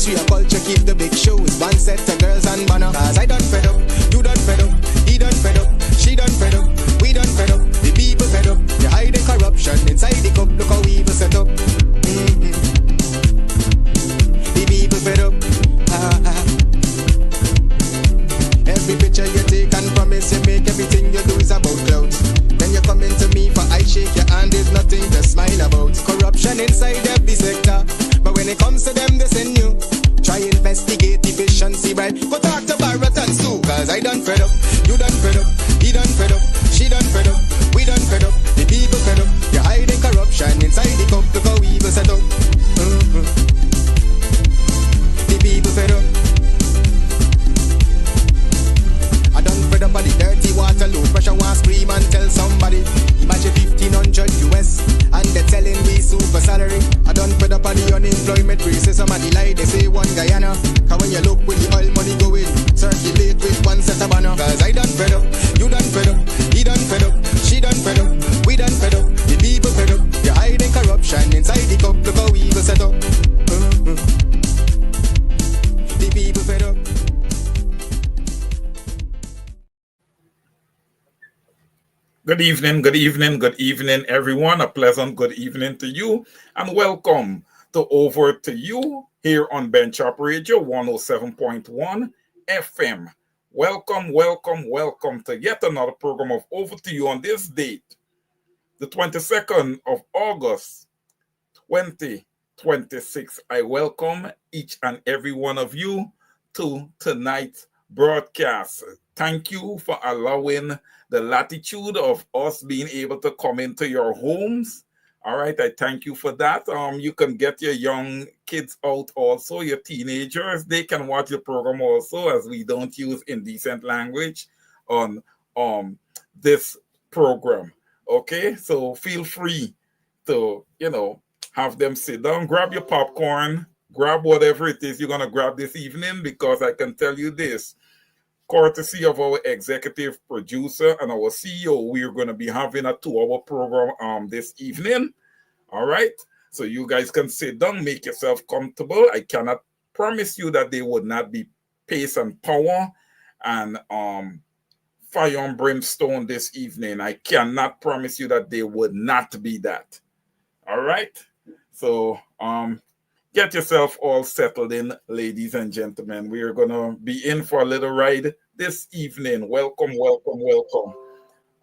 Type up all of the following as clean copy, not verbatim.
Street culture keep the big shows. One set of girls and banner. Cause I done fed up, you done fed up, he done fed up, she done fed up, we done fed up. The people fed up, they hide the corruption inside the cup. Look how we evil set up. The people fed up. Every picture you take and promise you make, everything you do is about clouds. Then you come into me for I shake your hand, there's nothing to smile about. Corruption inside every sector, but when it comes to them they send you. Try investigate efficiency, right? Go talk to Barrett and Sue. Cause I done fed up, you done fed up, he done fed up, she done fed up, we done fed up. The people fed up, you're hiding corruption inside the cup. Look how evil set up. The people fed up. I done fed up on the dirty water, low pressure, want scream and tell somebody. Imagine 1500 US and they're telling me super salary. I done fed up on the unemployment racism and the lie they say one Guyana. Cause when you look with the oil money going, circulate with one set of banner. Cause I done fed up, you done fed up, he done fed up, she done fed up, we done fed up. The people fed up, you're hiding corruption inside the cup. Look how we evil set up. The people fed up. Good evening, everyone. A pleasant good evening to you, and welcome to Over to You here on Bench Up Radio 107.1 FM. Welcome to yet another program of Over to You on this date, the 22nd of August, 2026. I welcome each and every one of you to tonight's broadcast. Thank you for allowing the latitude of us being able to come into your homes. All right, I thank you for that. You can get your young kids out also, your teenagers. They can watch the program also, as we don't use indecent language on this program. Okay, so feel free to, have them sit down, grab your popcorn, grab whatever it is you're going to grab this evening, because I can tell you this. Courtesy of our executive producer and our CEO, we're going to be having a 2-hour program this evening. All right. So you guys can sit down, make yourself comfortable. I cannot promise you that they would not be pace and power and fire and brimstone this evening. I cannot promise you that they would not be that. All right. So get yourself all settled in, ladies and gentlemen. We are going to be in for a little ride this evening. Welcome.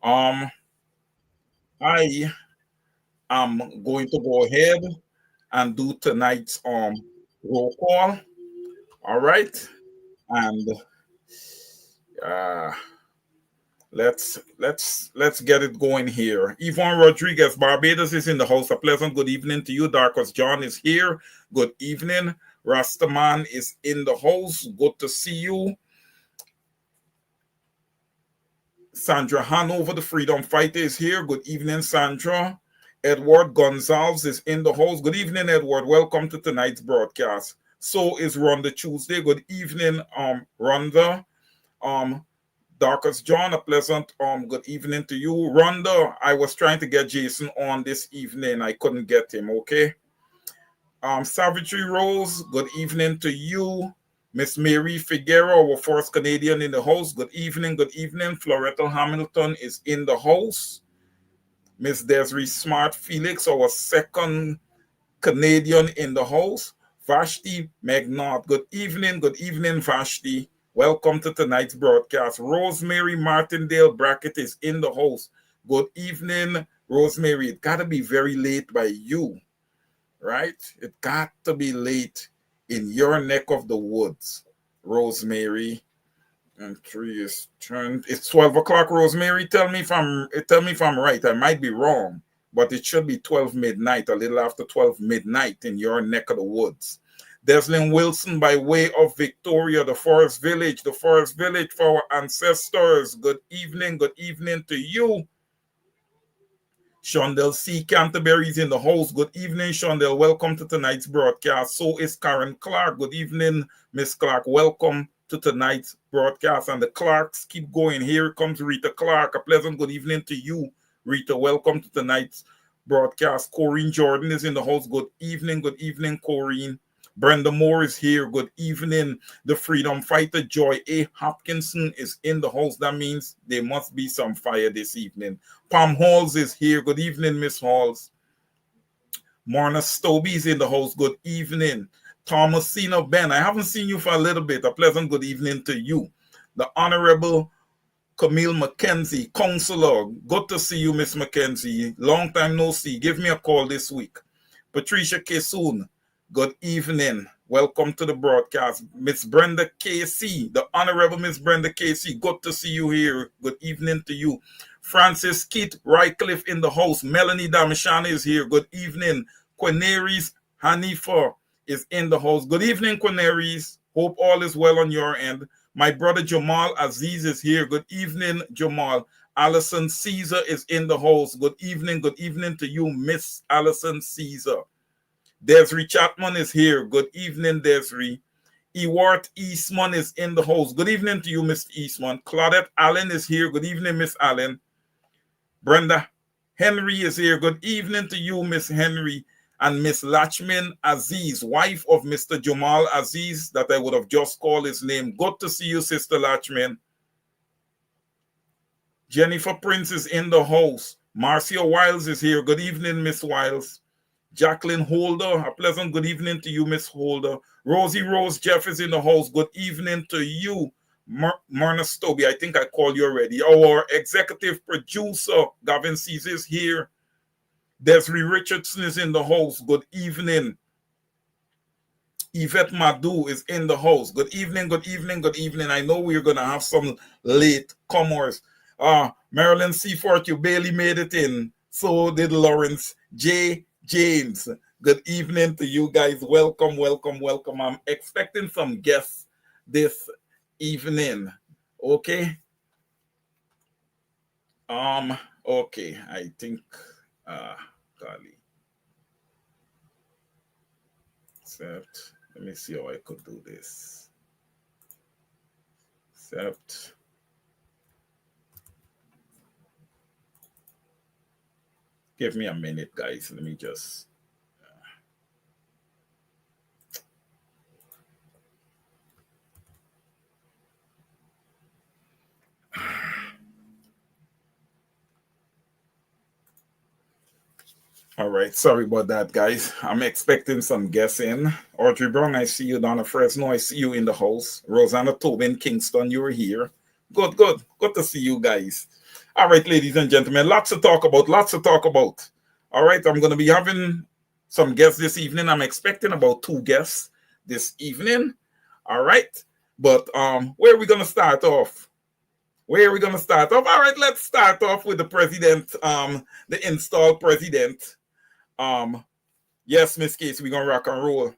I am going to go ahead and do tonight's roll call. All right. And let's get it going here. Yvonne Rodriguez, Barbados, is in the house. A pleasant good evening to you. Darkus John is here. Good evening. Rastaman is in the house. Good to see you. Sandra Hanover, the Freedom Fighter, is here. Good evening, Sandra. Edward Gonzalez is in the house. Good evening, Edward. Welcome to tonight's broadcast. So is Rhonda Tuesday. Good evening, Rhonda. Darkus John, a pleasant good evening to you. Rhonda, I was trying to get Jason on this evening. I couldn't get him, okay? Savagery Rose, good evening to you. Miss Mary Figueroa, our first Canadian in the house. Good evening. Floretta Hamilton is in the house. Miss Desiree Smart Felix, our second Canadian in the house. Vashti Magnot, good evening, Vashti. Welcome to tonight's broadcast. Rosemary Martindale Brackett is in the house. Good evening, Rosemary. It got to be very late by you, right? It got to be late in your neck of the woods, Rosemary. And 3 is turned. It's 12 o'clock, Rosemary. Tell me if I'm right. I might be wrong, but it should be 12 midnight, a little after 12 midnight in your neck of the woods. Deslin Wilson by way of Victoria, the Forest Village for our ancestors. Good evening to you. Shondell C. Canterbury's in the house. Good evening, Shondell. Welcome to tonight's broadcast. So is Karen Clark. Good evening, Miss Clark. Welcome to tonight's broadcast. And the Clarks keep going. Here comes Rita Clark. A pleasant good evening to you, Rita. Welcome to tonight's broadcast. Corrine Jordan is in the house. Good evening, Corrine. Brenda Moore is here. Good evening. The freedom fighter Joy A. Hopkinson is in the house. That means there must be some fire this evening. Pam Halls is here. Good evening, Miss Halls. Morna Stobie is in the house. Good evening. Thomasina Ben, I haven't seen you for a little bit. A pleasant good evening to you. The Honorable Camille McKenzie, Counselor. Good to see you, Miss McKenzie. Long time no see. Give me a call this week. Patricia Kesoon, good evening. Welcome to the broadcast. Miss Brenda KC, the Honorable Miss Brenda KC, good to see you here. Good evening to you. Francis Keith Rycliffe in the house. Melanie Damashana is here. Good evening. Queneris Hanifa is in the house. Good evening, Queneris. Hope all is well on your end. My brother Jamal Aziz is here. Good evening, Jamal. Allison Caesar is in the house. Good evening to you, Miss Allison Caesar. Desiree Chapman is here. Good evening, Desiree. Ewart Eastman is in the house. Good evening to you, Mr. Eastman. Claudette Allen is here. Good evening, Miss Allen. Brenda Henry is here. Good evening to you, Miss Henry. And Miss Lachman Aziz, wife of Mr. Jamal Aziz, that I would have just called his name. Good to see you, Sister Lachman. Jennifer Prince is in the house. Marcia Wiles is here. Good evening, Miss Wiles. Jacqueline Holder, a pleasant good evening to you, Miss Holder. Rosie Rose Jeff is in the house. Good evening to you, Myrna Stobie. I think I called you already. Our executive producer, Gavin Caesar, is here. Desiree Richardson is in the house. Good evening. Yvette Madu is in the house. Good evening. I know we're going to have some late comers. Marilyn Seaford, you barely made it in. So did Lawrence J. James. Good evening to you guys. Welcome. I'm expecting some guests this evening. Okay. Okay. I think golly. Except, let me see how I could do this. Except, give me a minute, guys. Let me just. All right, sorry about that, guys. I'm expecting some guests in. Audrey Brown, I see you. Donna Fresno, I see you in the house. Rosanna Tobin, Kingston, you're here. Good to see you guys. All right, ladies and gentlemen, lots to talk about. All right, I'm going to be having some guests this evening. I'm expecting about 2 guests this evening. All right, but where are we going to start off? All right, let's start off with the president, the installed president. Yes, Miss Casey, we're going to rock and roll.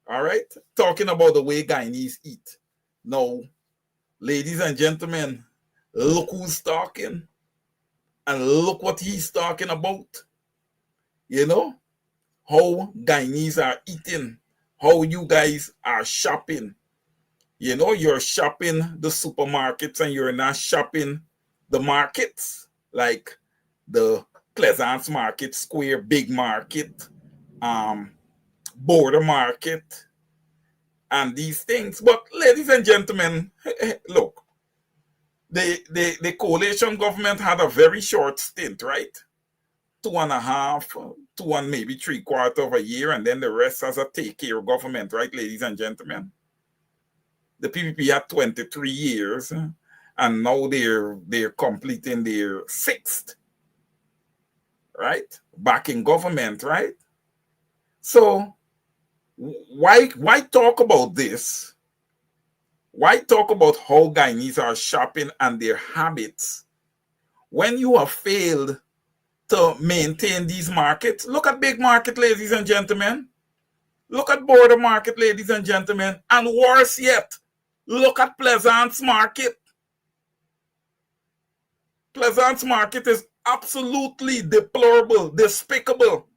All right, talking about the way Guyanese eat. Now, ladies and gentlemen, look who's talking, and look what he's talking about. You know, how Guyanese are eating, how you guys are shopping. You know, you're shopping the supermarkets and you're not shopping the markets, like the Pleasance Market, Square, Big Market, Border Market, and these things. But ladies and gentlemen, look, the coalition government had a very short stint, right? 2.5, 2 and maybe 3/4 of a year, and then the rest as a take-care government, right, ladies and gentlemen? The PPP had 23 years, and now they're completing their 6th, right? Back in government, right? So why talk about this? Why talk about how Guyanese are shopping and their habits when you have failed to maintain these markets? Look at Big Market, ladies and gentlemen. Look at Border Market, ladies and gentlemen. And worse yet, look at Pleasance Market. Pleasance Market is absolutely deplorable, despicable.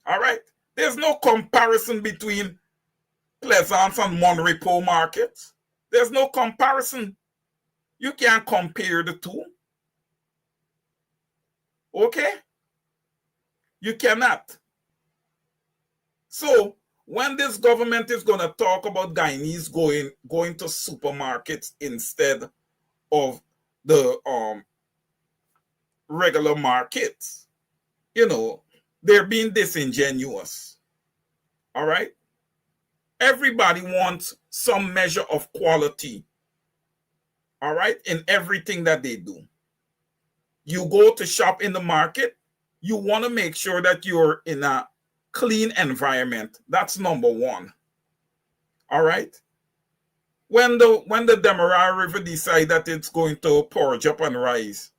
All right? There's no comparison between Pleasance and Monrepo markets. There's no comparison. You can't compare the two. Okay? You cannot. So when this government is going to talk about Guyanese going to supermarkets instead of the regular markets, they're being disingenuous. All right? Everybody wants some measure of quality, all right, in everything that they do. You go to shop in the market, you want to make sure that you're in a clean environment. That's number one. All right? When the Demerara River decide that it's going to purge up and rise,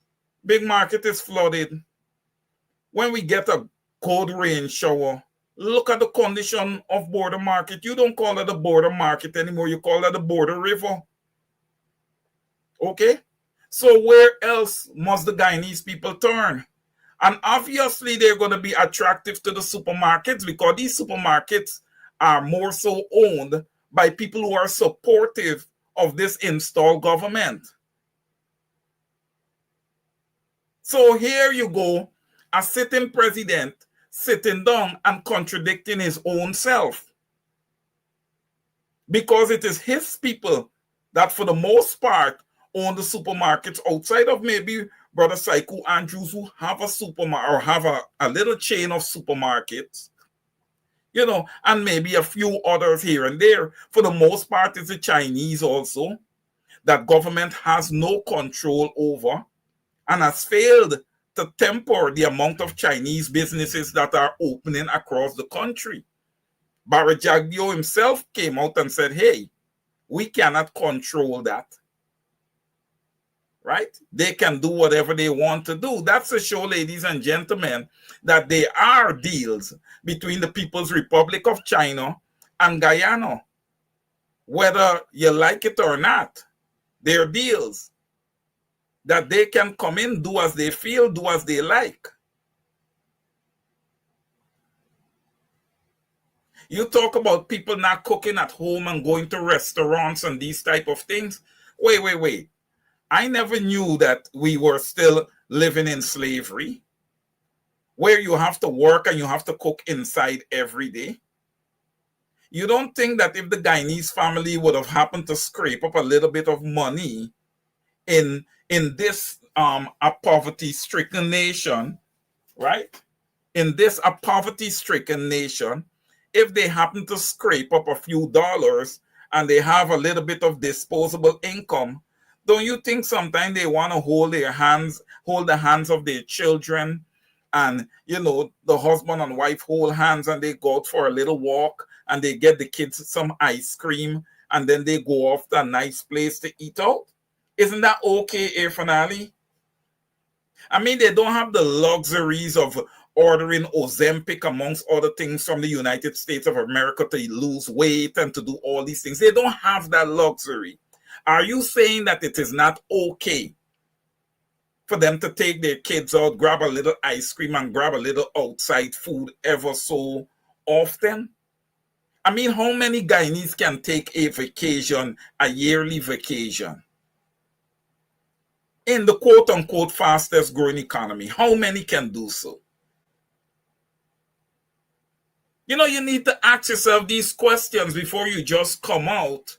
big market is flooded. When we get a cold rain shower, look at the condition of border market. You don't call it a border market anymore. You call it a border river. Okay? So where else must the Guyanese people turn? And obviously they're going to be attractive to the supermarkets because these supermarkets are more so owned by people who are supportive of this installed government. So here you go, a sitting president sitting down and contradicting his own self. Because it is his people that for the most part own the supermarkets outside of maybe Brother Saiku Andrews, who have a supermarket or have a little chain of supermarkets, and maybe a few others here and there. For the most part, it's the Chinese also that government has no control over and has failed to temper the amount of Chinese businesses that are opening across the country. Barry Jagdeo himself came out and said, hey, we cannot control that. Right? They can do whatever they want to do. That's to show, ladies and gentlemen, that there are deals between the People's Republic of China and Guyana. Whether you like it or not, there are deals that they can come in, do as they feel, do as they like. You talk about people not cooking at home and going to restaurants and these type of things. Wait. I never knew that we were still living in slavery, where you have to work and you have to cook inside every day. You don't think that if the Guyanese family would have happened to scrape up a little bit of money in this a poverty-stricken nation, right? In this a poverty-stricken nation, if they happen to scrape up a few dollars and they have a little bit of disposable income, don't you think sometimes they want to hold the hands of their children, and the husband and wife hold hands and they go out for a little walk and they get the kids some ice cream and then they go off to a nice place to eat out? Isn't that okay, Irfan Ali? I mean, they don't have the luxuries of ordering Ozempic amongst other things from the United States of America to lose weight and to do all these things. They don't have that luxury. Are you saying that it is not okay for them to take their kids out, grab a little ice cream and grab a little outside food ever so often? I mean, how many Guyanese can take a vacation, a yearly vacation, in the quote-unquote fastest growing economy? How many can do so? You need to ask yourself these questions before you just come out,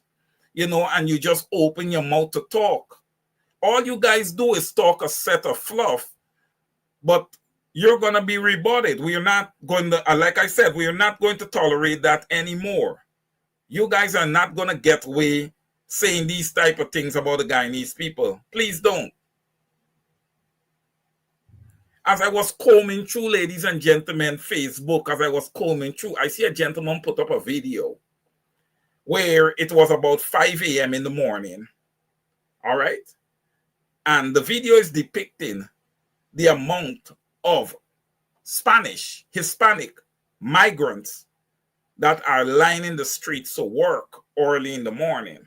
and you just open your mouth to talk. All you guys do is talk a set of fluff, but you're going to be rebutted. We are not going to, like I said, we are not going to tolerate that anymore. You guys are not going to get away saying these type of things about the Guyanese people. Please don't. As I was combing through, ladies and gentlemen, Facebook, I see a gentleman put up a video where it was about 5 a.m. in the morning. All right? And the video is depicting the amount of Hispanic migrants that are lining the streets to work early in the morning.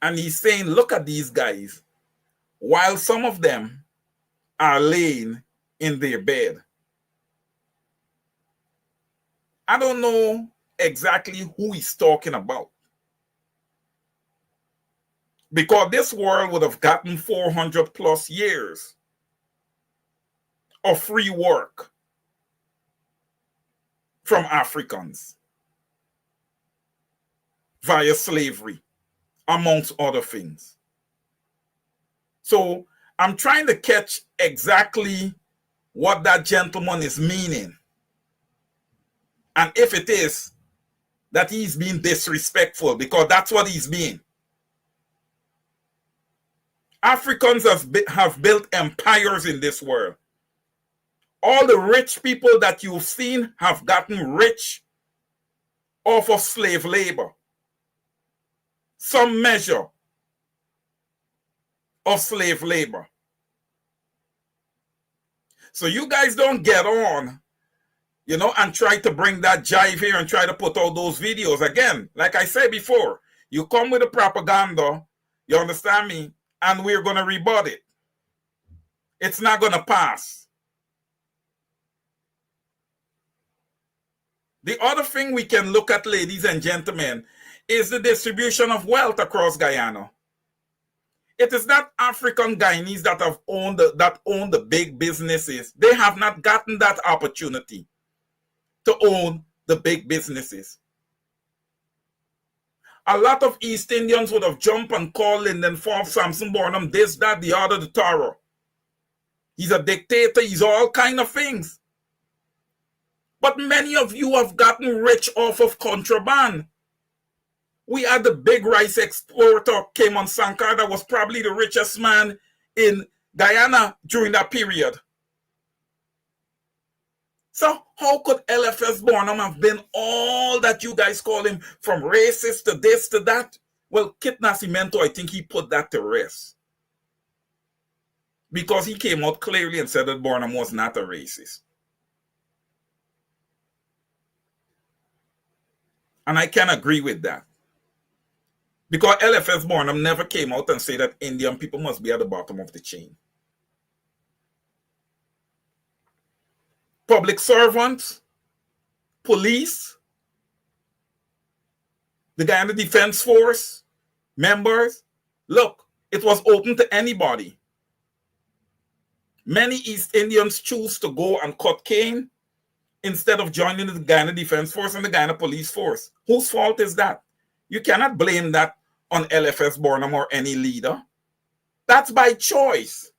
And he's saying, look at these guys. While some of them are laying in their bed. I don't know exactly who he's talking about, because this world would have gotten 400 plus years of free work from Africans via slavery, amongst other things. So I'm trying to catch exactly what that gentleman is meaning. And if it is that he's being disrespectful, because that's what he's being. Africans have built empires in this world. All the rich people that you've seen have gotten rich off of slave labor. Some measure of slave labor. So you guys don't get on, you know, and try to bring that jive here and try to put out those videos. Again, like I said before, you come with the propaganda, you understand me, and we're going to rebut it. It's not going to pass. The other thing we can look at, ladies and gentlemen, is the distribution of wealth across Guyana. It is not African Guyanese that have owned the big businesses. They have not gotten that opportunity to own the big businesses. A lot of East Indians would have jumped and called Lyndon Forbes, Samson Barnum, this, that, the other, the Taro. He's a dictator. He's all kind of things. But many of you have gotten rich off of contraband. We had the big rice exporter, Cayman Sankar, that was probably the richest man in Guyana during that period. So how could LFS Barnum have been all that you guys call him, from racist to this to that? Well, Kit Nascimento, I think he put that to rest. Because he came out clearly and said that Barnum was not a racist. And I can agree with that. Because LFS Barnum never came out and said that Indian people must be at the bottom of the chain. Public servants, police, the Guyana Defense Force, members, look, it was open to anybody. Many East Indians choose to go and cut cane instead of joining the Guyana Defense Force and the Guyana Police Force. Whose fault is that? You cannot blame that on LFS Barnum or any leader. That's by choice.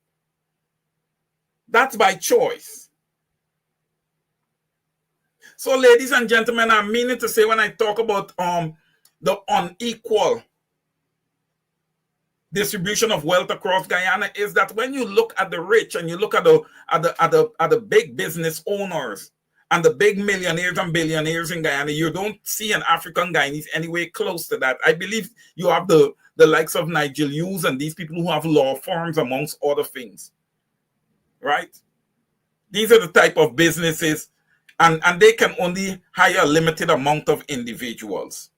That's by choice. So, ladies and gentlemen, I'm meaning to say when I talk about the unequal distribution of wealth across Guyana is that when you look at the rich and you look at the big business owners and the big millionaires and billionaires in Guyana, you don't see an African Guyanese anywhere close to that. I believe you have the likes of Nigel Hughes and these people who have law firms, amongst other things. Right? These are the type of businesses, and they can only hire a limited amount of individuals.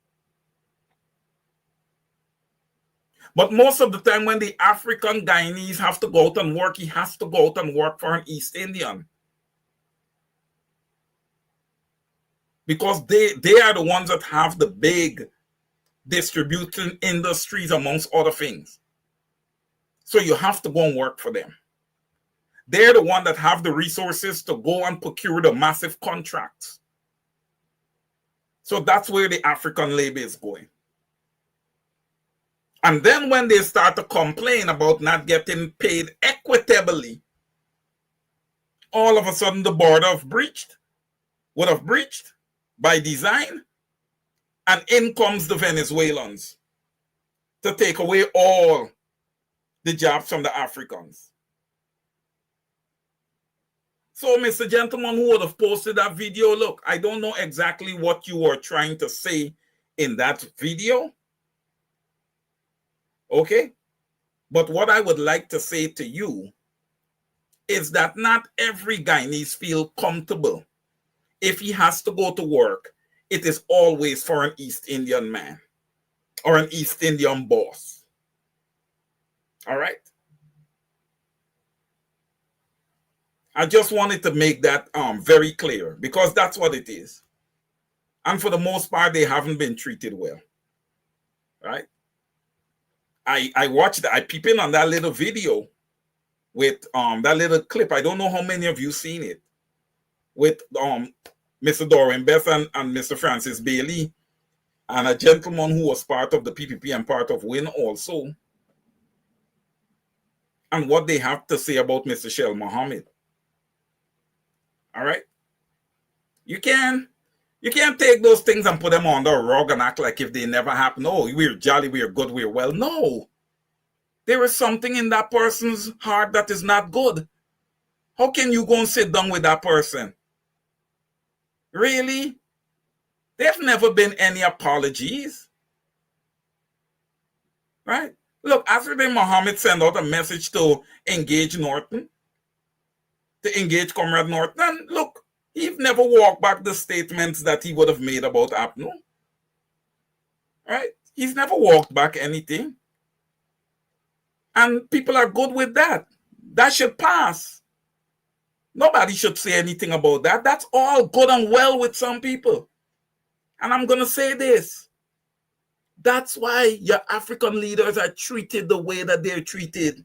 But most of the time when the African Guyanese have to go out and work, he has to go out and work for an East Indian. Because they are the ones that have the big distributing industries, amongst other things. So you have to go and work for them. They're the ones that have the resources to go and procure the massive contracts. So that's where the African labor is going. And then when they start to complain about not getting paid equitably, all of a sudden the border would have breached by design, and in comes the Venezuelans to take away all the jobs from the Africans. So, Mr. Gentleman who would have posted that video, look, I don't know exactly what you were trying to say in that video. Okay? But what I would like to say to you is that not every Guyanese feel comfortable. If he has to go to work, it is always for an East Indian man or an East Indian boss. All right? I just wanted to make that very clear, because that's what it is. And for the most part, they haven't been treated well. Right? I watched, I peep in on that little video with that little clip. I don't know how many of you seen it. With Mr. Doreen Best and Mr. Francis Bailey, and a gentleman who was part of the PPP and part of WIN also, and what they have to say about Mr. Shell Mohammed. All right? You can't take those things and put them on the rug and act like if they never happened. No, we're jolly, we're good, we're well. No. There is something in that person's heart that is not good. How can you go and sit down with that person? Really? There've never been any apologies. Right? Look, Asruddin Mohammed sent out a message to engage Norton, to engage Comrade Norton. And look, he've never walked back the statements that he would have made about APNU. Right? He's never walked back anything. And people are good with that. That should pass. Nobody should say anything about that. That's all good and well with some people. And I'm going to say this. That's why your African leaders are treated the way that they're treated.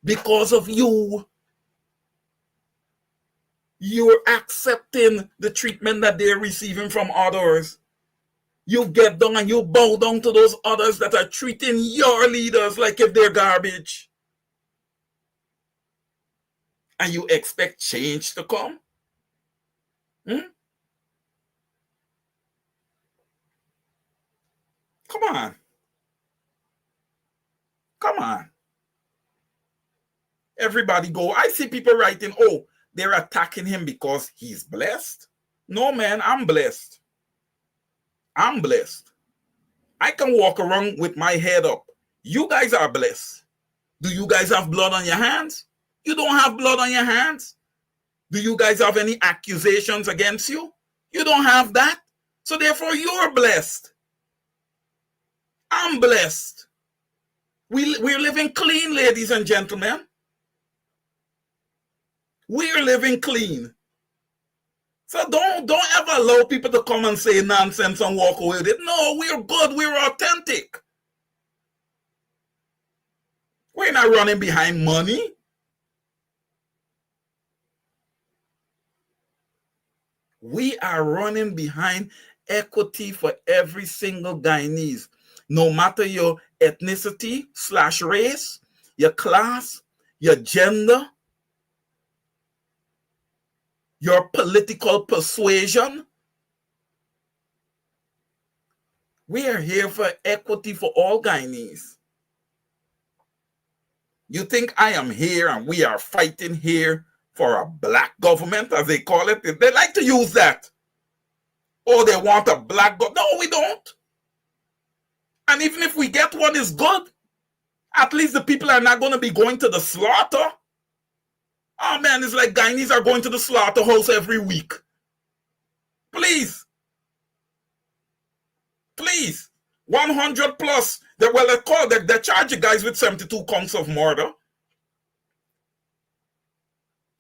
Because of you. You're accepting the treatment that they're receiving from others. You get down and you bow down to those others that are treating your leaders like if they're garbage. And you expect change to come? Come on. Come on. Everybody go. I see people writing, oh, they're attacking him because he's blessed. No, man, I'm blessed. I'm blessed. I can walk around with my head up. You guys are blessed. Do you guys have blood on your hands? You don't have blood on your hands. Do you guys have any accusations against you? You don't have that. So therefore, you're blessed. I'm blessed. We're living clean, ladies and gentlemen. We're living clean. So don't ever allow people to come and say nonsense and walk away with it. No, we're good. We're authentic. We're not running behind money. We are running behind equity for every single Guyanese. No matter your ethnicity / race, your class, your gender, your political persuasion. We are here for equity for all Guyanese. You think I am here and we are fighting here for a black government, as they call it? They like to use that. Oh, they want a black government. No, we don't. And even if we get one, is good. At least the people are not going to be going to the slaughter. Oh, man, it's like Guyanese are going to the slaughterhouse every week. Please. Please. 100 plus. They charge you guys with 72 counts of murder.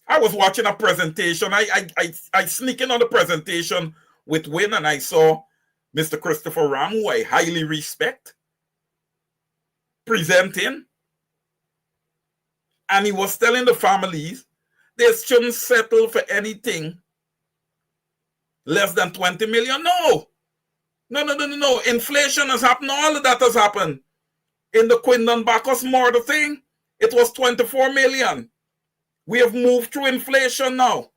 I was watching a presentation. I sneak in on the presentation with WIN, and I saw Mr. Christopher Ram, who I highly respect, presenting. And he was telling the families they shouldn't settle for anything less than 20 million. No. Inflation has happened. All of that has happened. In the Quindon Bacchus murder thing, it was 24 million. We have moved through inflation now.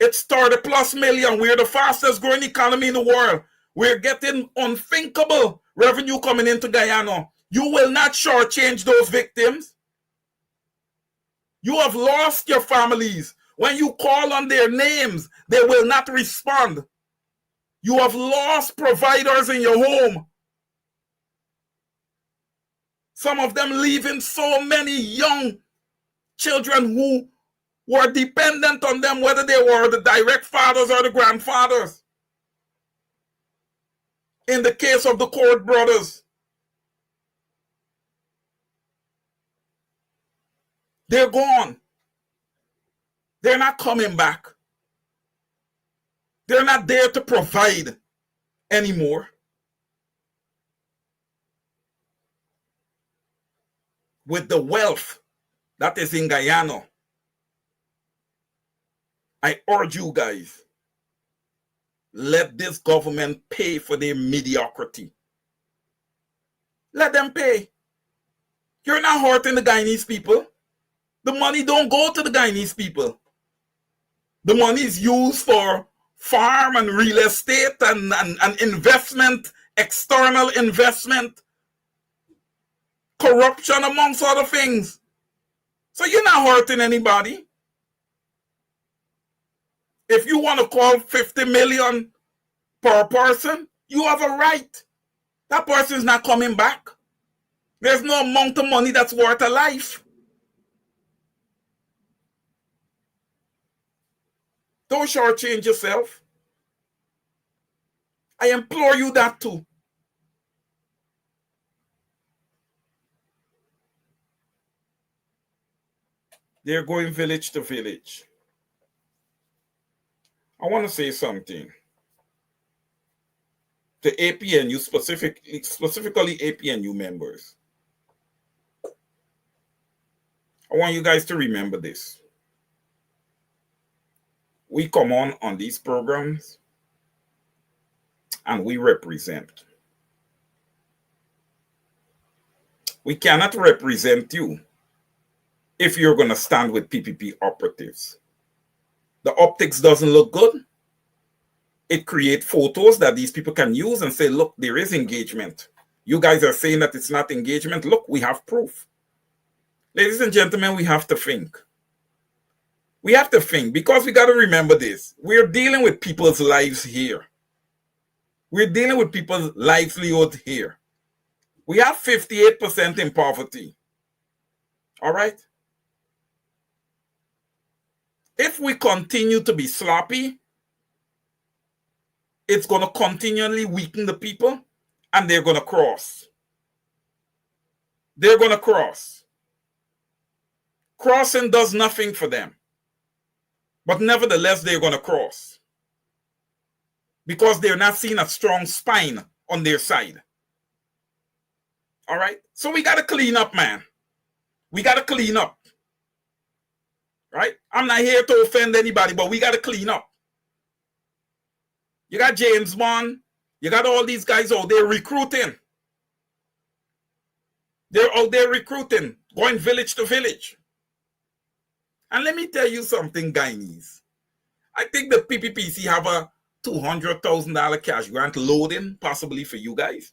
It's 30 plus million. We're the fastest growing economy in the world. We're getting unthinkable revenue coming into Guyana. You will not shortchange those victims. You have lost your families. When you call on their names, they will not respond. You have lost providers in your home. Some of them leaving so many young children who were dependent on them, whether they were the direct fathers or the grandfathers. In the case of the Court brothers, they're gone. They're not coming back. They're not there to provide anymore. With the wealth that is in Guyana I urge you guys, let this government pay for their mediocrity. Let them pay. You're not hurting the Guyanese people. The money don't go to the Guyanese people. The money is used for farm and real estate and investment, external investment, corruption, amongst other things. So you're not hurting anybody. If you want to call 50 million per person, you have a right. That person is not coming back. There's no amount of money that's worth a life. Don't shortchange yourself. I implore you that too. They're going village to village. I want to say something. The APNU, specifically APNU members. I want you guys to remember this. We come on these programs and we represent. We cannot represent you if you're going to stand with PPP operatives. The optics doesn't look good. It creates photos that these people can use and say, look, there is engagement. You guys are saying that it's not engagement. Look, we have proof. Ladies and gentlemen, we have to think. We have to think, because we got to remember this. We're dealing with people's lives here. We're dealing with people's livelihood here. We have 58% in poverty. All right? If we continue to be sloppy, it's going to continually weaken the people, and they're going to cross. They're going to cross. Crossing does nothing for them. But nevertheless, they're going to cross. Because they're not seeing a strong spine on their side. All right? So we got to clean up, man. We got to clean up. Right? I'm not here to offend anybody, but we got to clean up. You got James Bond. You got all these guys out there recruiting. They're out there recruiting, going village to village. And let me tell you something, Guyanese. I think the PPPC have a $200,000 cash grant loading, possibly for you guys.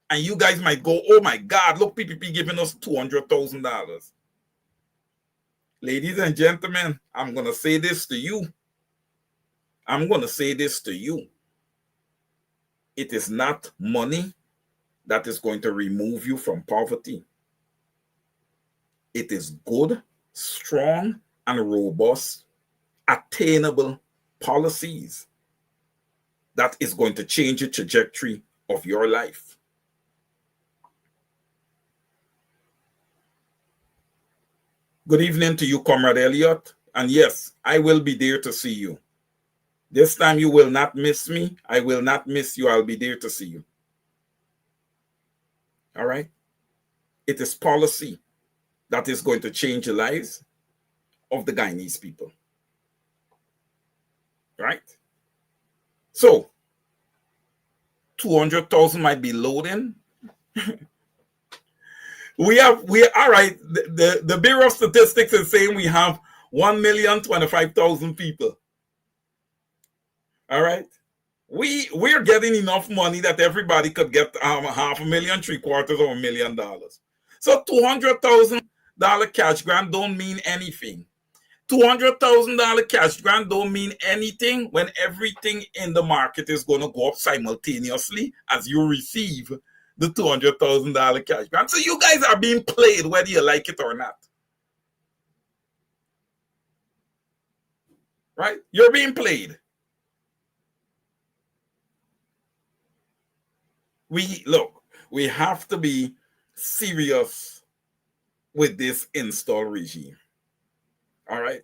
And you guys might go, oh my God, look, PPP giving us $200,000. Ladies and gentlemen, I'm going to say this to you. I'm going to say this to you. It is not money that is going to remove you from poverty. It is good, strong, and robust, attainable policies that is going to change the trajectory of your life. Good evening to you, Comrade Elliott. And yes, I will be there to see you. This time you will not miss me. I will not miss you. I'll be there to see you. All right? It is policy that is going to change the lives of the Guyanese people. Right? So, 200,000 might be loading. All right, the Bureau of Statistics is saying we have 1,025,000 people. All right? We're getting enough money that everybody could get $500,000, $750,000, or $1 million. So $200,000 cash grant don't mean anything. $200,000 cash grant don't mean anything when everything in the market is going to go up simultaneously as you receive the $200,000 cash grant. So you guys are being played whether you like it or not. Right? You're being played. We have to be serious with this install regime. All right?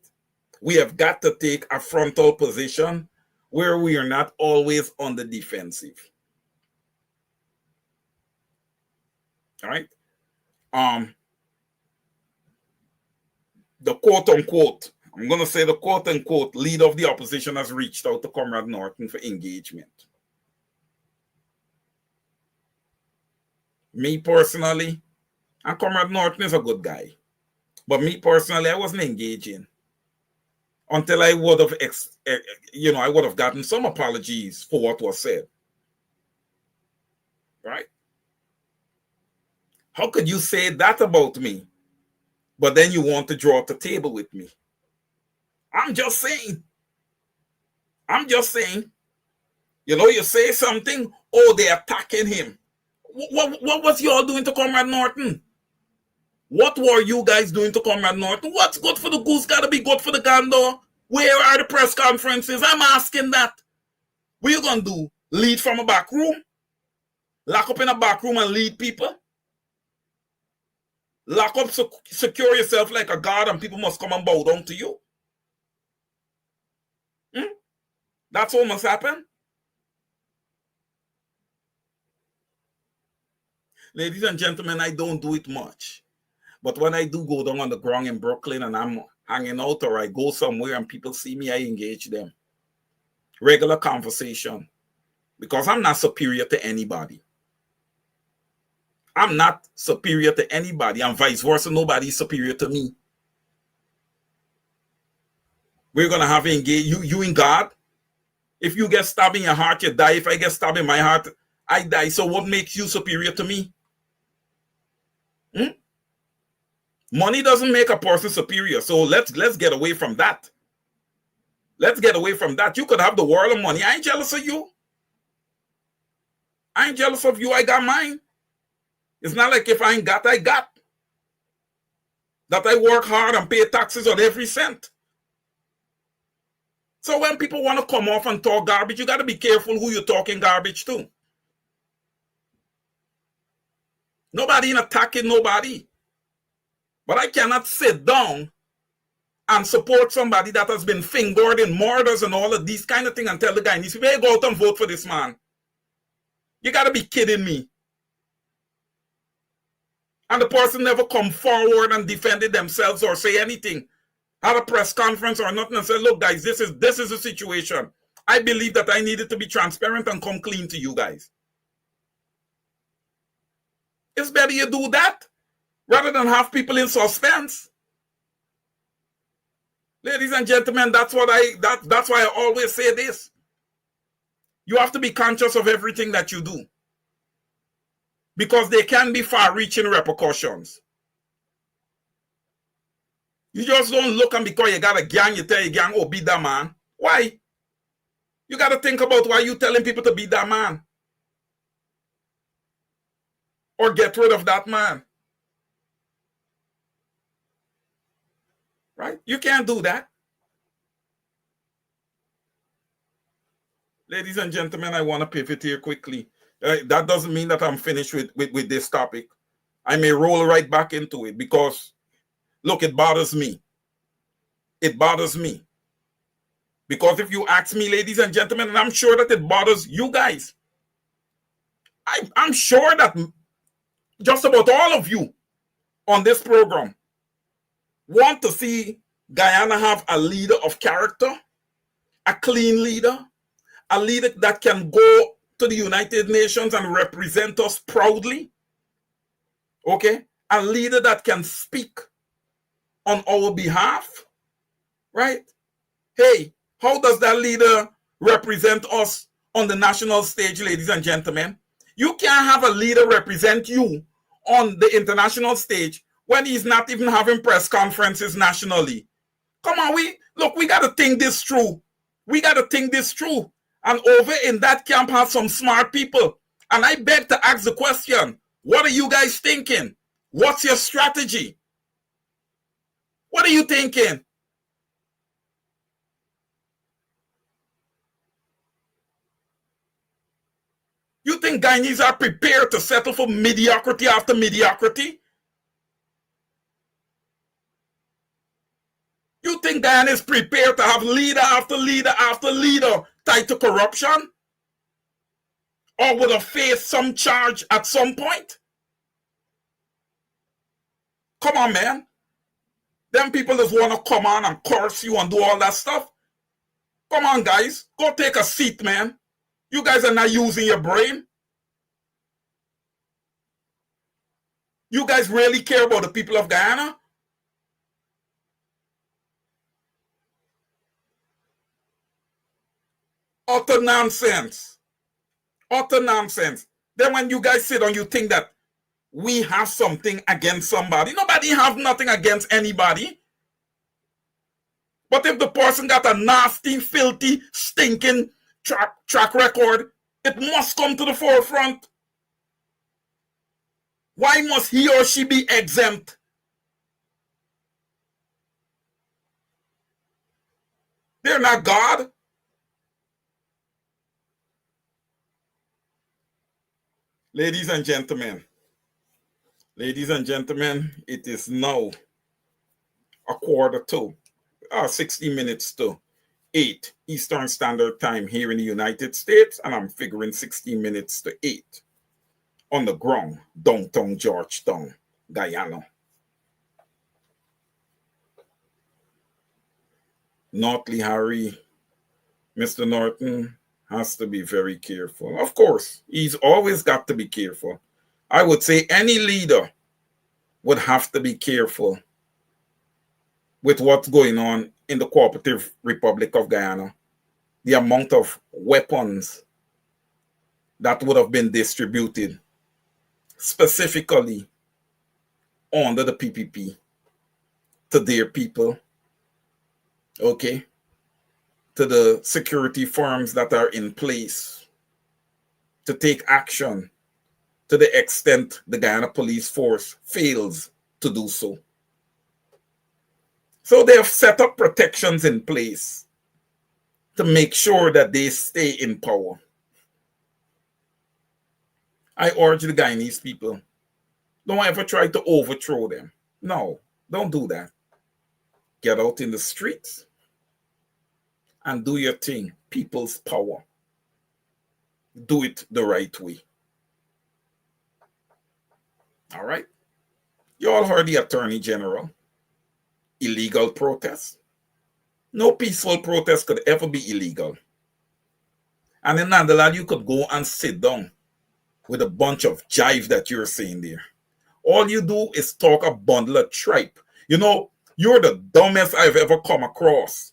We have got to take a frontal position where we are not always on the defensive. All right? The quote unquote, I'm going to say the quote-unquote leader of the opposition has reached out to Comrade Norton for engagement. Me personally, and Comrade Norton is a good guy, but me personally, I wasn't engaging until I would have, I would have gotten some apologies for what was said. Right? How could you say that about me, but then you want to draw at the table with me? I'm just saying. You say something, oh, they're attacking him. What was you all doing to Comrade Norton? What were you guys doing to Comrade Norton? What's good for the goose got to be good for the gander? Where are the press conferences? I'm asking that. What you going to do? Lead from a back room? Lock up in a back room and lead people? Lock up, secure yourself like a guard, and people must come and bow down to you? That's what must happen? Ladies and gentlemen, I don't do it much. But when I do go down on the ground in Brooklyn and I'm hanging out, or I go somewhere and people see me, I engage them. Regular conversation. Because I'm not superior to anybody. I'm not superior to anybody, and vice versa, nobody is superior to me. We're going to have engage you in God. If you get stabbed in your heart, you die. If I get stabbed in my heart, I die. So what makes you superior to me? Money doesn't make a person superior. So let's get away from that. Let's get away from that. You could have the world of money. I ain't jealous of you. I ain't jealous of you. I got mine. It's not like if I ain't got, I got. That I work hard and pay taxes on every cent. So when people want to come off and talk garbage, you got to be careful who you're talking garbage to. Nobody ain't attacking nobody. But I cannot sit down and support somebody that has been fingered in murders and all of these kind of things and tell the guy, you better go out and vote for this man. You got to be kidding me. And the person never come forward and defended themselves or say anything. Had a press conference or nothing and said, look, guys, this is the situation. I believe that I needed to be transparent and come clean to you guys. It's better you do that rather than have people in suspense. Ladies and gentlemen, that's why I always say this. You have to be conscious of everything that you do, because there can be far-reaching repercussions. You just don't look, and because you got a gang, you tell your gang, oh, beat that man. Why? You got to think about why you telling people to beat that man. Or get rid of that man. Right? You can't do that. Ladies and gentlemen, I want to pivot here quickly. That doesn't mean that I'm finished with this topic. I may roll right back into it because, look, it bothers me. It bothers me. Because if you ask me, ladies and gentlemen, and I'm sure that it bothers you guys, I'm sure that just about all of you on this program want to see Guyana have a leader of character, a clean leader, a leader that can go to the United Nations and represent us proudly. Okay? A leader that can speak on our behalf. Right? Hey, how does that leader represent us on the national stage, ladies and gentlemen? You can't have a leader represent you on the international stage when he's not even having press conferences nationally. Come on, we got to think this through. We got to think this through. And over in that camp have some smart people. And I beg to ask the question, what are you guys thinking? What's your strategy? What are you thinking? You think Guyanese are prepared to settle for mediocrity after mediocrity? You think Guyana is prepared to have leader after leader after leader tied to corruption? Or would have faced some charge at some point? Come on, man. Them people just want to come on and curse you and do all that stuff. Come on, guys. Go take a seat, man. You guys are not using your brain. You guys really care about the people of Guyana? Utter nonsense. Utter nonsense. Then when you guys sit down, you think that we have something against somebody. Nobody have nothing against anybody. But if the person got a nasty, filthy, stinking track record, it must come to the forefront. Why must he or she be exempt? They're not God. Ladies and gentlemen, it is now 60 minutes to 8 Eastern Standard Time here in the United States, and I'm figuring 16 minutes to 8 on the ground, downtown Georgetown, Guyana. Notley Harry, Mr. Norton has to be very careful. Of course, he's always got to be careful. I would say any leader would have to be careful with what's going on in the Cooperative Republic of Guyana. The amount of weapons that would have been distributed specifically under the PPP to their people, okay, to the security firms that are in place to take action to the extent the Guyana Police Force fails to do so. So they have set up protections in place to make sure that they stay in power. I urge the Guyanese people, don't ever try to overthrow them. No, don't do that. Get out in the streets and do your thing. People's power. Do it the right way. All right? You all heard the Attorney General. Illegal protest. No peaceful protest could ever be illegal. And in Nandalal, you could go and sit down with a bunch of jive that you're saying there. All you do is talk a bundle of tripe. You know, you're the dumbest I've ever come across.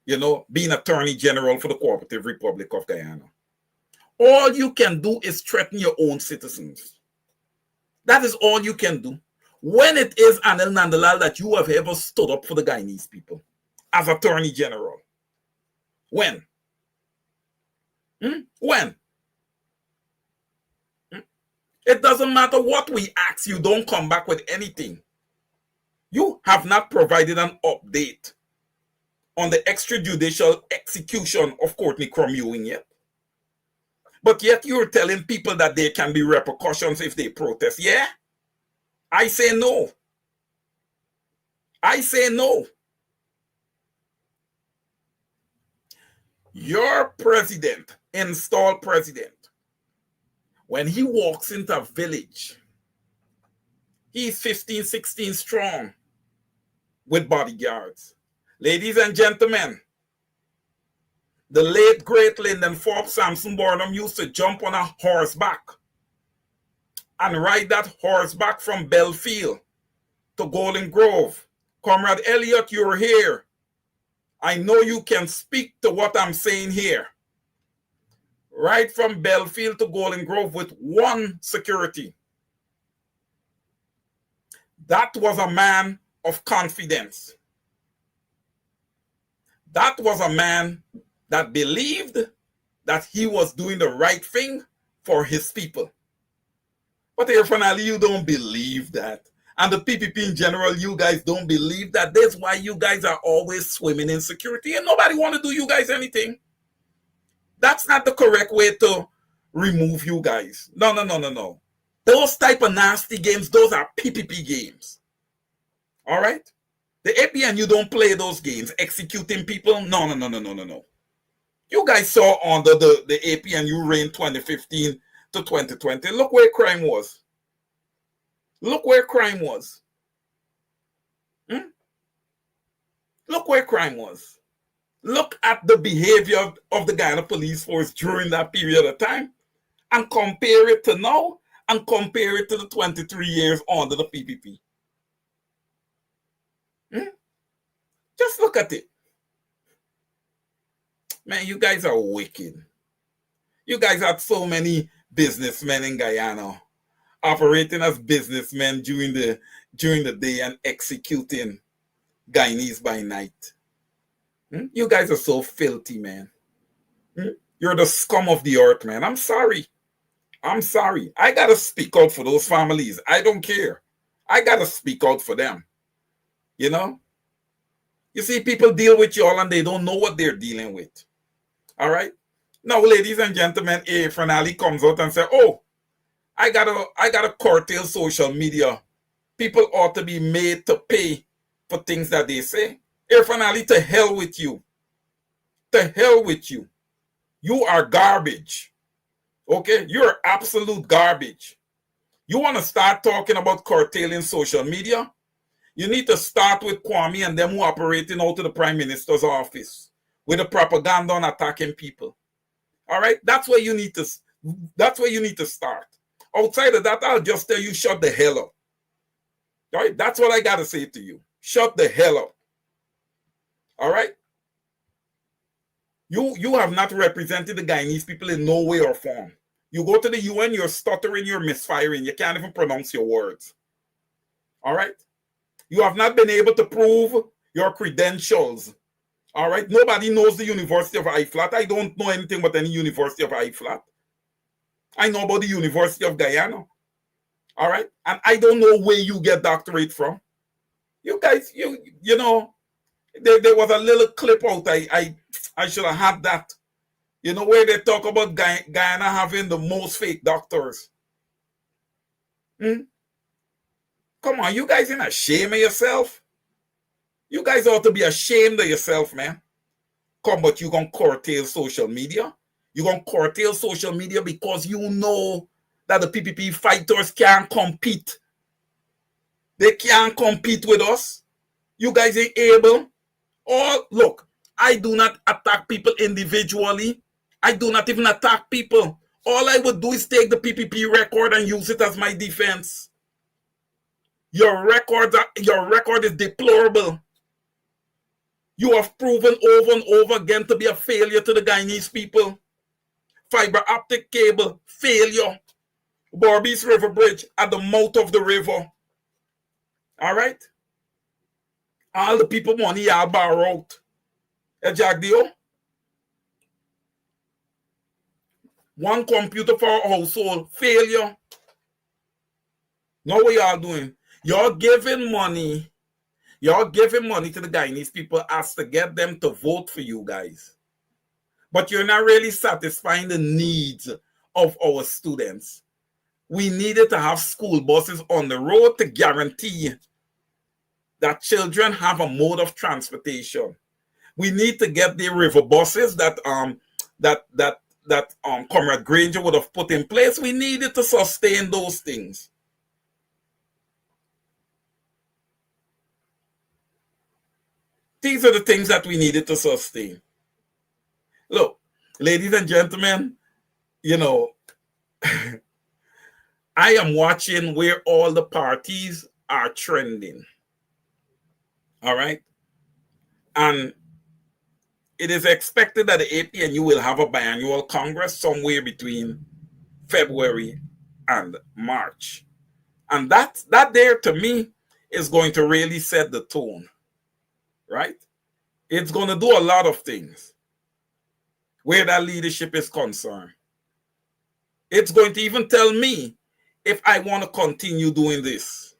You know, being Attorney General for the Cooperative Republic of Guyana. All you can do is threaten your own citizens. That is all you can do. When it is, Anil Nandalal, that you have ever stood up for the Guyanese people as Attorney General? When? When? It doesn't matter what we ask, you don't come back with anything. You have not provided an update on the extrajudicial execution of Courtney Crum Ewing yet. But yet you're telling people that there can be repercussions if they protest. Yeah? I say no. I say no. Your president, installed president, when he walks into a village, he's 15, 16 strong with bodyguards. Ladies and gentlemen, the late, great Lyndon Forbes Samson Burnham used to jump on a horseback and ride that horseback from Belfield to Golden Grove. Comrade Elliott, you're here. I know you can speak to what I'm saying here. Right from Belfield to Golden Grove with one security. That was a man of confidence. That was a man that believed that he was doing the right thing for his people. But Irfan Ali, you don't believe that. And the PPP in general, you guys don't believe that. That's why you guys are always swimming in security and nobody want to do you guys anything. That's not the correct way to remove you guys. No. Those type of nasty games, those are PPP games. All right? The APN, you don't play those games. Executing people, no. You guys saw under the APNU reign 2015 to 2020. Look where crime was. Look where crime was. Look where crime was. Look at the behavior of the Guyana police force during that period of time and compare it to now and compare it to the 23 years under the PPP. Just look at it. Man, you guys are wicked. You guys had so many businessmen in Guyana operating as businessmen during the day and executing Guyanese by night. You guys are so filthy, man. You're the scum of the earth, man. I'm sorry. I gotta speak out for those families. I don't care. I gotta speak out for them. You know? You see, people deal with y'all and they don't know what they're dealing with. All right? Now, ladies and gentlemen, A. Frenali comes out and says, oh, I gotta curtail social media. People ought to be made to pay for things that they say. A. Frenali, to hell with you. To hell with you. You are garbage. Okay? You're absolute garbage. You want to start talking about curtailing social media? You need to start with Kwame and them who are operating out of the Prime Minister's office with the propaganda on attacking people. All right? That's where you need to start. Outside of that, I'll just tell you, shut the hell up. All right? That's what I got to say to you. Shut the hell up. All right? You have not represented the Guyanese people in no way or form. You go to the UN, you're stuttering, you're misfiring. You can't even pronounce your words. All right? You have not been able to prove your credentials. All right? Nobody knows the University of IFLAT. I don't know anything about any University of IFLAT. I know about the University of Guyana. All right? And I don't know where you get doctorate from. You guys, you know, there was a little clip out. I should have had that. You know, where they talk about Guyana having the most fake doctors. Come on, you guys ain't ashamed of yourself? You guys ought to be ashamed of yourself, man. Come, but you gonna curtail social media? You gonna curtail social media because you know that the PPP fighters can't compete. They can't compete with us. You guys ain't able. Oh, look, I do not attack people individually. I do not even attack people. All I would do is take the PPP record and use it as my defense. Your record is deplorable. You have proven over and over again to be a failure to the Guyanese people. Fiber optic cable, failure. Berbice River Bridge at the mouth of the river. All right? All the people money are borrowed. Jack Dio. One computer for a household, failure. Now what y'all doing? Y'all giving money to the Guyanese people as to get them to vote for you guys. But you're not really satisfying the needs of our students. We needed to have school buses on the road to guarantee that children have a mode of transportation. We need to get the river buses that Comrade Granger would have put in place. We needed to sustain those things. These are the things that we needed to sustain. Look, ladies and gentlemen, you know, I am watching where all the parties are trending. All right? And it is expected that the APNU will have a biannual Congress somewhere between February and March. And that there, to me, is going to really set the tone. Right? It's going to do a lot of things where that leadership is concerned. It's going to even tell me if I want to continue doing this.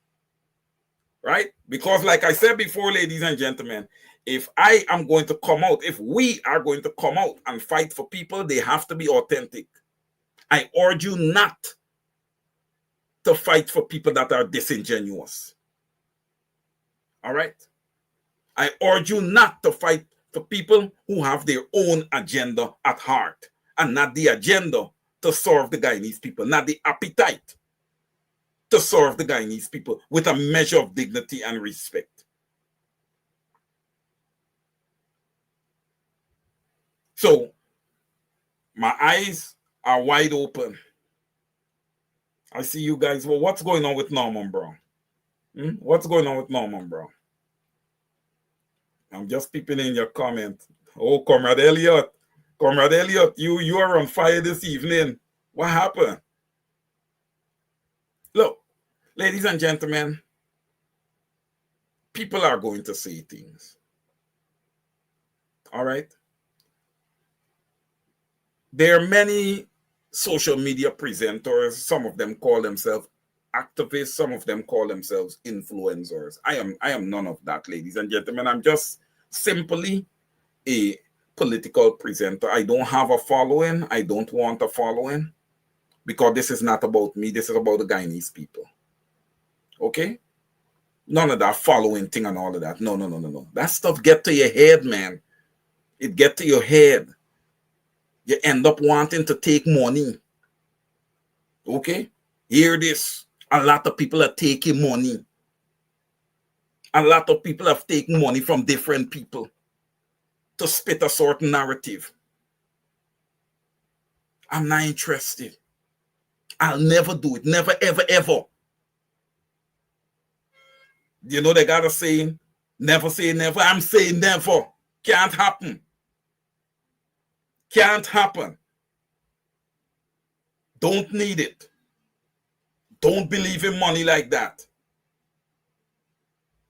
Right? Because like I said before, ladies and gentlemen, if I am going to come out, if we are going to come out and fight for people, they have to be authentic. I urge you not to fight for people that are disingenuous. All right? I urge you not to fight for people who have their own agenda at heart and not the agenda to serve the Guyanese people, not the appetite to serve the Guyanese people with a measure of dignity and respect. So my eyes are wide open. I see you guys. Well, what's going on with Norman Brown? What's going on with Norman Brown? I'm just peeping in your comment. Oh, Comrade Elliot. Comrade Elliot, you are on fire this evening. What happened? Look, ladies and gentlemen, people are going to say things. All right? There are many social media presenters. Some of them call themselves activists. Some of them call themselves influencers. I am none of that, ladies and gentlemen. I'm just simply a political presenter. I don't have a following. I don't want a following because this is not about me. This is about the Guyanese people. Okay? None of that following thing and all of that. No. That stuff get to your head, man. It get to your head. You end up wanting to take money. Okay? Hear this. A lot of people are taking money. A lot of people have taken money from different people to spit a certain narrative. I'm not interested. I'll never do it. Never, ever, ever. You know they got a saying, never say never. I'm saying never. Can't happen. Can't happen. Don't need it. Don't believe in money like that.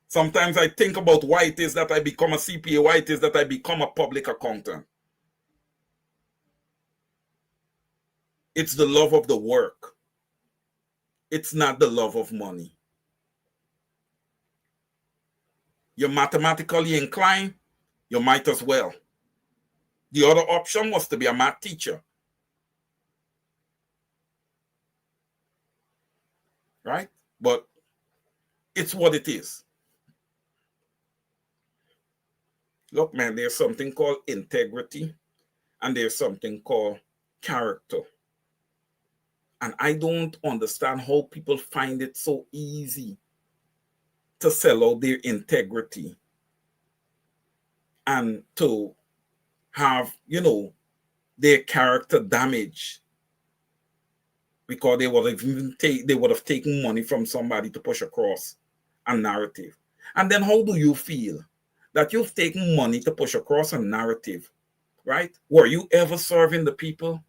Sometimes I think about why it is that I become a CPA, why it is that I become a public accountant. It's the love of the work. It's not the love of money. You're mathematically inclined, you might as well. The other option was to be a math teacher. Right? But it's what it is. Look, man, there's something called integrity and there's something called character. And I don't understand how people find it so easy to sell out their integrity and to have, their character damaged because they would have taken money from somebody to push across a narrative. And then how do you feel that you've taken money to push across a narrative, right? Were you ever serving the people?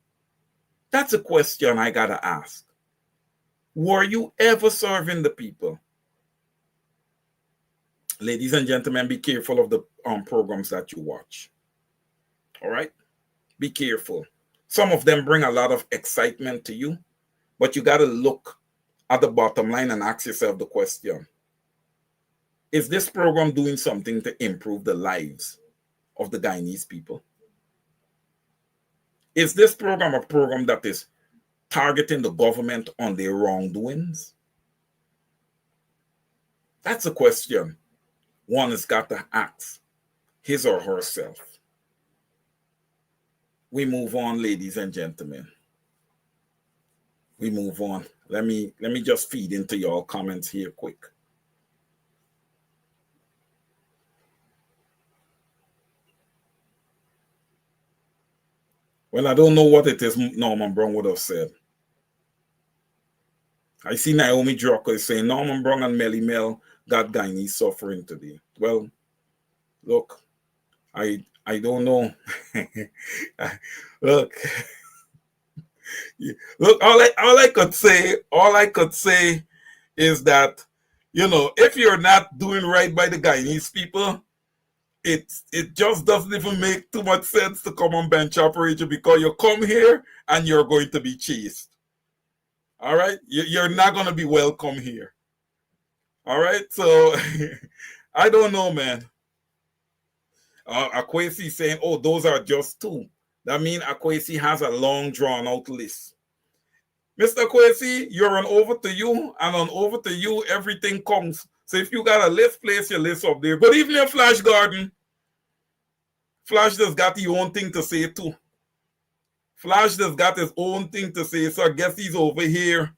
That's a question I gotta ask. Were you ever serving the people? Ladies and gentlemen, be careful of the programs that you watch. All right? Be careful. Some of them bring a lot of excitement to you, but you got to look at the bottom line and ask yourself the question. Is this program doing something to improve the lives of the Guyanese people? Is this program a program that is targeting the government on their wrongdoings? That's a question one has got to ask his or herself. We move on, ladies and gentlemen. We move on. Let me just feed into your comments here quick. Well, I don't know what it is Norman Brown would have said. I see Naomi Drucker is saying Norman Brown and Melly Mel got Guyanese suffering today. Well, look, I don't know. Look, all I could say is that, if you're not doing right by the Guyanese people, it just doesn't even make too much sense to come on Bench Operator because you come here and you're going to be chased. All right? You're not going to be welcome here. All right? So, I don't know, man. Akwesi saying, oh, those are just two. That means Akwesi has a long drawn-out list. Mr. Akwesi, you're on over to you, and on over to you, everything comes. So if you got a list, place your list up there. Good evening, Flash Garden. Flash just got his own thing to say, too. Flash just got his own thing to say, so I guess he's over here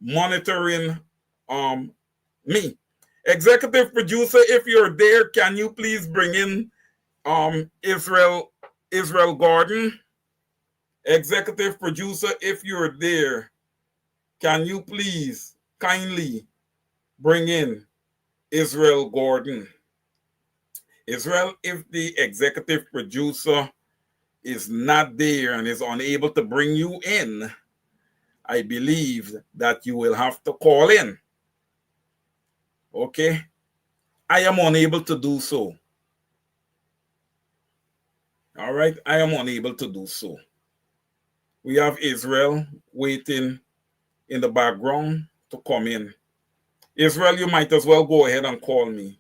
monitoring me. Executive producer, if you're there, can you please bring in Israel Israel Gordon, executive producer, if you're there, can you please kindly bring in Israel Gordon? Israel, if the executive producer is not there and is unable to bring you in, I believe that you will have to call in. Okay? I am unable to do so. All right? I am unable to do so. We have Israel waiting in the background to come in. Israel, you might as well go ahead and call me.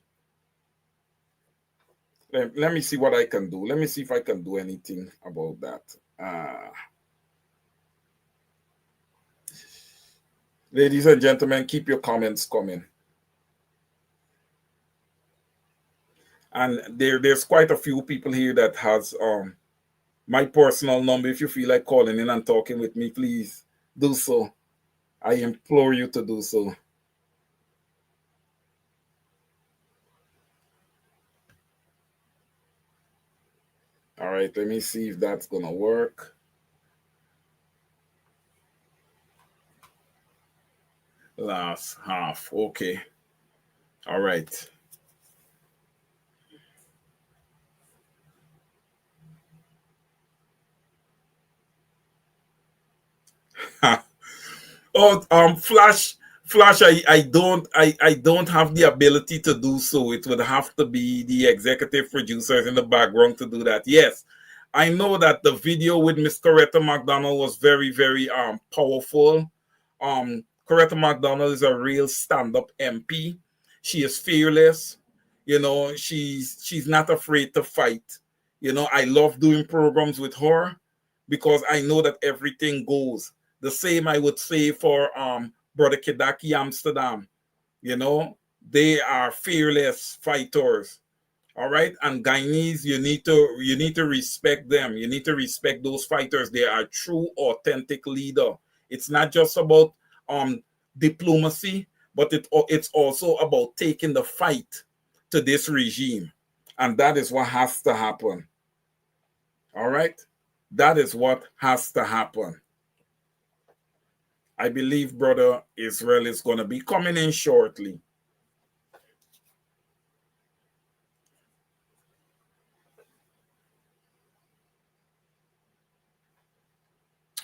Let me see what I can do. Let me see if I can do anything about that. Ladies and gentlemen, keep your comments coming. And there's quite a few people here that has my personal number. If you feel like calling in and talking with me, please do so. I implore you to do so. All right, let me see if that's gonna work. Last half, okay. All right. Oh, Flash, I don't have the ability to do so. It would have to be the executive producers in the background to do that. Yes, I know that the video with Miss Coretta McDonald was very, very powerful. Coretta McDonald is a real stand-up MP. She is fearless. You know, she's not afraid to fight. You know, I love doing programs with her because I know that everything goes. The same I would say for Brother Kedaki Amsterdam. You know, they are fearless fighters. All right. And Guyanese, you need to respect them. You need to respect those fighters. They are true, authentic leader. It's not just about diplomacy, but it's also about taking the fight to this regime. And that is what has to happen. All right. That is what has to happen. I believe Brother Israel is going to be coming in shortly.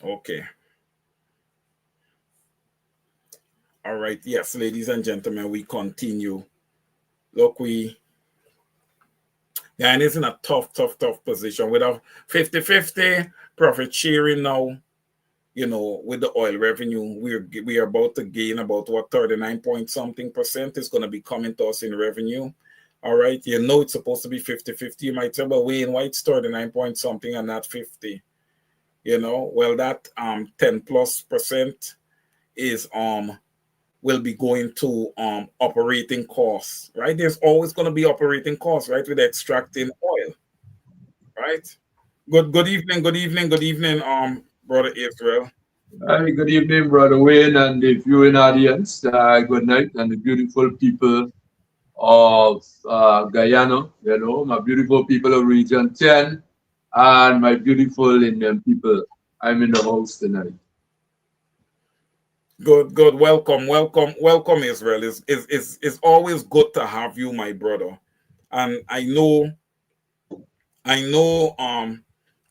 Okay. All right. Yes, ladies and gentlemen, we continue. Look, Guyana is in a tough position. With a 50-50 profit sharing now, you know, with the oil revenue, we are about to gain about what 39 point something percent is going to be coming to us in revenue. All right, you know it's supposed to be 50-50. You might say, well, Wayne, why it's 39 point something and not 50? You know, well, that 10+% is will be going to operating costs, right? There's always going to be operating costs, right, with extracting oil, right? Good evening, Brother Israel. Hi, good evening, Brother Wayne, and the viewing audience. Good night, and the beautiful people of Guyana, you know, my beautiful people of Region 10, and my beautiful Indian people. I'm in the house tonight. Good. Welcome, Israel. It's always good to have you, my brother. And I know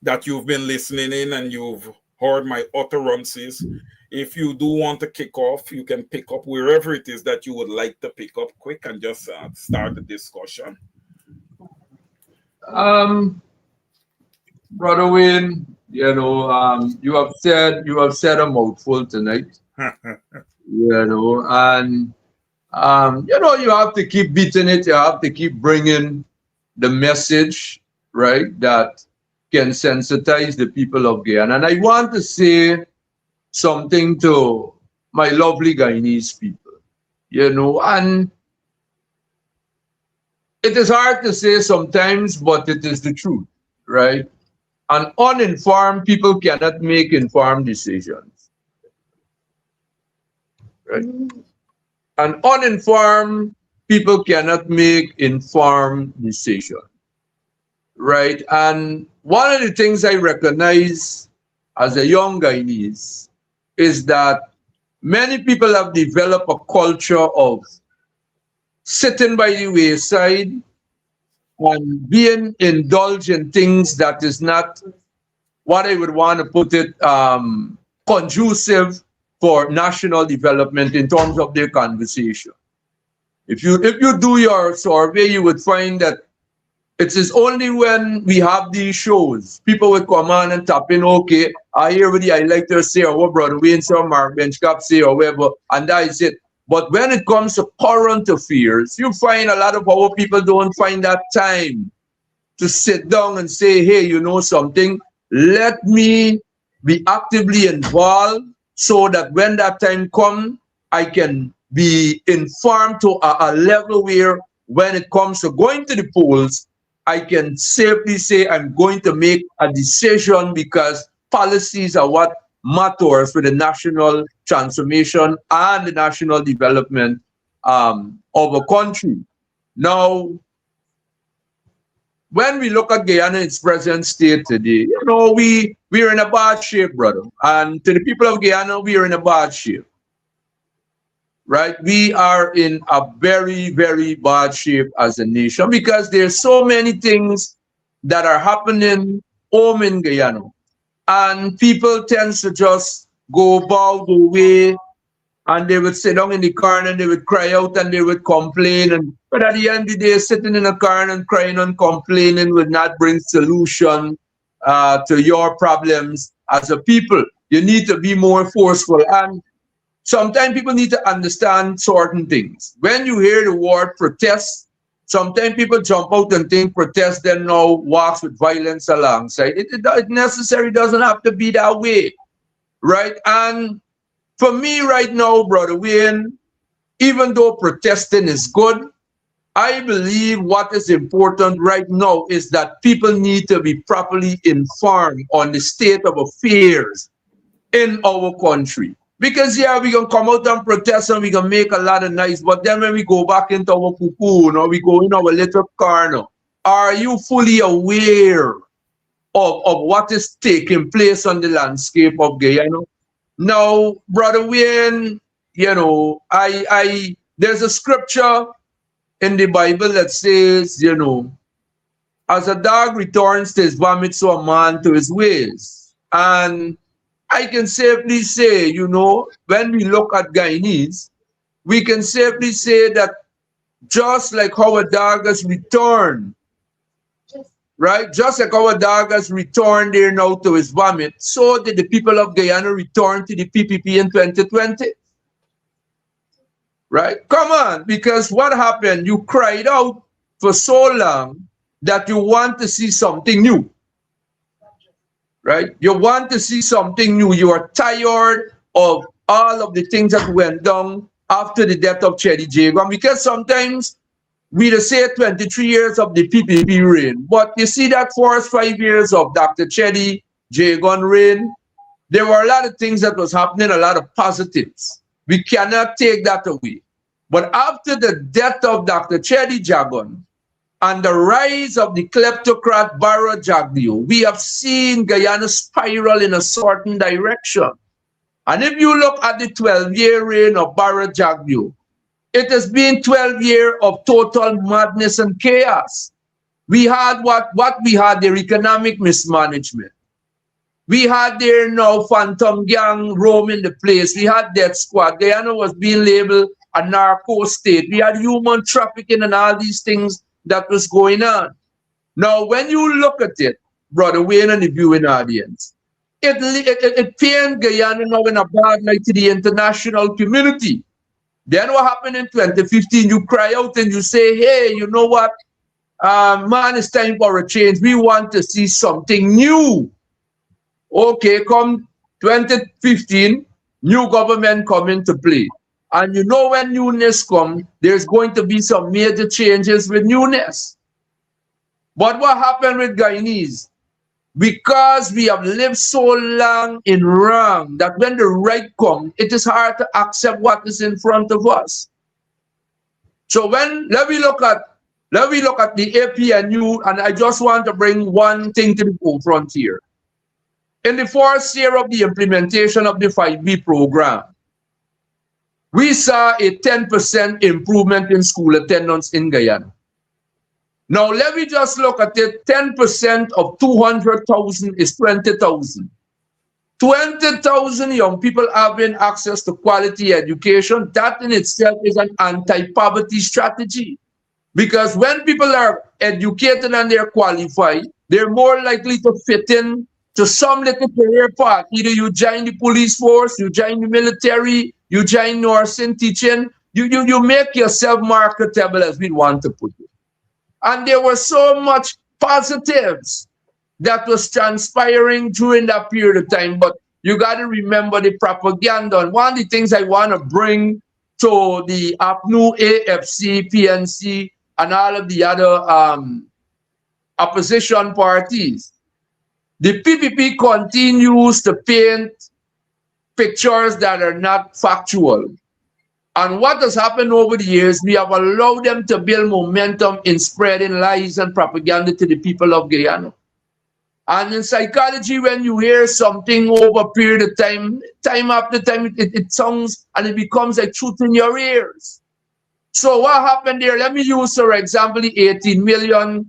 that you've been listening in and you've heard my utterances. If you do want to kick off, you can pick up wherever it is that you would like to pick up quick and just start the discussion. Brother Wayne, you know, you have said a mouthful tonight. You know, and you know, you have to keep beating it. You have to keep bringing the message, right, that can sensitize the people of Guyana. And I want to say something to my lovely Guyanese people, you know, and it is hard to say sometimes, but it is the truth, right? And uninformed people cannot make informed decisions, right? And uninformed people cannot make informed decisions, right? And one of the things I recognize as a young Guyanese is that many people have developed a culture of sitting by the wayside and being indulged in things that is not what I would want to put it, conducive for national development in terms of their conversation. If you do your survey, you would find that it is only when we have these shows, people would come on and tap in, okay, I hear what I like to say, or what Brother Wayne say, or Mark Benchcap say, or whatever, and that is it. But when it comes to current affairs, you find a lot of our people don't find that time to sit down and say, hey, you know something, let me be actively involved so that when that time comes, I can be informed to a level where when it comes to going to the polls, I can safely say I'm going to make a decision because policies are what matters for the national transformation and the national development of a country. Now, when we look at Guyana in its present state today, you know, we're in a bad shape, brother. And to the people of Guyana, we are in a bad shape. Right? We are in a very, very bad shape as a nation because there's so many things that are happening home in Guyana. And people tend to just go bow the way and they would sit down in the car and they would cry out and they would complain. But at the end of the day, sitting in a car and crying and complaining would not bring solution to your problems as a people. You need to be more forceful. And sometimes people need to understand certain things. When you hear the word protest, sometimes people jump out and think protest then now walks with violence alongside. It necessarily doesn't have to be that way, right? And for me right now, Brother Wayne, even though protesting is good, I believe what is important right now is that people need to be properly informed on the state of affairs in our country. Because, yeah, we can come out and protest and we can make a lot of noise, but then when we go back into our cocoon or we go in our little corner, are you fully aware of what is taking place on the landscape of Guyana? Now, Brother Wayne, you know, there's a scripture in the Bible that says, you know, as a dog returns to his vomit, so a man to his ways. And I can safely say, you know, when we look at Guyanese, we can safely say that just like how a dog has returned, right? Just like how a dog has returned there now to his vomit, so did the people of Guyana return to the PPP in 2020. Right? Come on, because what happened? You cried out for so long that you want to see something new. Right? You want to see something new. You are tired of all of the things that went down after the death of Cheddi Jagan, because sometimes we just say 23 years of the PPP reign, but you see that first 5 years of Dr. Cheddi Jagan reign, there were a lot of things that was happening, a lot of positives. We cannot take that away. But after the death of Dr. Cheddi Jagan, and the rise of the kleptocrat Barra Jagdeo, we have seen Guyana spiral in a certain direction. And if you look at the 12-year reign of Barra Jagdeo, it has been 12 years of total madness and chaos. We had what we had, their economic mismanagement. We had there now phantom gang roaming the place. We had death squad. Guyana was being labeled a narco state. We had human trafficking and all these things that was going on. Now, when you look at it, Brother Wayne and the viewing audience, it painted Guyana now in a bad light to the international community. Then what happened in 2015, you cry out and you say, hey, you know what? Man, it's time for a change. We want to see something new. Okay, come 2015, new government come into play. And you know when newness comes, there's going to be some major changes with newness. But what happened with Guyanese? Because we have lived so long in wrong that when the right comes, it is hard to accept what is in front of us. So let me look at Let me look at the APNU, and I just want to bring one thing to the forefront here. In the first year of the implementation of the 5B program, we saw a 10% improvement in school attendance in Guyana. Now, let me just look at it. 10% of 200,000 is 20,000. 20,000 young people having access to quality education. That in itself is an anti-poverty strategy. Because when people are educated and they're qualified, they're more likely to fit in to some little career path. Either you join the police force, you join the military, you join nursing, teaching. You make yourself marketable, as we want to put it. And there was so much positives that was transpiring during that period of time. But you got to remember the propaganda. And one of the things I want to bring to the APNU, AFC, PNC, and all of the other opposition parties, the PPP continues to paint pictures that are not factual. And what has happened over the years, we have allowed them to build momentum in spreading lies and propaganda to the people of Guyana. And in psychology, when you hear something over a period of time, time after time, it sounds and it becomes like truth in your ears. So what happened there? Let me use, for example, the 18 million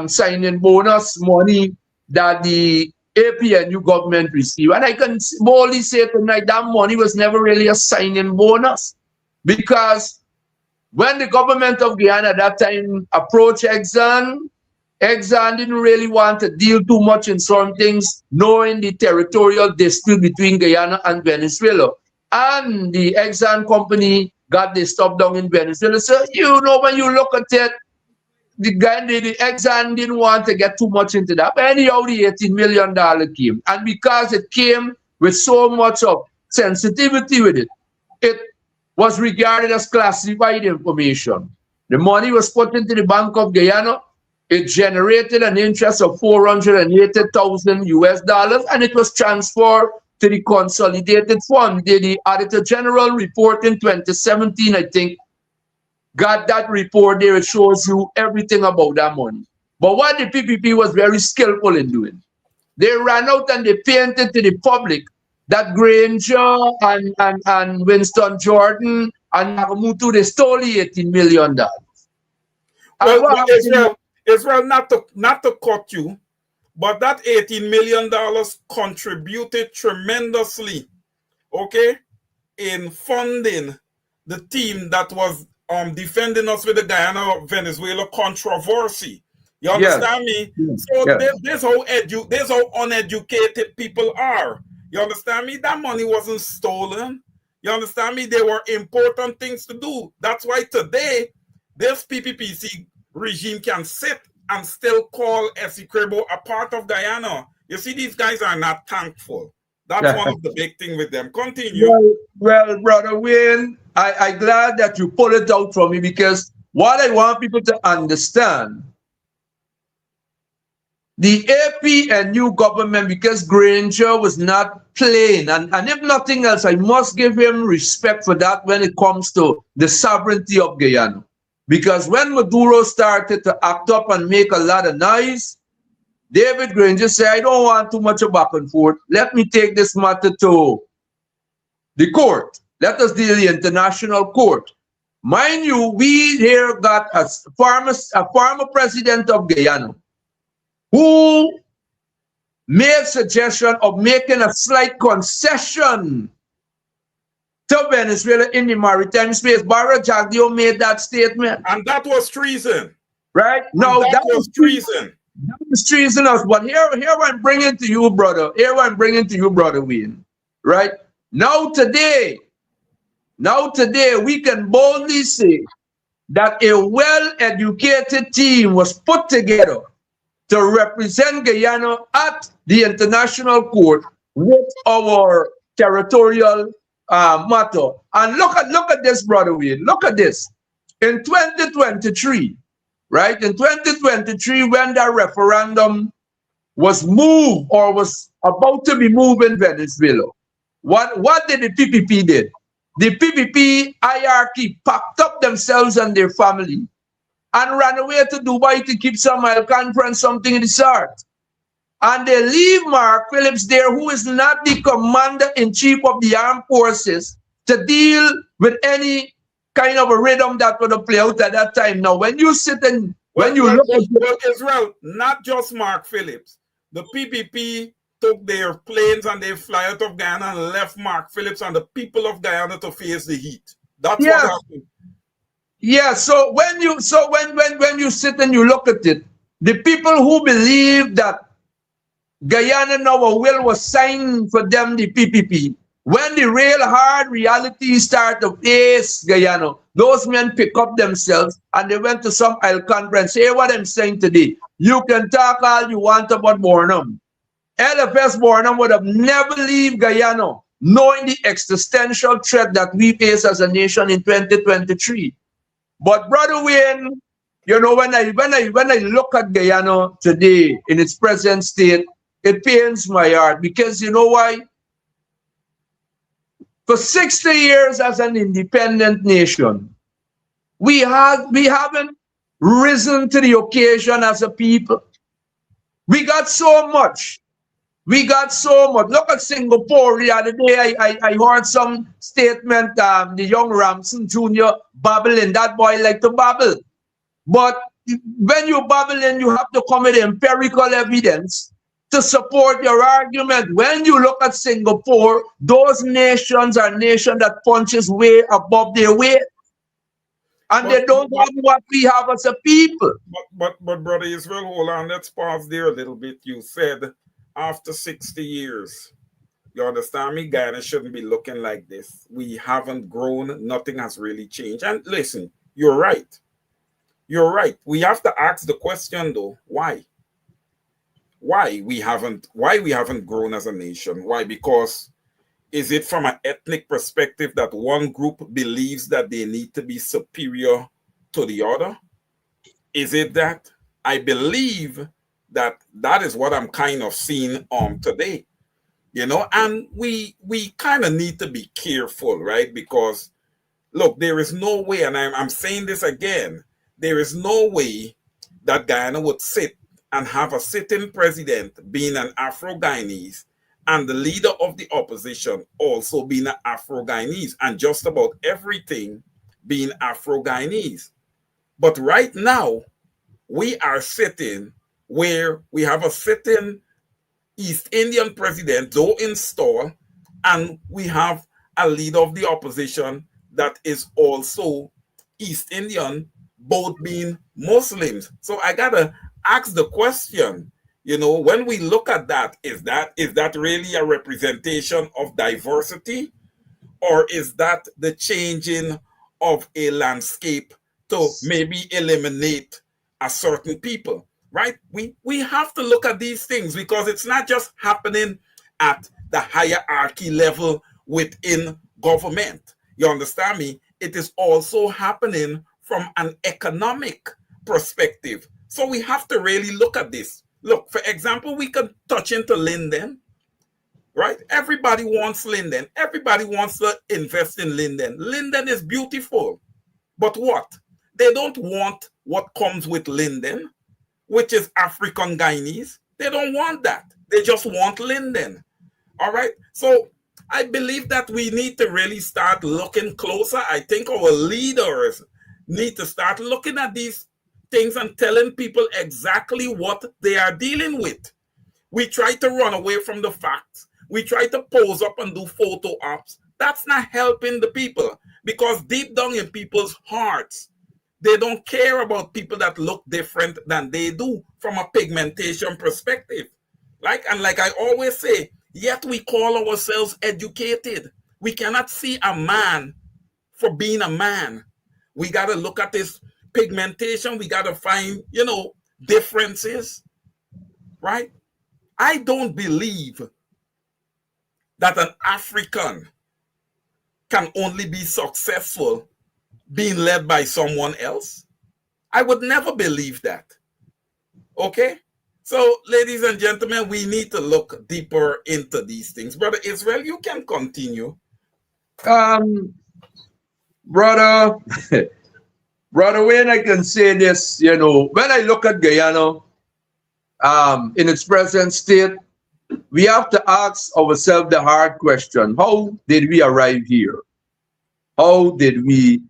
signing bonus money that the APNU government received. And I can boldly say tonight that money was never really a signing bonus, because when the government of Guyana at that time approached Exxon didn't really want to deal too much in some things, knowing the territorial dispute between Guyana and Venezuela. And the Exxon company got the stuff down in Venezuela. So, you know, when you look at it, the Exxon didn't want to get too much into that. But anyhow, the $18 million came. And because it came with so much of sensitivity with it, it was regarded as classified information. The money was put into the Bank of Guyana. It generated an interest of $480,000 US, and it was transferred to the consolidated fund. The Auditor General report in 2017, I think, got that report there. It shows you everything about that money. But what the PPP was very skillful in doing, they ran out and they painted to the public that Granger and Winston Jordan and Nagamutu, they stole the $18 million. Well, Israel, not to cut you, but that $18 million contributed tremendously, okay, in funding the team that was defending us with the Guyana-Venezuela controversy. You understand me? So there's how uneducated people are. You understand me? That money wasn't stolen. You understand me? There were important things to do. That's why today, this PPPC regime can sit and still call Essequibo a part of Guyana. You see, these guys are not thankful. That's one of the big things with them. Continue. Well, Brother Wayne, I'm glad that you pulled it out from me, because what I want people to understand, the APNU government, because Granger was not playing, and if nothing else, I must give him respect for that when it comes to the sovereignty of Guyana. Because when Maduro started to act up and make a lot of noise, David Granger said, I don't want too much of back and forth. Let me take this matter to the court. Let us deal the international court. Mind you, we here got a former president of Guyana who made suggestion of making a slight concession to Venezuela in the maritime space. Barra Jagdeo made that statement. And that was treason. Right? No, that was treason. That was treasonous. But here I'm bringing to you, brother. Here I'm bringing to you, Brother Wayne. Right? Now today, we can boldly say that a well-educated team was put together to represent Guyana at the international court with our territorial matter. And look at this, Brother Wayne. Look at this. In 2023, right? In 2023, when that referendum was moved or was about to be moved in Venezuela, what did the PPP did? The PPP hierarchy packed up themselves and their family and ran away to Dubai to keep some conference, something in the sort. And they leave Mark Phillips there, who is not the commander-in-chief of the armed forces, to deal with any kind of a rhythm that would play out at that time. Now, when you sit and when you look at Israel, not just Mark Phillips, the PPP took their planes and they fly out of Guyana and left Mark Phillips and the people of Guyana to face the heat. That's what happened. Yeah, so when you sit and you look at it, the people who believe that Guyana now a will was signed for them, the PPP, when the real hard reality start to face Guyana, those men pick up themselves and they went to some Isle conference. Hear what I'm saying today. You can talk all you want about Bornum. LFS Bornum would have never leave Guyana, knowing the existential threat that we face as a nation in 2023. But Brother Wayne, you know, when I look at Guyana today in its present state, it pains my heart, because you know why? For 60 years as an independent nation, we haven't risen to the occasion as a people. We got so much. We got so much. Look at Singapore. The other day, I heard some statement, the young Ramson Jr. babbling. That boy like to babble. But when you babbling, you have to come with empirical evidence to support your argument. When you look at Singapore, those nations are nations that punches way above their weight. And they don't have what we have as a people. But Brother Israel, hold on, let's pause there a little bit. You said after 60 years, you understand me? Guyana shouldn't be looking like this. We haven't grown. Nothing has really changed. And listen, you're right. You're right. We have to ask the question though, why? Why we haven't grown as a nation? Why? Because is it from an ethnic perspective that one group believes that they need to be superior to the other? Is it that? I believe that is what I'm kind of seeing today, you know, and we kind of need to be careful, right? Because look, there is no way, and I'm saying this again, there is no way that Guyana would sit and have a sitting president being an Afro-Guyanese and the leader of the opposition also being an Afro-Guyanese, and just about everything being Afro-Guyanese. But right now, we are sitting where we have a sitting East Indian president, though installed, and we have a leader of the opposition that is also East Indian, both being Muslims. So I gotta ask the question, you know, when we look at that, is that really a representation of diversity, or is that the changing of a landscape to maybe eliminate a certain people, right? We have to look at these things, because it's not just happening at the hierarchy level within government. You understand me? It is also happening from an economic perspective. So we have to really look at this. Look, for example, we could touch into Linden, right? Everybody wants Linden. Everybody wants to invest in Linden. Linden is beautiful. But what? They don't want what comes with Linden, which is African Guyanese. They don't want that. They just want Linden. All right? So I believe that we need to really start looking closer. I think our leaders need to start looking at these things and telling people exactly what they are dealing with. We try to run away from the facts. We try to pose up and do photo ops. That's not helping the people, because deep down in people's hearts, they don't care about people that look different than they do from a pigmentation perspective. Like I always say, yet we call ourselves educated. We cannot see a man for being a man. We got to look at this pigmentation. We got to find, you know, differences, right? I don't believe that an African can only be successful being led by someone else. I would never believe that. Okay? So, ladies and gentlemen, we need to look deeper into these things. Brother Israel, you can continue. Brother Brother Wayne, I can say this, you know, when I look at Guyana in its present state, we have to ask ourselves the hard question: how did we arrive here? How did we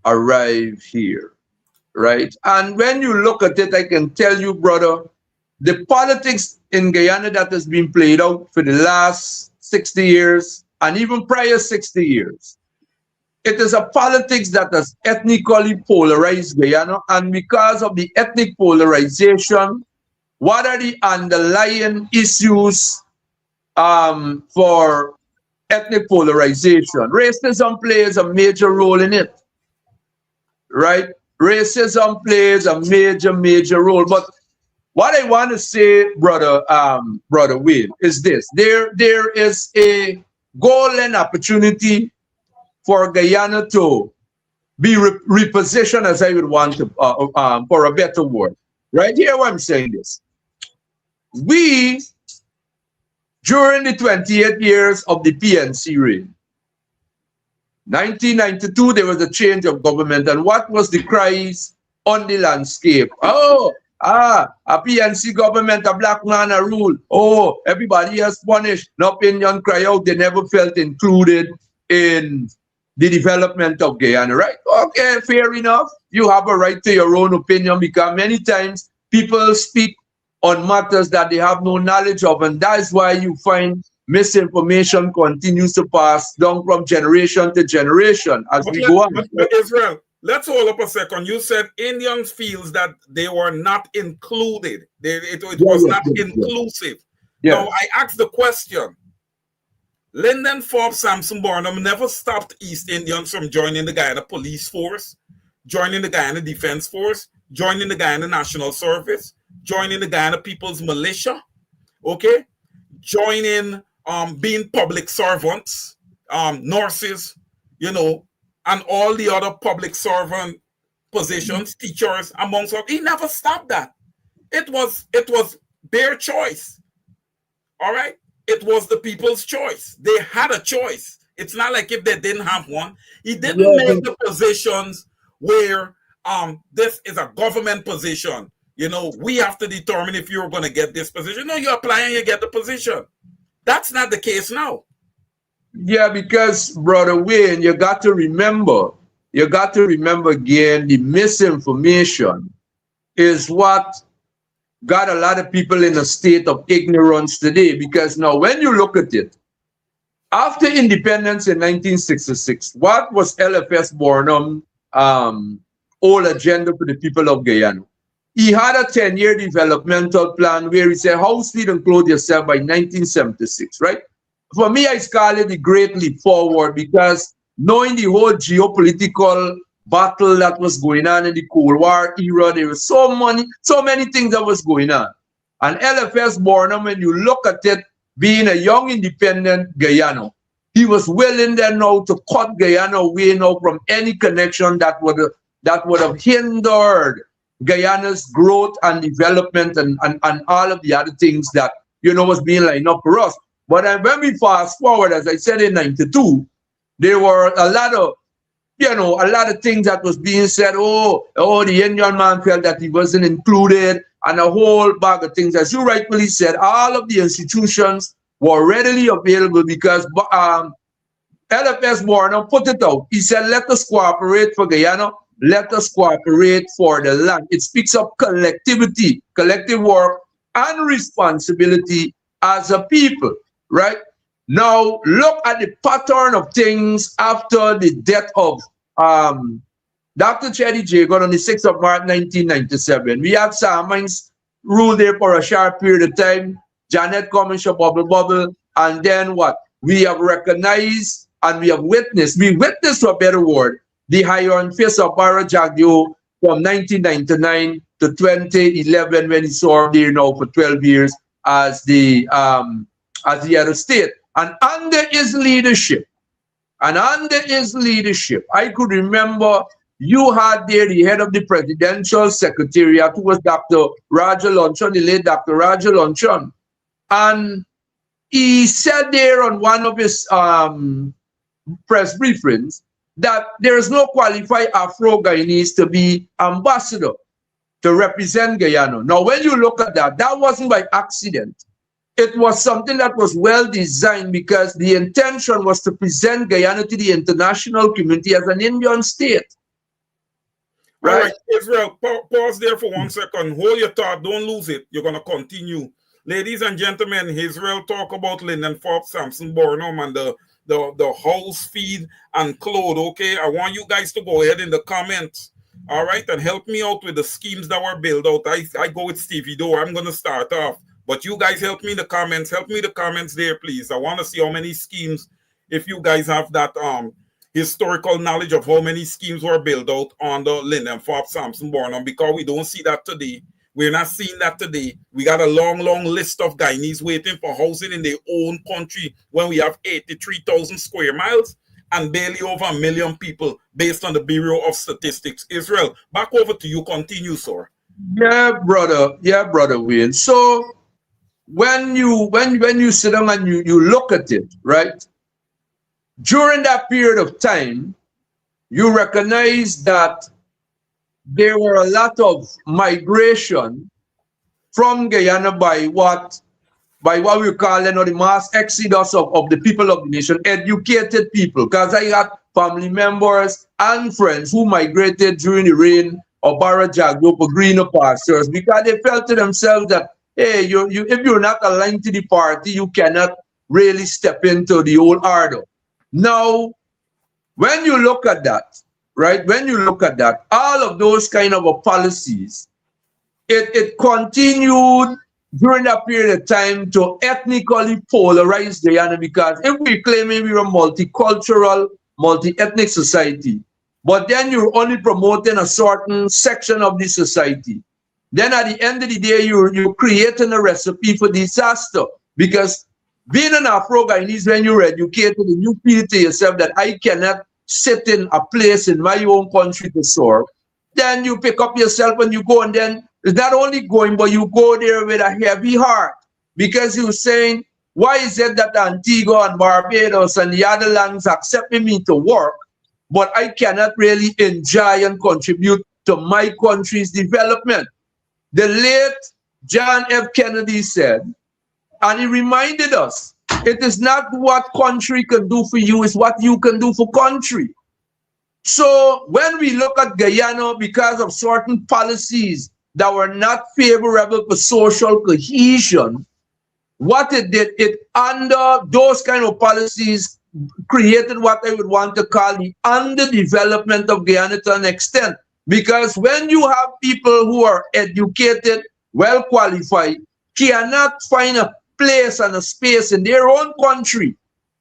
arrive here? Right? And when you look at it, I can tell you, brother, the politics in Guyana that has been played out for the last 60 years and even prior 60 years, it is a politics that has ethnically polarized Guyana. And because of the ethnic polarization, what are the underlying issues for ethnic polarization? Racism plays a major role in it, right? Racism plays a major role. But what I want to say, brother Wayne, is this: there is a golden opportunity for Guyana to be repositioned, as I would want to, for a better word. Right here, why I'm saying this: we, during the 28 years of the PNC reign, 1992, there was a change of government, and what was the cries on the landscape? Oh, a PNC government, a black man a rule. Oh, everybody has punished. No opinion cry out. They never felt included in the development of Guyana, right? Okay, fair enough. You have a right to your own opinion, because many times people speak on matters that they have no knowledge of, and that's why you find misinformation continues to pass down from generation to generation as we go on. But Israel, let's hold up a second. You said Indians feels that they were not included. It was not inclusive. Yeah. Now, I asked the question. Lyndon Forbes Sampson Barnum never stopped East Indians from joining the Guyana Police Force, joining the Guyana Defense Force, joining the Guyana National Service, joining the Guyana People's Militia, okay? Joining, being public servants, nurses, you know, and all the other public servant positions, teachers, amongst others. He never stopped that. It was their choice. All right? It was the people's choice. They had a choice. It's not like if they didn't have one. He didn't make the positions where this is a government position. You know, we have to determine if you're going to get this position. No, you apply and you get the position. That's not the case now. Yeah, because, Brother Wayne, you got to remember again, the misinformation is what got a lot of people in a state of ignorance today. Because now when you look at it, after independence in 1966, what was LFS Barnum's whole agenda for the people of Guyana? He had a 10-year developmental plan where he said, house, feed, and clothe yourself by 1976, right? For me, I call it the Great Leap Forward, because knowing the whole geopolitical battle that was going on in the Cold War era, there was so many things that was going on. And LFS Barnum, when you look at it, being a young independent Guyana, he was willing then now to cut Guyana away now from any connection that would have hindered Guyana's growth and development and all of the other things that, you know, was being lined up for us. But when we fast forward, as I said, in 92, there were a lot of things that was being said. Oh, the Indian man felt that he wasn't included, and a whole bag of things. As you rightfully said, all of the institutions were readily available because LFS Barnum put it out. He said, let us cooperate for Guyana. Let us cooperate for the land. It speaks of collectivity, collective work, and responsibility as a people, right? Now, look at the pattern of things after the death of Dr. Cheddi Jagan on the 6th of March, 1997. We had Sam Mines rule there for a short period of time. Janet Cummings, bubble, and then what? We have recognized and we witnessed for a better word, the iron fist of Barra Jagdeo from 1999 to 2011, when he served there now for 12 years as the head of state. And under his leadership, I could remember you had there the head of the presidential secretariat, who was Dr. Raja Lonchon, the late Dr. Raja Lonchon. And he said there on one of his press briefings that there is no qualified Afro-Guyanese to be ambassador to represent Guyana. Now, when you look at that, that wasn't by accident. It was something that was well designed because the intention was to present Guyana to the international community as an Indian state. Right? All right, Israel, pause there for 1 second. Hold your thought. Don't lose it. You're going to continue. Ladies and gentlemen, Israel talk about Lyndon Forbes, Samson Burnham, and the house feed and clothes. Okay, I want you guys to go ahead in the comments. All right, and help me out with the schemes that were built out. I go with Stevie Doe. I'm going to start off. But you guys help me in the comments. Help me in the comments there, please. I want to see how many schemes, if you guys have that historical knowledge of how many schemes were built out on the Lyndon Forbes, Samson Burnham, because we don't see that today. We're not seeing that today. We got a long list of Guyanese waiting for housing in their own country when we have 83,000 square miles and barely over 1 million people based on the Bureau of Statistics. Israel, back over to you. Continue, sir. Yeah, brother Wayne. So when you sit down and you look at it, right? During that period of time, you recognize that there were a lot of migration from Guyana by what we call the mass exodus of the people of the nation, educated people. Because I got family members and friends who migrated during the reign of Barra Jagdo for greener pastures because they felt to themselves that, hey, if you're not aligned to the party, you cannot really step into the old order. Now, when you look at that, right? When you look at that, all of those kind of policies, it continued during that period of time to ethnically polarize Guyana, because if we're claiming we're a multicultural, multi-ethnic society, but then you're only promoting a certain section of the society, then at the end of the day, you're creating a recipe for disaster. Because being an Afro-Guyanese, when you're educated and you feel to yourself that I cannot sit in a place in my own country to serve, then you pick up yourself and you go, and then it's not only going, but you go there with a heavy heart, because you're saying, why is it that Antigua and Barbados and the other lands accepting me to work, but I cannot really enjoy and contribute to my country's development? The late John F. Kennedy said, and he reminded us, it is not what country can do for you, it's what you can do for country. So when we look at Guyana, because of certain policies that were not favorable for social cohesion, what it did, it under those kind of policies created what I would want to call the underdevelopment of Guyana to an extent. Because when you have people who are educated, well qualified, cannot find a place and a space in their own country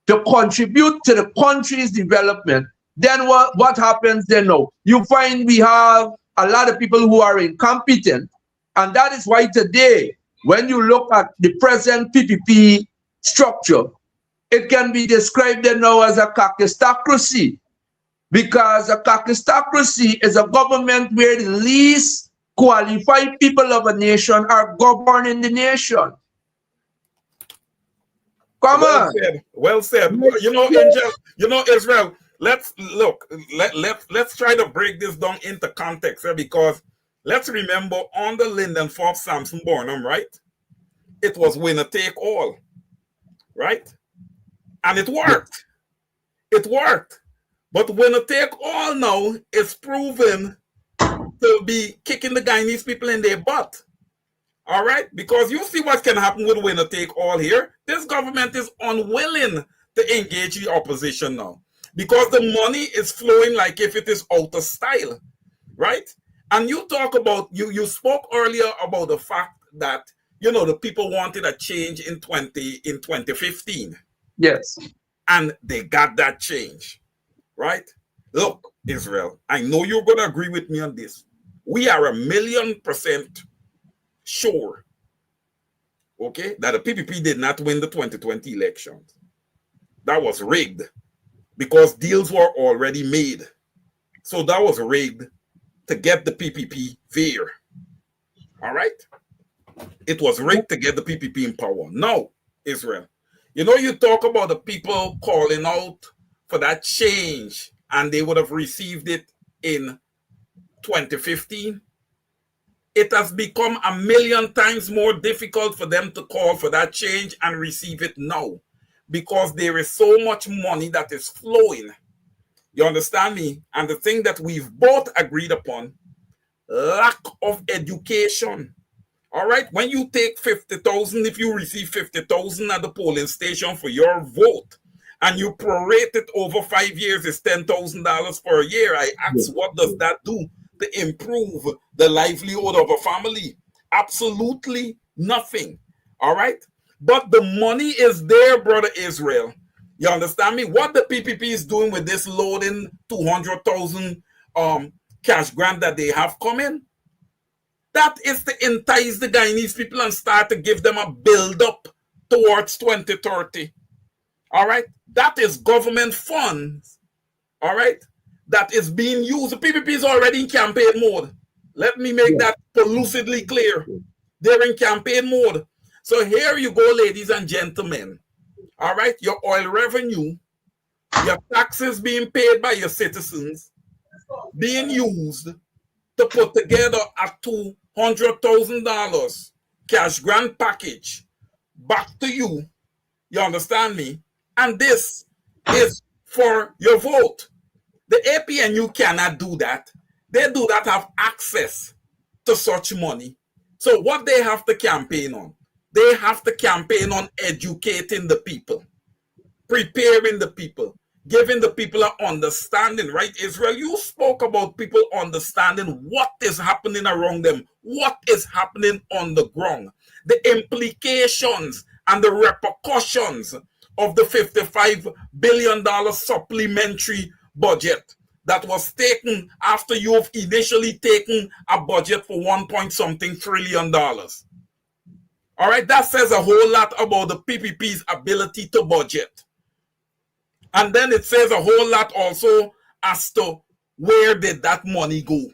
to contribute to the country's development, then what happens then now? You find we have a lot of people who are incompetent, and that is why today, when you look at the present PPP structure, it can be described then now as a kakistocracy, because a kakistocracy is a government where the least qualified people of a nation are governing the nation. Come on. Well said. You know, Angel, you know, Israel, let's try to break this down into context, because let's remember on the Lyndon Forbes Samson Burnham, right? It was winner take all, right? And it worked. It worked. But winner take all now is proven to be kicking the Guyanese people in their butt. All right? Because you see what can happen with winner take all here. This government is unwilling to engage the opposition now, because the money is flowing like if it is out of style, right? And you talk about, you spoke earlier about the fact that, you know, the people wanted a change in 2015. Yes. And they got that change, right? Look, Israel, I know you're going to agree with me on this. We are 1,000,000% sure, okay, that the PPP did not win the 2020 elections. That was rigged, because deals were already made. So that was rigged to get the PPP there. All right? It was rigged to get the PPP in power. Now, Israel, you know, you talk about the people calling out for that change and they would have received it in 2015, it has become a million times more difficult for them to call for that change and receive it now, because there is so much money that is flowing. You understand me? And the thing that we've both agreed upon, lack of education. All right, when you take 50,000, if you receive 50,000 at the polling station for your vote, and you prorate it over 5 years, it's $10,000 per year. I ask, what does that do to improve the livelihood of a family? Absolutely nothing. All right, but the money is there, brother Israel. You understand me? What the PPP is doing with this loading 200,000 cash grant that they have coming, that is to entice the Guyanese people and start to give them a build-up towards 2030. All right? That is government funds, all right, that is being used. The PPP is already in campaign mode. Let me make that lucidly clear. They're in campaign mode. So here you go, ladies and gentlemen. All right? Your oil revenue, your taxes being paid by your citizens, being used to put together a $200,000 cash grant package back to you. You understand me? And this is for your vote. The APNU cannot do that. They do not have access to such money. So what they have to campaign on? They have to campaign on educating the people, preparing the people, giving the people an understanding, right? Israel, you spoke about people understanding what is happening around them, what is happening on the ground, the implications and the repercussions of the $55 billion supplementary budget that was taken after you've initially taken a budget for 1-point-something trillion. All right, that says a whole lot about the PPP's ability to budget. And then it says a whole lot also as to where did that money go?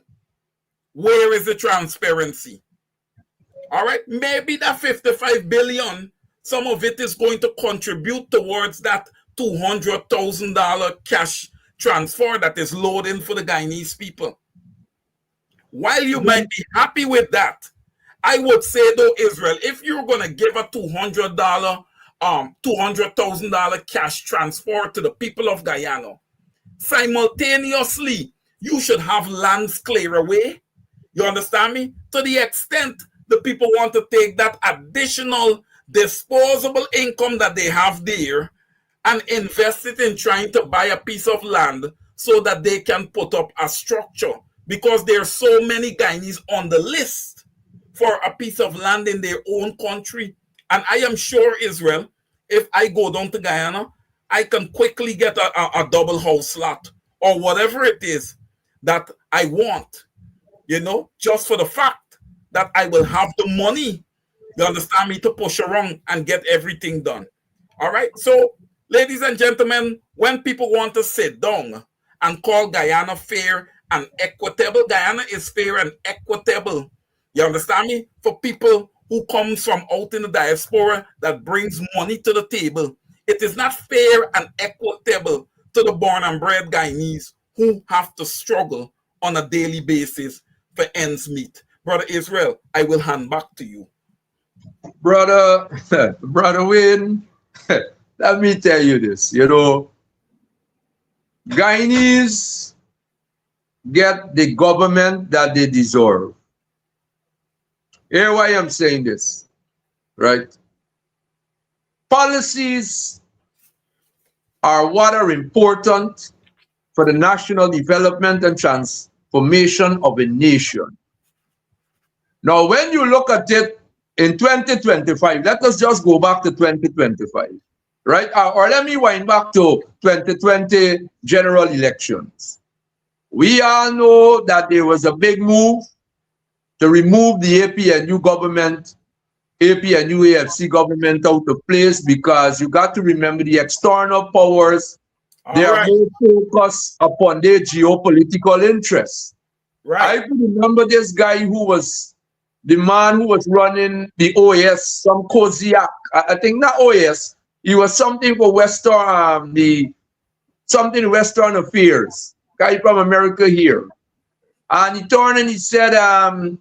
Where is the transparency? All right, maybe that 55 billion, some of it is going to contribute towards that $200,000 cash transfer that is loading for the Guyanese people. While you might be happy with that, I would say though, Israel, if you're going to give a $200,000 cash transfer to the people of Guyana, simultaneously, you should have lands clear away. You understand me? To the extent the people want to take that additional disposable income that they have there and invest it in trying to buy a piece of land so that they can put up a structure, because there are so many Guyanese on the list for a piece of land in their own country. And I am sure, Israel, if I go down to Guyana, I can quickly get a double house lot or whatever it is that I want, you know, just for the fact that I will have the money, you understand me, to push around and get everything done. All right. So, ladies and gentlemen, when people want to sit down and call Guyana fair and equitable, Guyana is fair and equitable. You understand me? For people who comes from out in the diaspora that brings money to the table, it is not fair and equitable to the born and bred Guyanese who have to struggle on a daily basis for ends meet. Brother Israel, I will hand back to you. Brother Wayne, let me tell you this, you know, Guyanese get the government that they deserve. Hear why I'm saying this, right? Policies are what are important for the national development and transformation of a nation. Now, when you look at it in 2025, let us just go back to 2025, right? Or let me wind back to 2020 general elections. We all know that there was a big move to remove the APNU government, APNU-AFC government out of place, because you got to remember the external powers, they are more focused upon their geopolitical interests. Right. I remember this guy who was the man who was running the OAS, some Koziak, I think not OAS, he was something for Western, the something Western Affairs, guy from America here. And he turned and he said,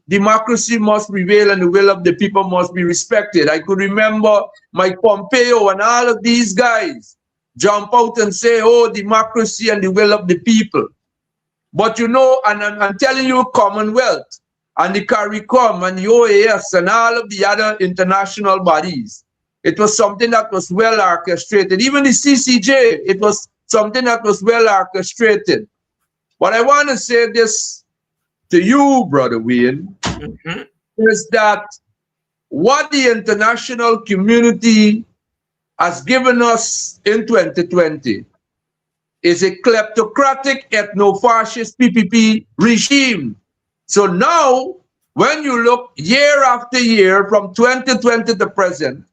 democracy must prevail and the will of the people must be respected. I could remember Mike Pompeo and all of these guys jump out and say, oh, democracy and the will of the people. But you know, and I'm telling you, Commonwealth and the CARICOM and the OAS and all of the other international bodies, it was something that was well orchestrated. Even the CCJ, it was something that was well orchestrated. But I want to say this to you, Brother Wayne, is that what the international community has given us in 2020 is a kleptocratic ethno-fascist PPP regime. So now, when you look year after year from 2020 to present,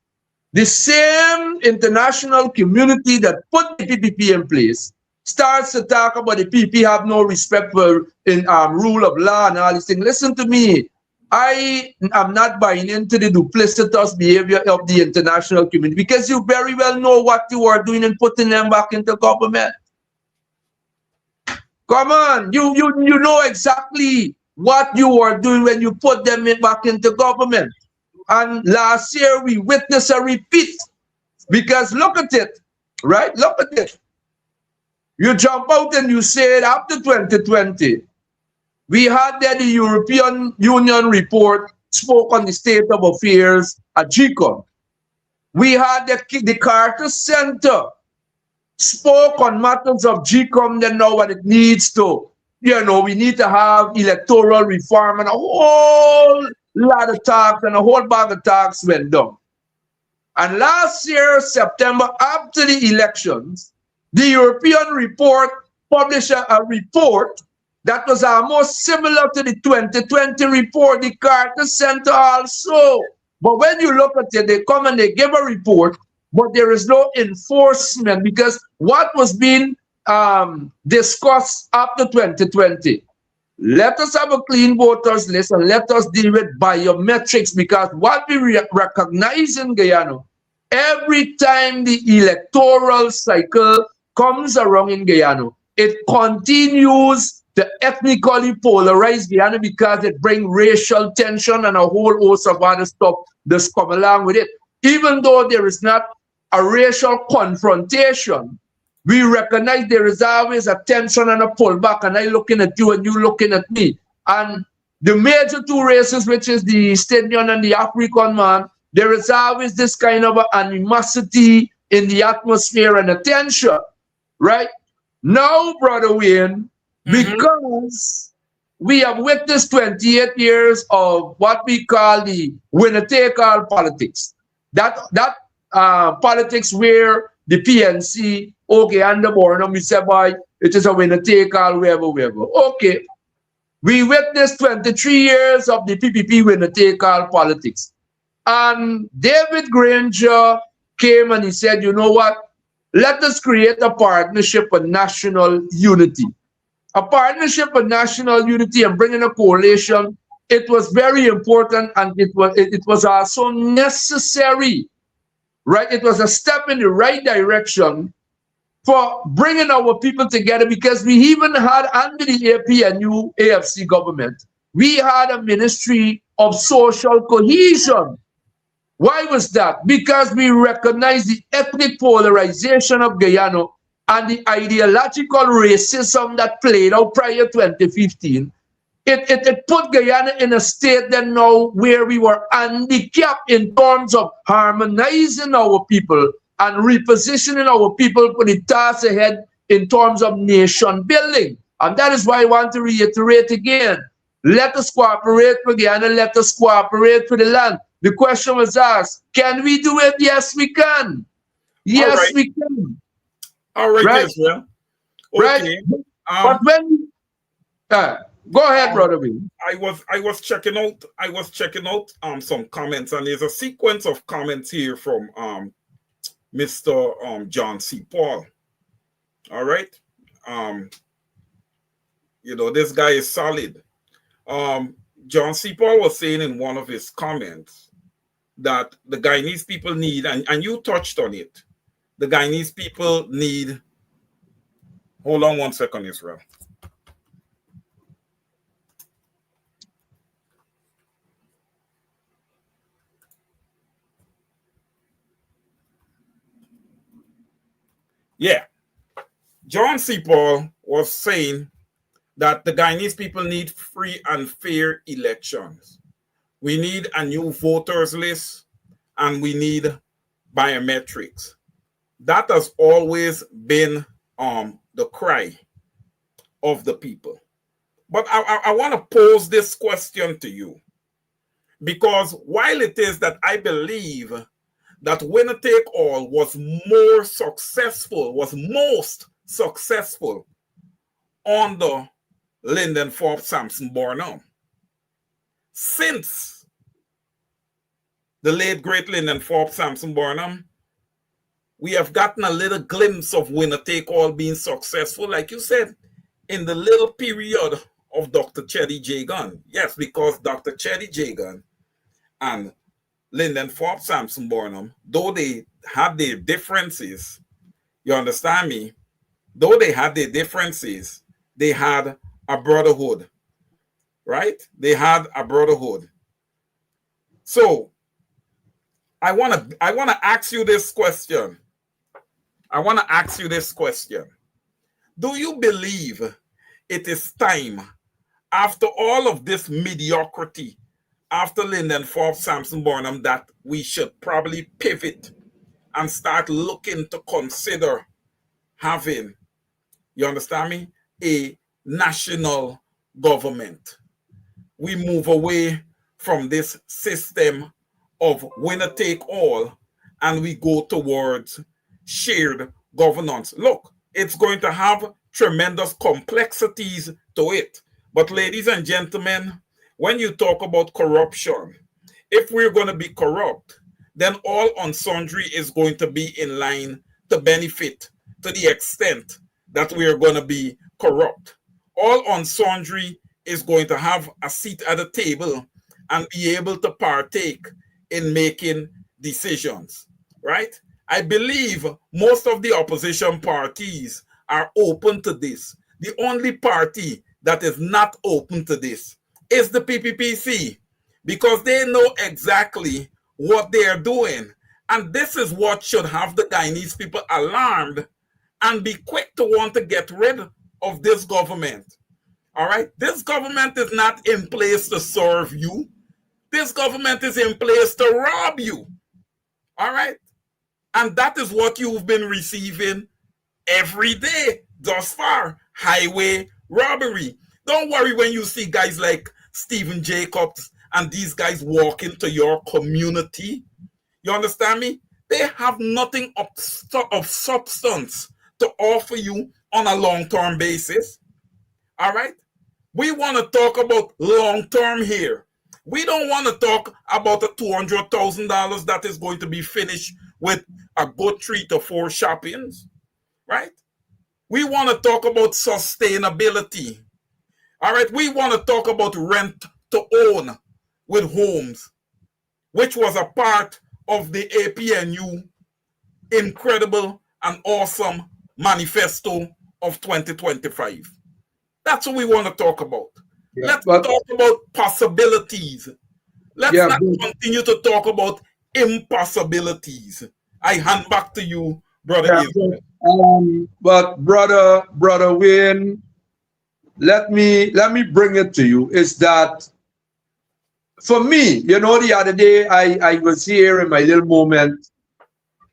the same international community that put the PPP in place starts to talk about the PPP have no respect for rule of law and all these things. Listen to me. I am not buying into the duplicitous behavior of the international community because you very well know what you are doing and putting them back into government. Come on, you know exactly what you are doing when you put them back into government. And last year we witnessed a repeat because look at it, right? Look at it. You jump out and you say after 2020, we had that the European Union report spoke on the state of affairs at GCOM. We had the Carter Center spoke on matters of GCOM that know what it needs to. You know, we need to have electoral reform and a whole lot of talks and a whole bag of talks went down. And last year, September, after the elections, the European report published a report that was almost similar to the 2020 report, the Carter Center also. But when you look at it, they come and they give a report, but there is no enforcement because what was being discussed after 2020, let us have a clean voters list and let us deal with biometrics because what we recognize in Guyana, every time the electoral cycle comes around in Guyana, it continues to ethnically polarize Guyana because it brings racial tension and a whole host of other stuff that's come along with it. Even though there is not a racial confrontation, we recognize there is always a tension and a pullback, and I looking at you and you looking at me. And the major two races, which is the Estonian and the African man, there is always this kind of animosity in the atmosphere and a tension, right? Now, Brother Wayne, because we have witnessed 28 years of what we call the winner-take-all politics. That politics where the PNC, okay, and the Bornum, we say, boy, it is a winner-take-all, wherever. Okay. We witnessed 23 years of the PPP winner-take-all politics. And David Granger came and he said, you know what? Let us create a partnership for national unity. A partnership for national unity and bringing a coalition, it was very important and it was also necessary, right? It was a step in the right direction for bringing our people together because we even had under the APNU AFC government, we had a Ministry of Social Cohesion. Why was that? Because we recognized the ethnic polarization of Guyana and the ideological racism that played out prior to 2015. It put Guyana in a state that now where we were handicapped in terms of harmonizing our people and repositioning our people for the task ahead in terms of nation building. And that is why I want to reiterate again. Let us cooperate for Guyana, let us cooperate for the land. The question was asked, can we do it? Yes, we can. Yes, we can. All right, right? Israel. Okay. Right? But when go ahead, Brother Wayne. I was checking out some comments, and there's a sequence of comments here from Mr. John C. Paul. All right. You know, this guy is solid. John C. Paul was saying in one of his comments that the Guyanese people need, and you touched on it, the Guyanese people need Hold on 1 second, Israel. Yeah. John C. Paul was saying that the Guyanese people need free and fair elections. We need a new voters list and we need biometrics. That has always been the cry of the people. But I want to pose this question to you, because while it is that I believe that winner take all was most successful under Lyndon Forbes Sampson Burnham, since the late great Lyndon Forbes Sampson Burnham, we have gotten a little glimpse of winner take all being successful, like you said, in the little period of Dr. Cheddi Jagan. Yes, because Dr. Cheddi Jagan and Lyndon Forbes Sampson Burnham, though they had their differences, you understand me? Though they had their differences, they had a brotherhood, right? They had a brotherhood. So I want to ask you this question. Do you believe it is time, after all of this mediocrity, after Lyndon Forbes Sampson Burnham, that we should probably pivot and start looking to consider having, you understand me, a national government? We move away from this system of winner take all and we go towards shared governance. Look, it's going to have tremendous complexities to it. But ladies and gentlemen, when you talk about corruption, if we're going to be corrupt, then all on sundry is going to be in line to benefit to the extent that we are going to be corrupt. All on sundry is going to have a seat at the table and be able to partake in making decisions, right? I believe most of the opposition parties are open to this. The only party that is not open to this is the PPPC, because they know exactly what they are doing. And this is what should have the Guyanese people alarmed and be quick to want to get rid of this government. All right? This government is not in place to serve you. This government is in place to rob you. All right? And that is what you've been receiving every day thus far. Highway robbery. Don't worry when you see guys like Stephen Jacobs and these guys walk into your community. You understand me? They have nothing of substance to offer you on a long-term basis. All right? We want to talk about long-term here. We don't want to talk about the $200,000 that is going to be finished with a good 3 to 4 shoppings, right? We want to talk about sustainability. All right, we want to talk about rent to own with homes, which was a part of the APNU incredible and awesome manifesto of 2025. That's what we want to talk about. Yeah, Let's talk about possibilities. Let's not continue to talk about impossibilities. I hand back to you, Brother Israel. But brother Wayne, let me bring it to you. Is that for me, you know, the other day I was here in my little moment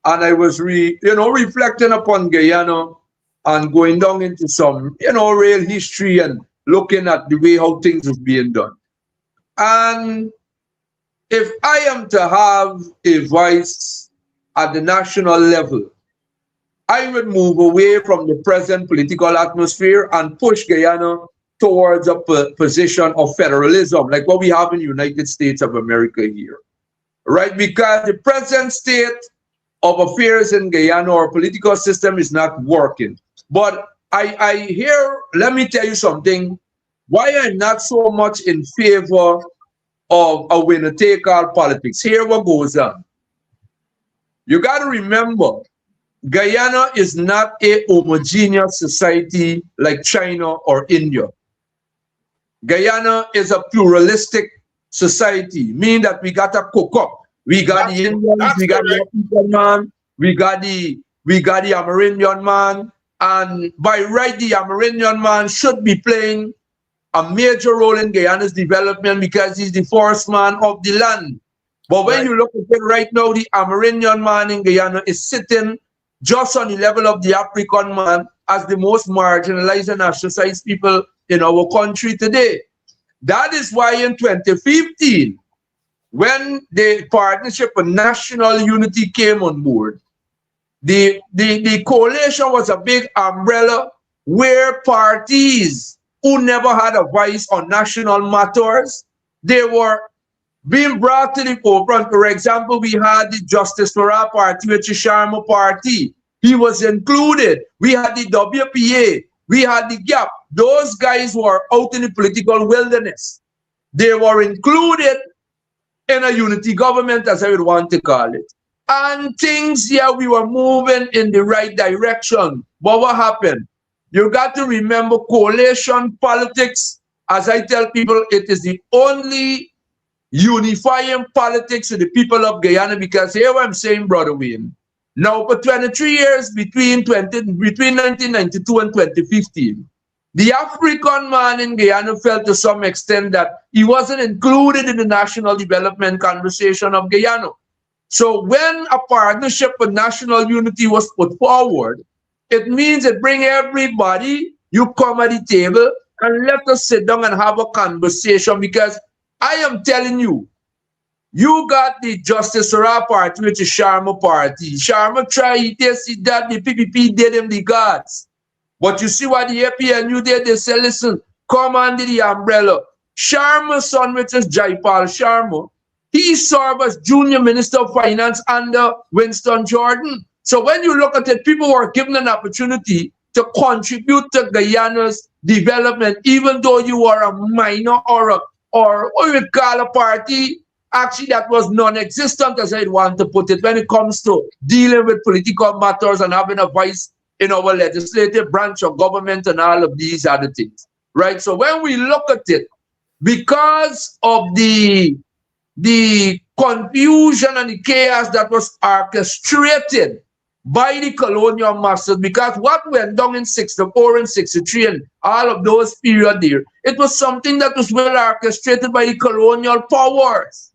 and I was reflecting upon Guyana and going down into some, real history and looking at the way how things are being done. And if I am to have a voice at the national level, I would move away from the present political atmosphere and push Guyana towards a position of federalism, like what we have in the United States of America here, right? Because the present state of affairs in Guyana, our political system is not working. But I hear, let me tell you something, why I'm not so much in favor of a winner-take-all politics. Here what goes on. You got to remember Guyana is not a homogeneous society like China or India. Guyana is a pluralistic society, meaning that we got to cook up. We got the Indians, we got the African man, we got the Amerindian man, and by right, the Amerindian man should be playing a major role in Guyana's development because he's the first man of the land. But when you look at it right now, the Amerindian man in Guyana is sitting just on the level of the African man as the most marginalized and ostracized people in our country today. That is why in 2015, when the Partnership for National Unity came on board, the coalition was a big umbrella where parties who never had a voice on national matters, they were being brought to the forefront. For example, we had the Justice for All Party, which is Sharma Party. He was included. We had the WPA. We had the GAP. Those guys were out in the political wilderness. They were included in a unity government, as I would want to call it. And things here, we were moving in the right direction. But what happened? You got to remember coalition politics. As I tell people, it is the only unifying politics of the people of Guyana, because here I'm saying, Brother Wayne, now for 23 years between 1992 and 2015, the African man in Guyana felt to some extent that he wasn't included in the national development conversation of Guyana. So when a Partnership for National Unity was put forward, it means it bring everybody, you come at the table and let us sit down and have a conversation, because I am telling you, you got the Justice for All Party, which is Sharma Party. Sharma tried, they see that the PPP did him the gods. But you see what the APNU did? They said, listen, come under the umbrella. Sharma's son, which is Jaipal Sharma, he served as Junior Minister of Finance under Winston Jordan. So when you look at it, people were given an opportunity to contribute to Guyana's development, even though you are a minor or what you would call a party, actually that was non-existent, as I'd want to put it, when it comes to dealing with political matters and having a voice in our legislative branch of government and all of these other things, right? So when we look at it, because of the confusion and the chaos that was orchestrated by the colonial masters, because what went down in 64 and 63 and all of those periods there, it was something that was well orchestrated by the colonial powers.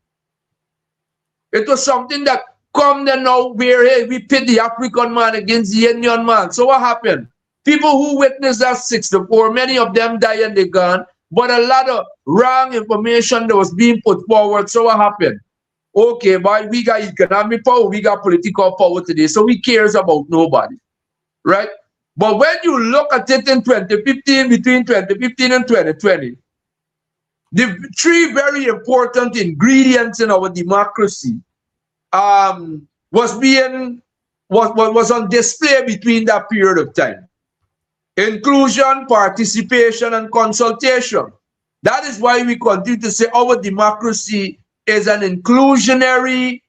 It was something that come then now where, hey, we pit the African man against the Indian man. So what happened? People who witnessed that 64, many of them died and they gone, but a lot of wrong information that was being put forward. So what happened? Okay, boy, we got economic power, we got political power today, so we cares about nobody, right? But when you look at it in 2015, between 2015 and 2020, the three very important ingredients in our democracy was on display between that period of time. Inclusion, participation, and consultation. That is why we continue to say our democracy is an inclusionary,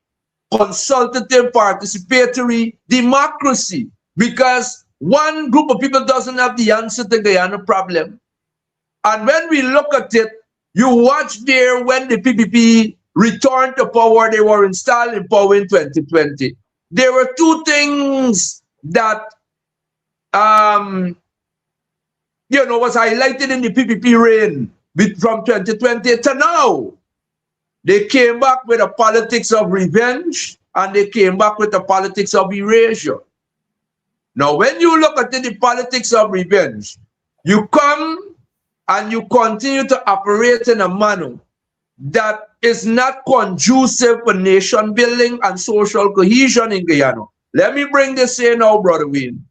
consultative, participatory democracy, because one group of people doesn't have the answer to the Guyana problem. And when we look at it, you watch there when the PPP returned to power, they were installed in power in 2020. There were two things that was highlighted in the PPP reign from 2020 to now. They came back with a politics of revenge, and they came back with the politics of erasure. Now, when you look at the politics of revenge, you come and you continue to operate in a manner that is not conducive for nation building and social cohesion in Guyana. Let me bring this in now, Brother Wayne.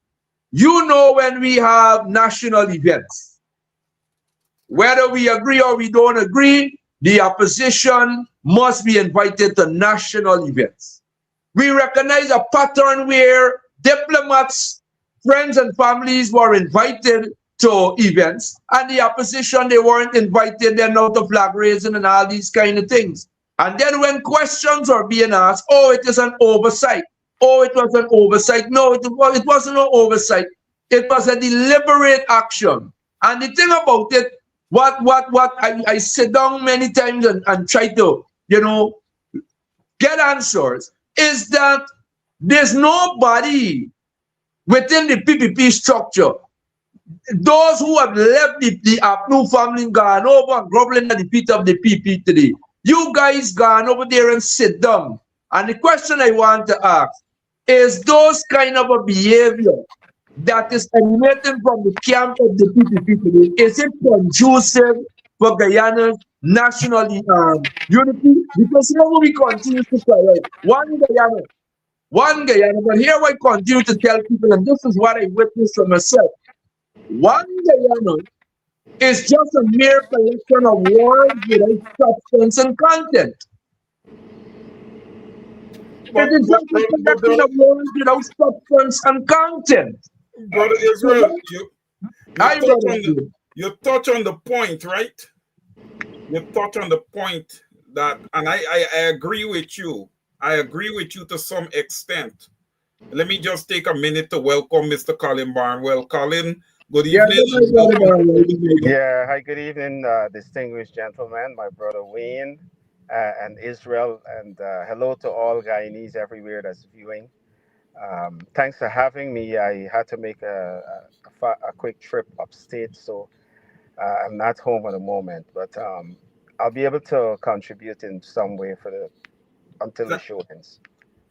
You know, when we have national events, whether we agree or we don't agree, the opposition must be invited to national events. We recognize a pattern where diplomats, friends, and families were invited to events, and the opposition, they weren't invited. They're not to flag raising and all these kind of things. And then when questions are being asked, oh, it is an oversight. oh, it was an oversight. No, it wasn't an oversight. It was a deliberate action. And the thing about it, what I sit down many times and try to, get answers, is that there's nobody within the PPP structure. Those who have left the APNU family gone over and groveling at the feet of the PP today. You guys gone over there and sit down. And the question I want to ask is those kind of a behavior that is emanating from the camp of the PPP today, is it conducive for Guyana's national unity? Because here we continue to say, one Guyana, but here I continue to tell people, and this is what I witnessed for myself, one Guyana is just a mere collection of words without substance and content. It is just a collection of words without substance and content. Brother Israel, you touch on the point, right? You touch on the point that, and I agree with you. I agree with you to some extent. Let me just take a minute to welcome Mr. Colin Barnwell. Colin, good evening. Yeah, hi, good evening, distinguished gentlemen, my brother Wayne and Israel, and hello to all Guyanese everywhere that's viewing. Thanks for having me. I had to make a quick trip upstate, so I'm not home at the moment, but I'll be able to contribute in some way until the show ends.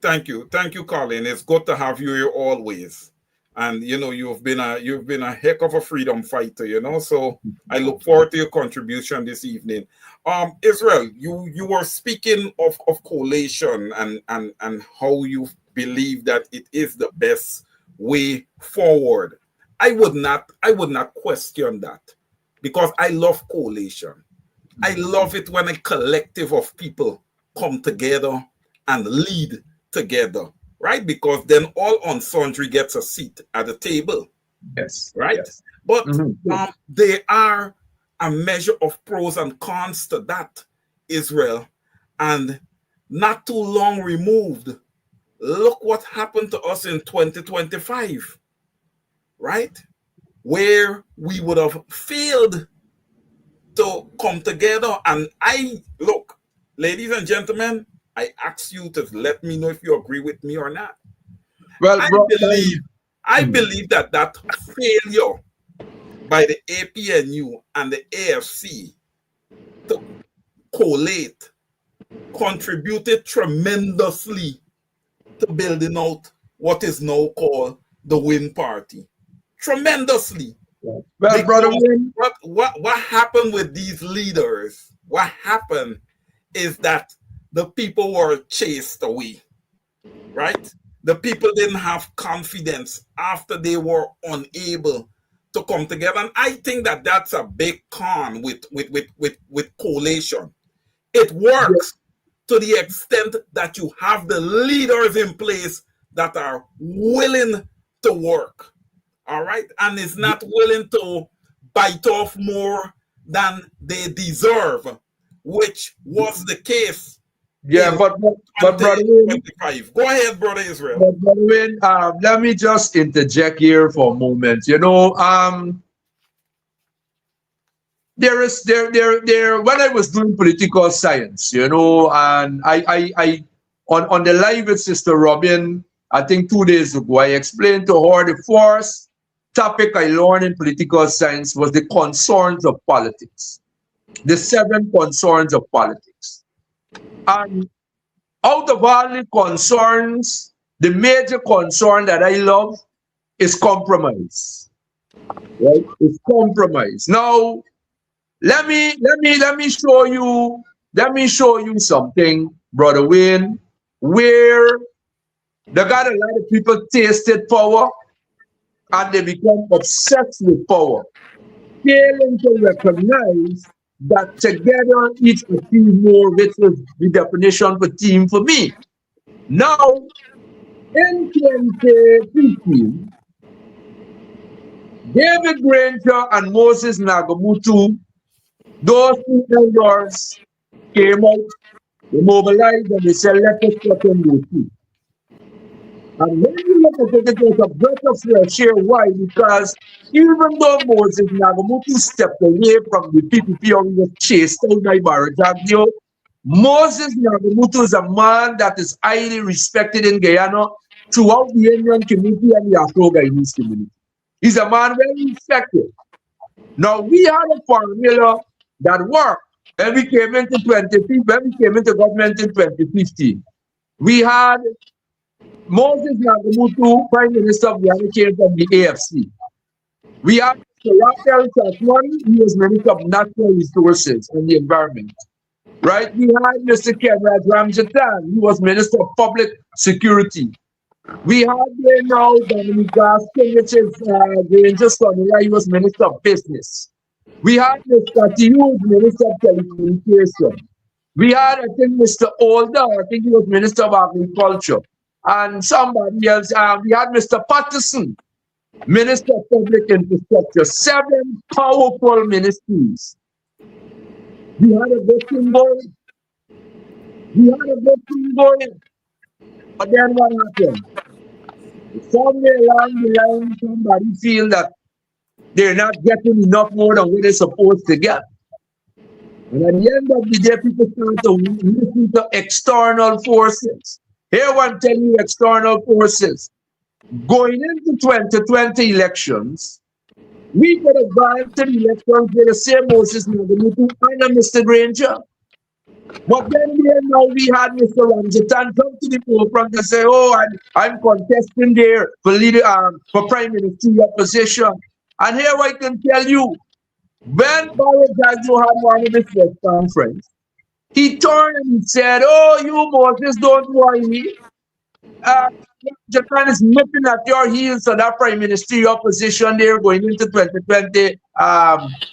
Thank you, Colin. It's good to have you here always. And you've been a heck of a freedom fighter. So I look forward to your contribution this evening. Israel, you were speaking of collation and how you believe that it is the best way forward. I would not question that, because I love collation. I love it when a collective of people come together and lead together, right? Because then all on sundry gets a seat at the table. Yes. Right? Yes. But there are a measure of pros and cons to that, Israel. And not too long removed, look what happened to us in 2025, right? Where we would have failed to come together. And look, ladies and gentlemen, I ask you to let me know if you agree with me or not. Well, I believe that failure by the APNU and the AFC to collate contributed tremendously to building out what is now called the Win Party. Tremendously. Well, brother, what happened with these leaders? What happened is that the people were chased away, right? The people didn't have confidence after they were unable to come together. And I think that that's a big con with collation. It works to the extent that you have the leaders in place that are willing to work, all right? And is not willing to bite off more than they deserve, which was the case. Yeah, but brother Wayne, go ahead, brother Israel. But brother Wayne, let me just interject here for a moment. There when I was doing political science, and I on the live with Sister Robin, I think 2 days ago, I explained to her the first topic I learned in political science was the concerns of politics, the 7 concerns of politics. And out of all the concerns, the major concern that I love is compromise. Right? It's compromise. Now, let me show you something, brother Wayne, where they got a lot of people tasted power and they become obsessed with power, failing to recognize that together each achieve more, which is the definition for team for me. Now, in 2015, David Granger and Moses Nagamutu, those 2 elders came out, they mobilized, and they said, let us cut them those two. And when you look at it, it was a breath of fresh air. Why? Because even though Moses Nagamutu stepped away from the PPP and was chased out by Barajagio, Moses Nagamutu is a man that is highly respected in Guyana throughout the Indian community and the Afro-Guyanese community. He's a man well respected. Now, we had a formula that worked when we came into government in 2015. We had Moses Nagamutu, Prime Minister of Guyana, came from the AFC. We had Mr. Raphael Chasman, he was Minister of Natural Resources and the Environment. Right? We had Mr. Kenraj Ramjatan, he was Minister of Public Security. We had there now Dominic Gaskin, which is Granger Sonora, he was Minister of Business. We had Mr. Tiyu, Minister of Telecommunication. We had, I think, Mr. Older, I think he was Minister of Agriculture. And somebody else, we had Mr. Patterson, Minister of Public Infrastructure. 7 powerful ministries. We had a good thing going. But then what happened? Somewhere along the line, somebody feel that they're not getting enough more than what they're supposed to get. And at the end of the day, people start to listen to external forces. Here one tell you external forces. Going into 2020 elections, we could have gone to the elections with the same Moses Nagamutu and Mr. Granger. But then now we had Mr. Ramjatan come to the forefront and say, oh, I'm contesting there for Prime Minister opposition. And here I can tell you, when Barajagio had one of his press conference, he turned and he said, oh, you Moses, don't worry. Japan is nipping at your heels, so that Prime Minister opposition there going into 2020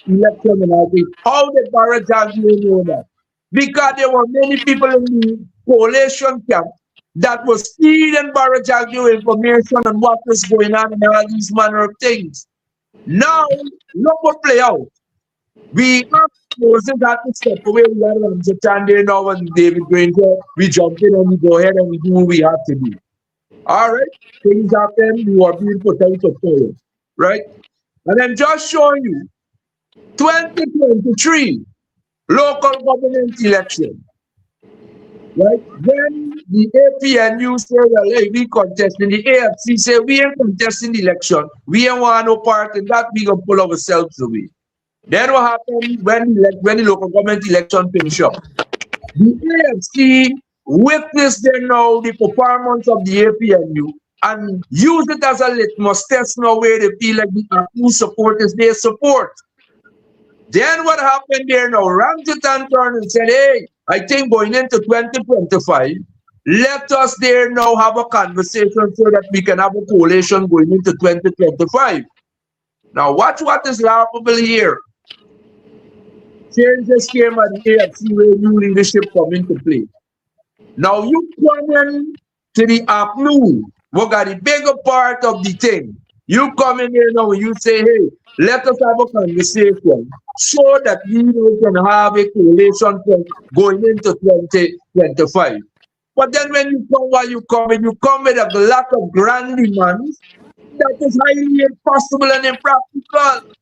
election and all that. How did Barajagio know that? Because there were many people in the coalition camp that was feeding Barajagio information on what was going on and all these manner of things. Now, look what play out. We have Moses had to step away. We had Ramjatan there now and David Granger. We jump in and we go ahead and we do what we have to do. All right, things happen. You are being put out of power, right? And I'm just showing you 2023 local government election, right? When the APNU say, well, hey, we contesting, the AFC say, we ain't contesting the election. We ain't want no part in that. We gonna pull ourselves away. Then what happened when the local government election finished up? The AFC witnessed there now the performance of the APNU and use it as a litmus test now where they feel like the who support is their support. Then what happened there now? Ramjatan turned and said, hey, I think going into 2025, let us there now have a conversation so that we can have a coalition going into 2025. Now watch what is laughable here. Changes came at the AFC where new leadership come into play. Now you come in to the afternoon, we got the bigger part of the thing. You come in here now, you say, hey, let us have a conversation so that we can have a coalition going into 2025. But then when you come, you come with a lot of grand demands that is highly impossible and impractical.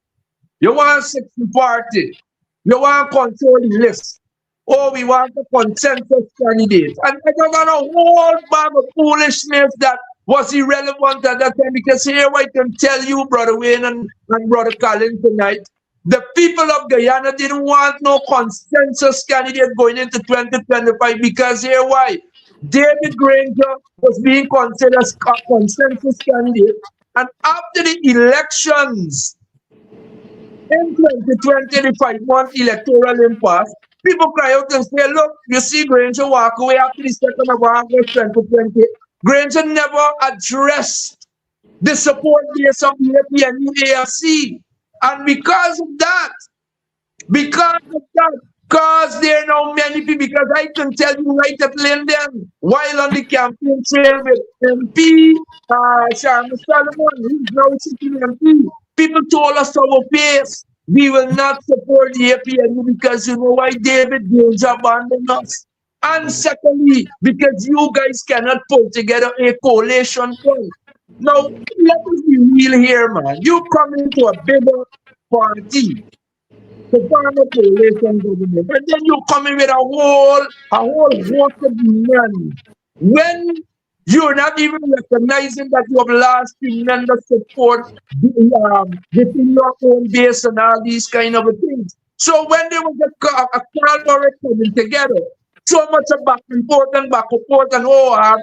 You want 60 party. You want to control the list. Oh, we want a consensus candidate. And I got a whole bag of foolishness that was irrelevant at that time. Because here I can tell you, Brother Wayne and Brother Colin tonight, the people of Guyana didn't want no consensus candidate going into 2025 because here why? David Granger was being considered as a consensus candidate. And after the elections, in 2020, the 5-month electoral impasse, people cry out and say, look, you see Granger walk away after the 2nd of August 2020. Granger never addressed the support base of the APNU AFC. And because of that, because there are now many people, because I can tell you right at Linden, while on the campaign trail with MP Sharma Solomon, who's now sitting MP, people told us to our face, we will not support the APNU because you know why David Granger abandoned us. And secondly, because you guys cannot put together a coalition front. Now, let us be real here, man. You come into a bigger party to form a coalition government, and then you come in with a whole host of men. When you're not even recognizing that you have lost tremendous support within your own base and all these kind of things. So when there was a call coming together, so much of back and forth, and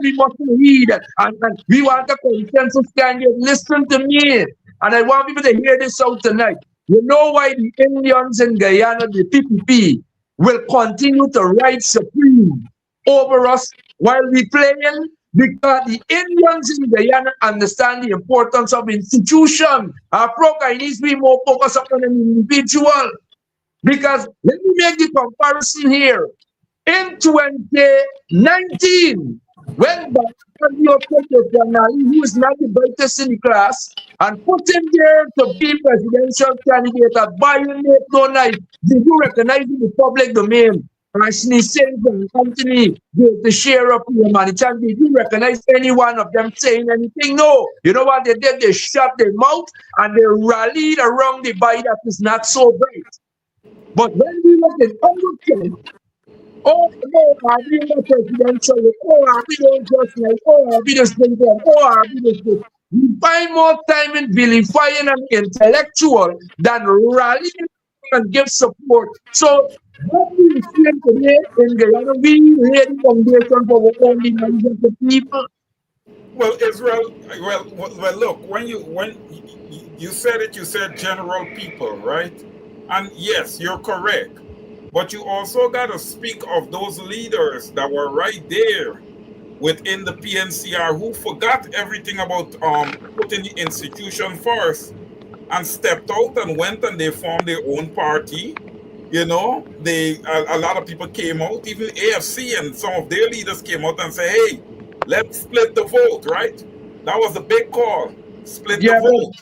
we must read, and we want a consensus. Can you listen to me? And I want people to hear this out tonight. You know why the Indians in Guyana, the PPP, will continue to ride supreme over us while we playing? Because the Indians in Guyana understand the importance of institution. Our program needs to be more focused on an individual. Because let me make the comparison here. In 2019, when Badio who is not the brightest in the class, and put him there to be presidential candidate at Bayern no knife, did you recognize in the public domain? Ashley Sings and Anthony, the share of your money. Did you recognize any one of them saying anything? No. You know what they did? They shut their mouth and they rallied around the Bayern that is not so bright. But when we look at oh, are we not presidential? Are we don't just like, are we just think that? Are we just think? We find more time in vilifying an intellectual than rallying and give support. So what we see today in Guyana, we lay the foundation for what only managing the people. Well, Israel. Well. Look, when you said it, you said general people, right? And yes, you're correct. But you also got to speak of those leaders that were right there within the PNCR who forgot everything about putting the institution first and stepped out and went and they formed their own party. You know, a lot of people came out, even AFC and some of their leaders came out and said, hey, let's split the vote, right? That was a big call. Split the vote.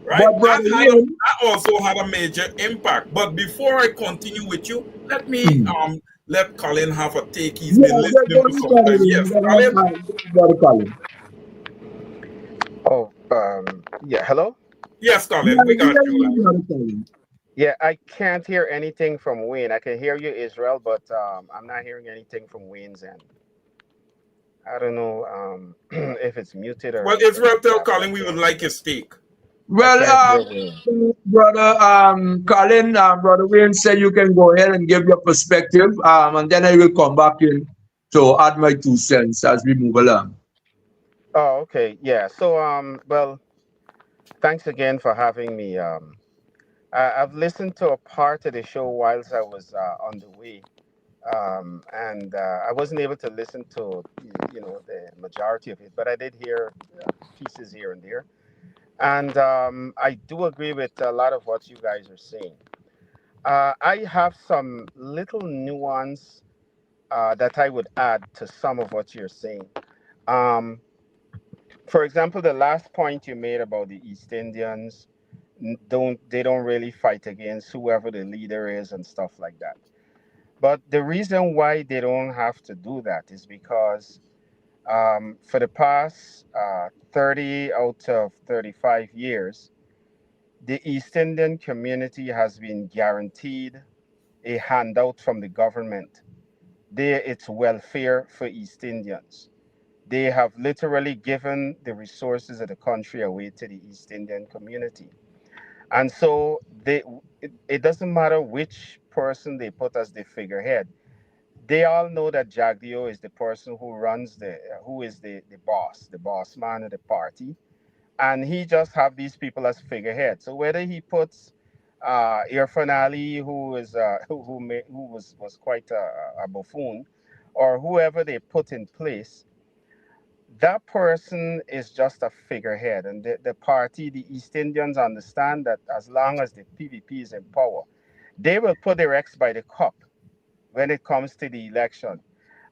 Right? That also had a major impact. But before I continue with you, let me let Colin have a take. He's been listening for some time. Yes, Colin. Oh, yeah. Hello? Yes, Colin, we got you. Yeah, I can't hear anything from Wayne. I can hear you, Israel, but I'm not hearing anything from Wayne's end. I don't know if it's muted or. Well, Israel, tell Colin we would like his take. Well, brother Colin, brother Wayne said you can go ahead and give your perspective, and then I will come back in to add my 2 cents as we move along. Oh, okay, yeah. So, well, thanks again for having me. I've listened to a part of the show whilst I was on the way, and I wasn't able to listen to the majority of it, but I did hear pieces here and there. And I do agree with a lot of what you guys are saying. I have some little nuance that I would add to some of what you're saying. For example, the last point you made about the East Indians, they don't really fight against whoever the leader is and stuff like that. But the reason why they don't have to do that is because for the past 30 out of 35 years, the East Indian community has been guaranteed a handout from the government. It's welfare for East Indians. They have literally given the resources of the country away to the East Indian community. And so it doesn't matter which person they put as the figurehead. They all know that Jagdeo is the person who is the boss man of the party, and he just have these people as figureheads. So whether he puts Irfan Ali, who is who was quite a buffoon, or whoever they put in place, that person is just a figurehead. And the party, the East Indians, understand that as long as the PVP is in power, they will put their ex by the cup when it comes to the election.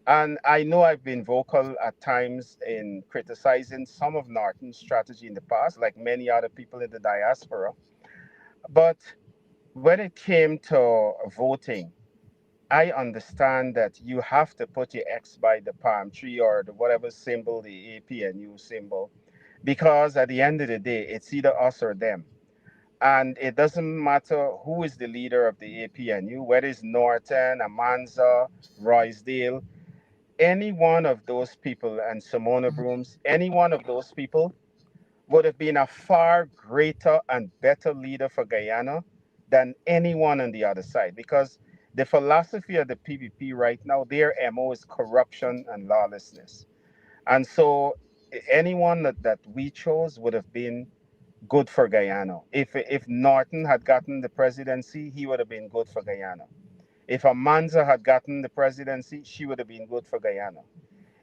And I know I've been vocal at times in criticizing some of Norton's strategy in the past, like many other people in the diaspora. But when it came to voting, I understand that you have to put your X by the palm tree or the whatever symbol, the APNU symbol, because at the end of the day, it's either us or them. And it doesn't matter who is the leader of the APNU, whether it's Norton, Amanza, Roysdale, any one of those people, and Simona Brooms, any one of those people would have been a far greater and better leader for Guyana than anyone on the other side. Because the philosophy of the PPP right now, their MO is corruption and lawlessness. And so anyone that we chose would have been good for Guyana. If Norton had gotten the presidency, he would have been good for Guyana. If Amanza had gotten the presidency, she would have been good for Guyana.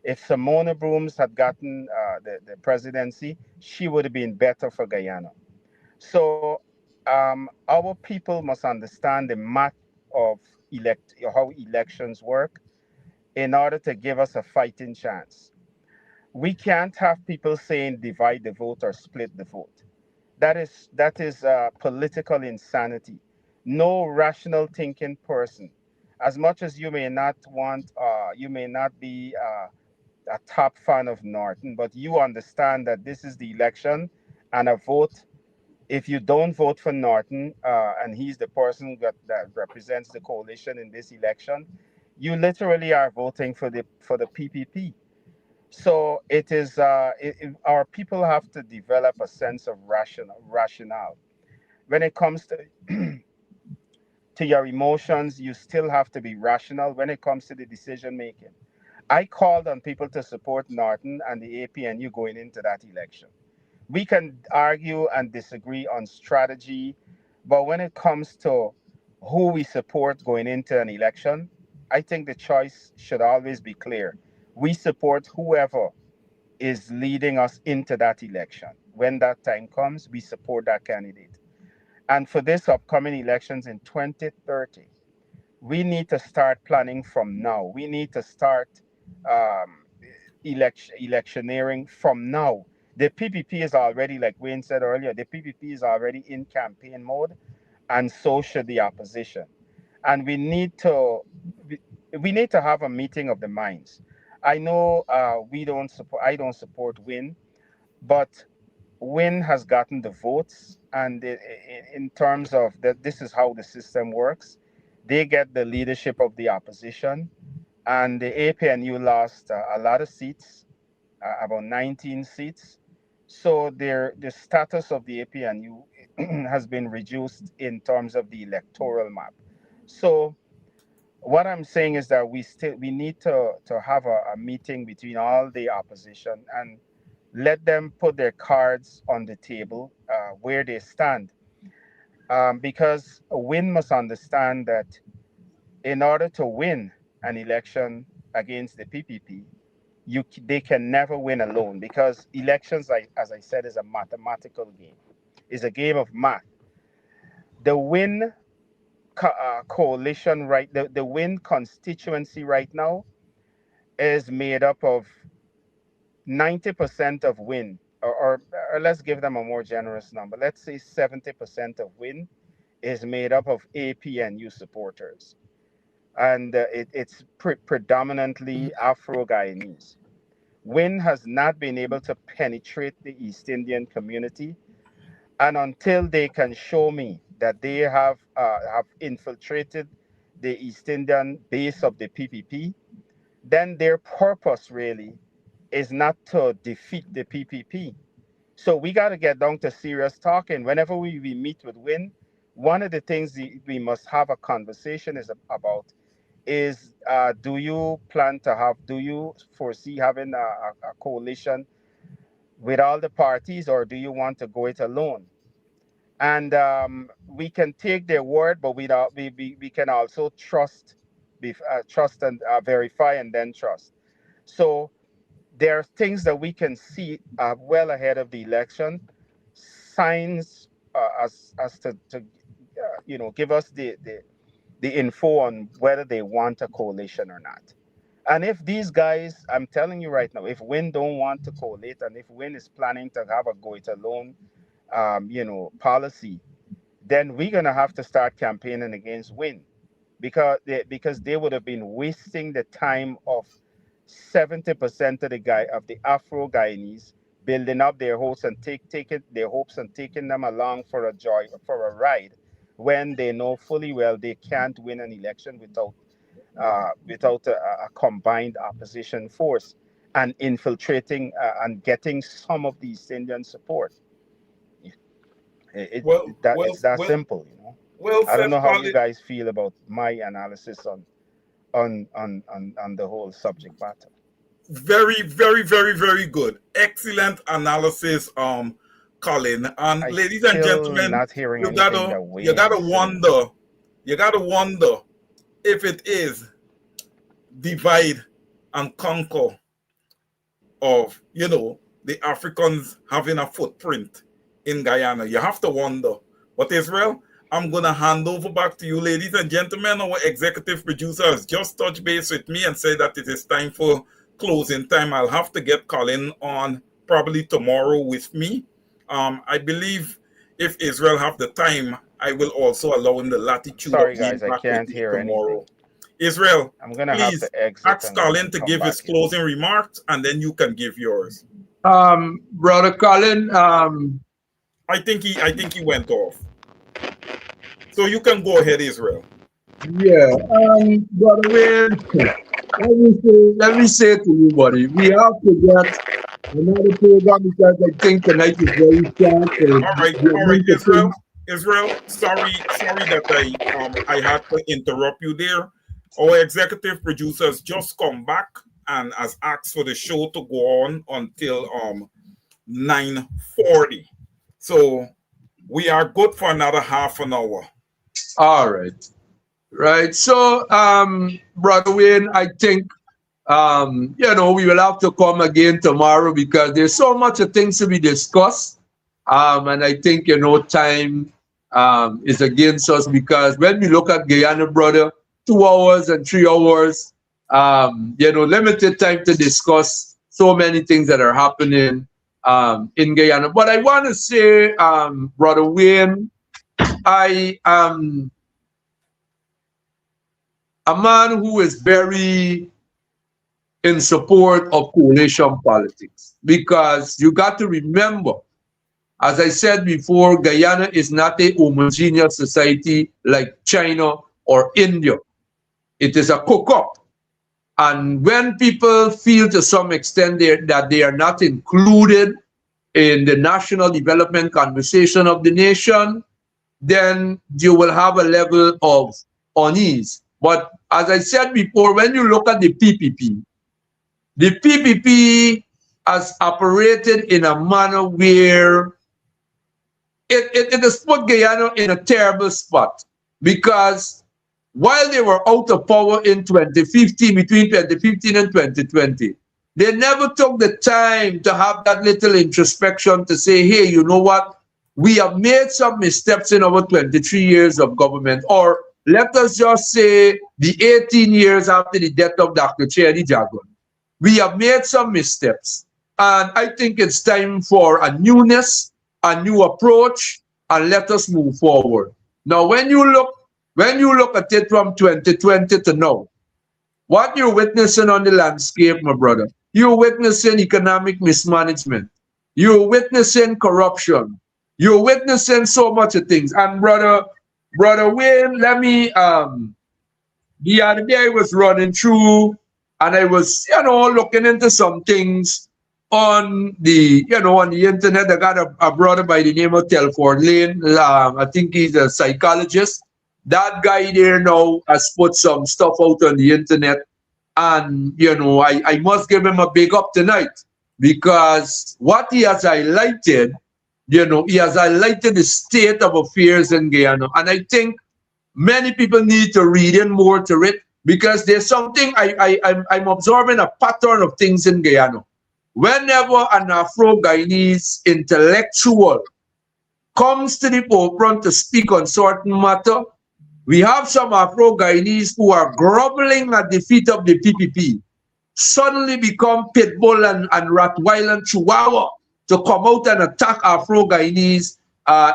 If Simona Brooms had gotten the presidency, she would have been better for Guyana. So our people must understand the math of how elections work in order to give us a fighting chance. We can't have people saying divide the vote or split the vote. That is political insanity. No rational thinking person, as much as you may not be a top fan of Norton, but you understand that this is the election and a vote. If you don't vote for Norton, and he's the person that represents the coalition in this election, you literally are voting for the PPP. So it is our people have to develop a sense of rationale. When it comes to your emotions, you still have to be rational when it comes to the decision making. I called on people to support Norton and the APNU going into that election. We can argue and disagree on strategy, but when it comes to who we support going into an election, I think the choice should always be clear. We support whoever is leading us into that election. When that time comes, we support that candidate. And for this upcoming elections in 2030, we need to start planning from now. We need to start um, electioneering from now. The PPP is already, like Wayne said earlier, the PPP is already in campaign mode, and so should the opposition. And we, we need to have a meeting of the minds. I know we don't support. I don't support Win, but Win has gotten the votes, and in terms of that, this is how the system works. They get the leadership of the opposition, and the APNU lost a lot of seats, about 19 seats. So the status of the APNU has been reduced in terms of the electoral map. So what I'm saying is that we need to have a meeting between all the opposition and let them put their cards on the table where they stand. Because Win must understand that in order to win an election against the PPP, they can never win alone because elections, as I said, is a mathematical game. It's a game of math. The Win coalition the Win constituency right now is made up of 90% of Win, or let's give them a more generous number. Let's say 70% of Win is made up of APNU supporters, and it's predominantly Afro-Guyanese. Win has not been able to penetrate the East Indian community, and until they can show me that they have infiltrated the East Indian base of the PPP, then their purpose really is not to defeat the PPP. So we got to get down to serious talking. Whenever we meet with Win, one of the things we must have a conversation is about is do you foresee having a coalition with all the parties, or do you want to go it alone? And we can take their word, but we can also trust and verify and then trust. So there are things that we can see well ahead of the election, signs as to give us the info on whether they want a coalition or not. And if these guys, I'm telling you right now, if Win don't want to collate, and if Win is planning to have a go it alone, policy, then we're gonna have to start campaigning against Win, because they would have been wasting the time of 70% of the Afro Guyanese building up their hopes and taking them along for a ride, when they know fully well they can't win an election without a combined opposition force and infiltrating and getting some of the East Indian support. It's that simple, you know. Well, I don't know how you Colin, guys feel about my analysis on the whole subject matter. very, very, very, very good. Excellent analysis, Colin. And ladies and gentlemen, not hearing you anything gotta that Wayne you gotta is saying. wonder if it is divide and conquer of the Africans having a footprint in Guyana. You have to wonder. But Israel, I'm gonna hand over back to you, ladies and gentlemen. Our executive producer has just touched base with me and said that it is time for closing time. I'll have to get Colin on probably tomorrow with me. I believe if Israel have the time, I will also allow him the latitude. Sorry of being guys, I back can't with me hear tomorrow. anything. Israel, I'm gonna have please to exit ask and Colin to come give his back in. closing remarks, and then you can give yours. Brother Colin, I think he went off. So you can go ahead, Israel. yeah, Brother Wayne, let me say to you, buddy, we have to get another program because I think tonight is very short. All right, Israel. Sorry that I had to interrupt you there. Our executive producers just come back and has asked for the show to go on until 9:40. So we are good for another half an hour. All right. Right. So, Brother Wayne, I think, we will have to come again tomorrow because there's so much of things to be discussed. And I think, time is against us because when we look at Guyana, brother, 2 hours and 3 hours, limited time to discuss so many things that are happening in Guyana. But I want to say, Brother Wayne, I am a man who is very in support of coalition politics because you got to remember, as I said before, Guyana is not a homogeneous society like China or India. It is a cook-up. And when people feel to some extent that they are not included in the national development conversation of the nation, then you will have a level of unease. But as I said before, when you look at the PPP has operated in a manner where it has put Guyana in a terrible spot because while they were out of power in 2015, between 2015 and 2020, they never took the time to have that little introspection to say, hey, you know what? We have made some missteps in our 23 years of government, or let us just say the 18 years after the death of Dr. Cherry Jagon. We have made some missteps. And I think it's time for a newness, a new approach, and let us move forward. Now, when you look at it from 2020 to now, what you're witnessing on the landscape, my brother, you're witnessing economic mismanagement. You're witnessing corruption. You're witnessing so much of things. And brother Wayne, let me, the other day I was running through and I was, looking into some things on the, on the internet. I got a brother by the name of Telford Lane. I think he's a psychologist. That guy there now has put some stuff out on the internet. And, I must give him a big up tonight because what he has highlighted, he has highlighted the state of affairs in Guyana. And I think many people need to read in more to it because there's something I'm observing a pattern of things in Guyana. Whenever an Afro-Guyanese intellectual comes to the forefront to speak on certain matter, we have some Afro-Guyanese who are groveling at the feet of the PPP, suddenly become Pitbull and Rottweiler and Chihuahua to come out and attack Afro-Guyanese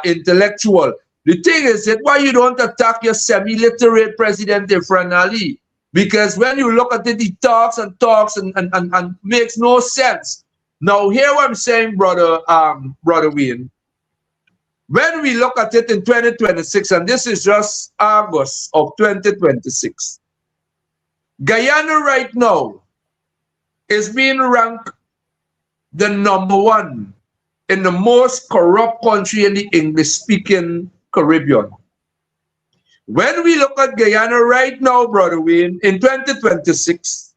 intellectual. The thing is that why you don't attack your semi-literate president Efren Ali? Because when you look at it, he talks and makes no sense. Now, hear what I'm saying, brother Wayne. When we look at it in 2026, and this is just August of 2026, Guyana right now is being ranked the #1 in the most corrupt country in the English-speaking Caribbean. When we look at Guyana right now, brother Wayne, in 2026,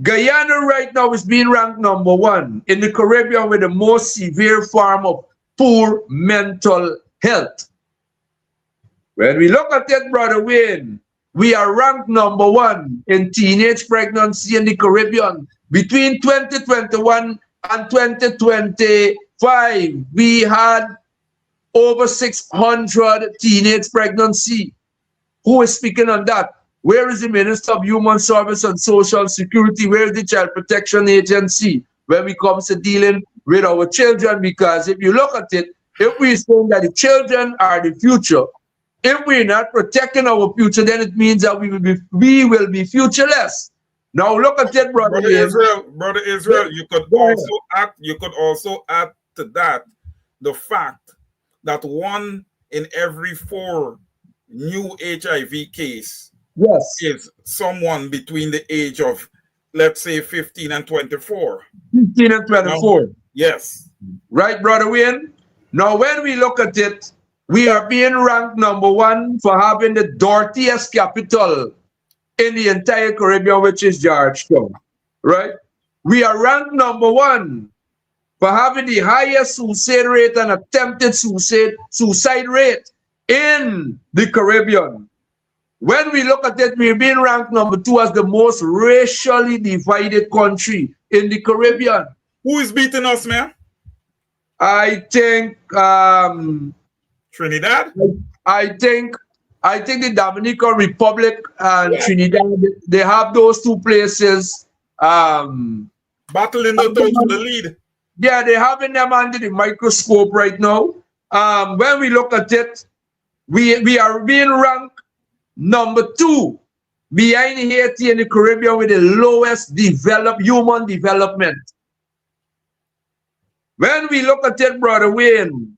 Guyana right now is being ranked #1 in the Caribbean with the most severe form of poor mental health. When we look at it, brother Wayne, we are ranked #1 in teenage pregnancy in the Caribbean. Between 2021 and 2025, we had over 600 teenage pregnancy. Who is speaking on that? Where is the Minister of Human Service and Social Security? Where is the Child Protection Agency when it comes to dealing with our children? Because if you look at it, if we're saying that the children are the future, if we're not protecting our future, then it means that we will be futureless. Now look at it, brother Israel, you could also add to that the fact that 1 in every 4 new HIV case is someone between the age of, let's say, 15 and 24. 15 and 24. Now, yes. Right, brother Wayne? Now, when we look at it, we are being ranked #1 for having the dirtiest capital in the entire Caribbean, which is Georgetown, right? We are ranked #1 for having the highest suicide rate and attempted suicide rate in the Caribbean. When we look at it, we're being ranked #2 as the most racially divided country in the Caribbean. Who is beating us, man? I think Trinidad. I think the Dominican Republic and Trinidad, they have those two places. Battling the lead. Yeah, they're having them under the microscope right now. When we look at it, we are being ranked #2 behind Haiti in the Caribbean with the lowest human development. When we look at it, brother Wayne,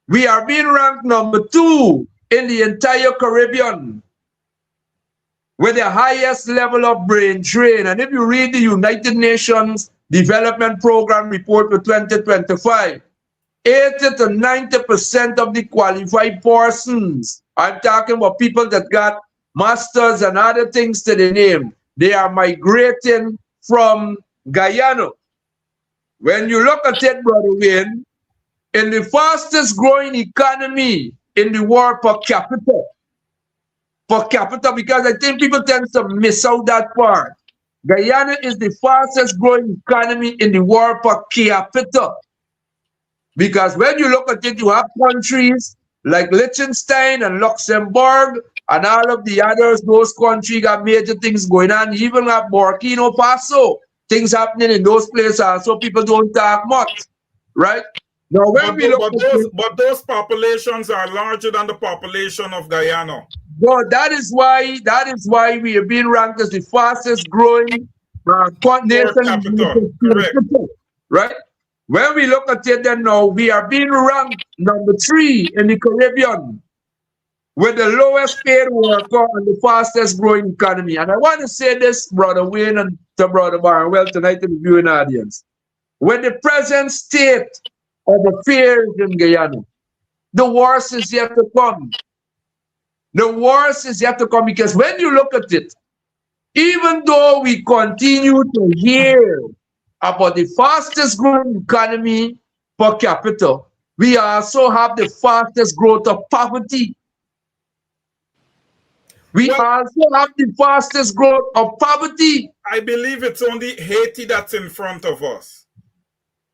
we are being ranked #2 in the entire Caribbean with the highest level of brain drain. And if you read the United Nations Development Program report for 2025, 80 to 90% of the qualified persons, I'm talking about people that got masters and other things to the name, they are migrating from Guyana. When you look at it, brother Wayne, in the fastest growing economy in the world per capita, because I think people tend to miss out that part. Guyana is the fastest growing economy in the world per capita. Because when you look at it, you have countries like Liechtenstein and Luxembourg and all of the others. Those countries got major things going on. You even have Burkina Faso, things happening in those places, so people don't talk much, right? Now, when but those populations are larger than the population of Guyana. Well, that is why we are being ranked as the fastest growing nation, right? When we look at it, then now we are being ranked #3 in the Caribbean with the lowest paid worker and the fastest growing economy. And I want to say this, brother Wayne and to brother Barnwell tonight to the viewing audience. With the present state of affairs in Guyana, the worst is yet to come. The worst is yet to come, because when you look at it, even though we continue to hear about the fastest growing economy per capita, we also have the fastest growth of poverty. We also have the fastest growth of poverty. I believe it's only Haiti that's in front of us.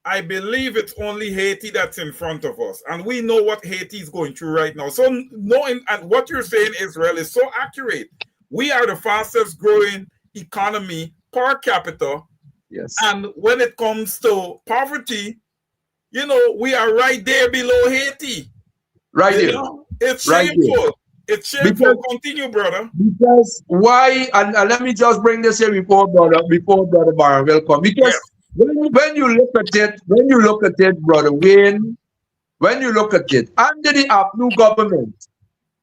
I believe it's only Haiti that's in front of us. And we know what Haiti is going through right now. So knowing, and what you're saying, Israel, is so accurate. We are the fastest growing economy per capita. Yes. And when it comes to poverty, you know, we are right there below Haiti. Right You there. know, it's Right there. shameful. It's shameful. Continue, brother. Because why? And let me just bring this here before brother Barron will come. Yes. Because when you look at it, brother Wayne, when you look at it, under the APNU government,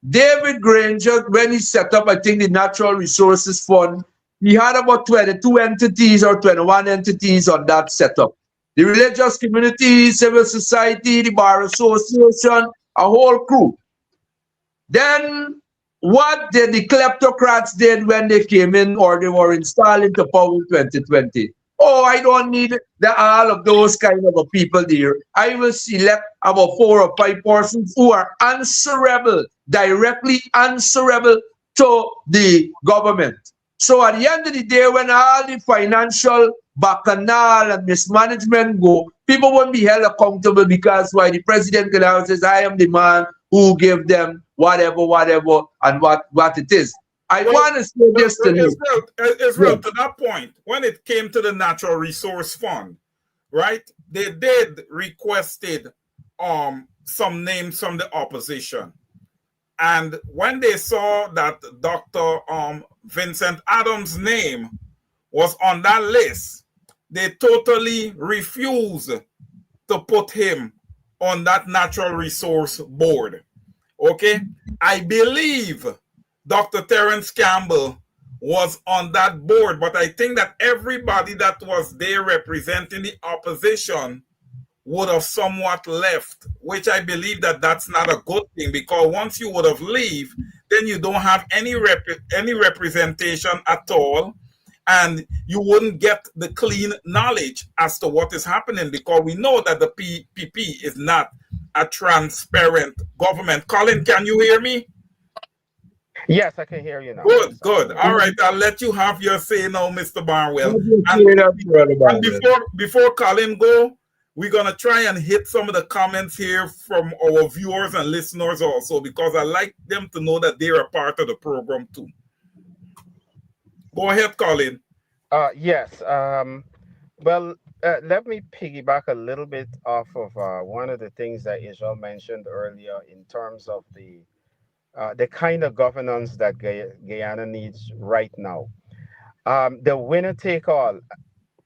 David Granger, when he set up, I think, the Natural Resources Fund, he had about 22 entities or 21 entities on that setup. The religious community, civil society, the Bar Association, a whole crew. Then what did the kleptocrats did when they came in or they were installed into power in 2020? Oh, I don't need all of those kind of people there. I will select about 4 or 5 persons who are answerable, directly answerable to the government. So at the end of the day, when all the financial bacchanal and mismanagement go, people won't be held accountable because why the president can now says, I am the man who gave them whatever, and what it is. I want to say this to you. Israel, to that point, when it came to the Natural Resource Fund, right, they did requested some names from the opposition. And when they saw that Dr. Vincent Adams' name was on that list, they totally refused to put him on that natural resource board. Okay? I believe Dr. Terence Campbell was on that board, but I think that everybody that was there representing the opposition would have somewhat left, which I believe that that's not a good thing, because once you would have leave, then you don't have any representation at all, and you wouldn't get the clean knowledge as to what is happening, because we know that the PPP is not a transparent government. Colin, can you hear me? Yes, I can hear you now. Good. All right, I'll let you have your say now, Mr. Barnwell. And before Colin go, we're going to try and hit some of the comments here from our viewers and listeners also, because I like them to know that they're a part of the program too. Go ahead, Colin. Yes. Well, let me piggyback a little bit off of one of the things that Israel mentioned earlier in terms of the kind of governance that Guyana needs right now. The winner take all.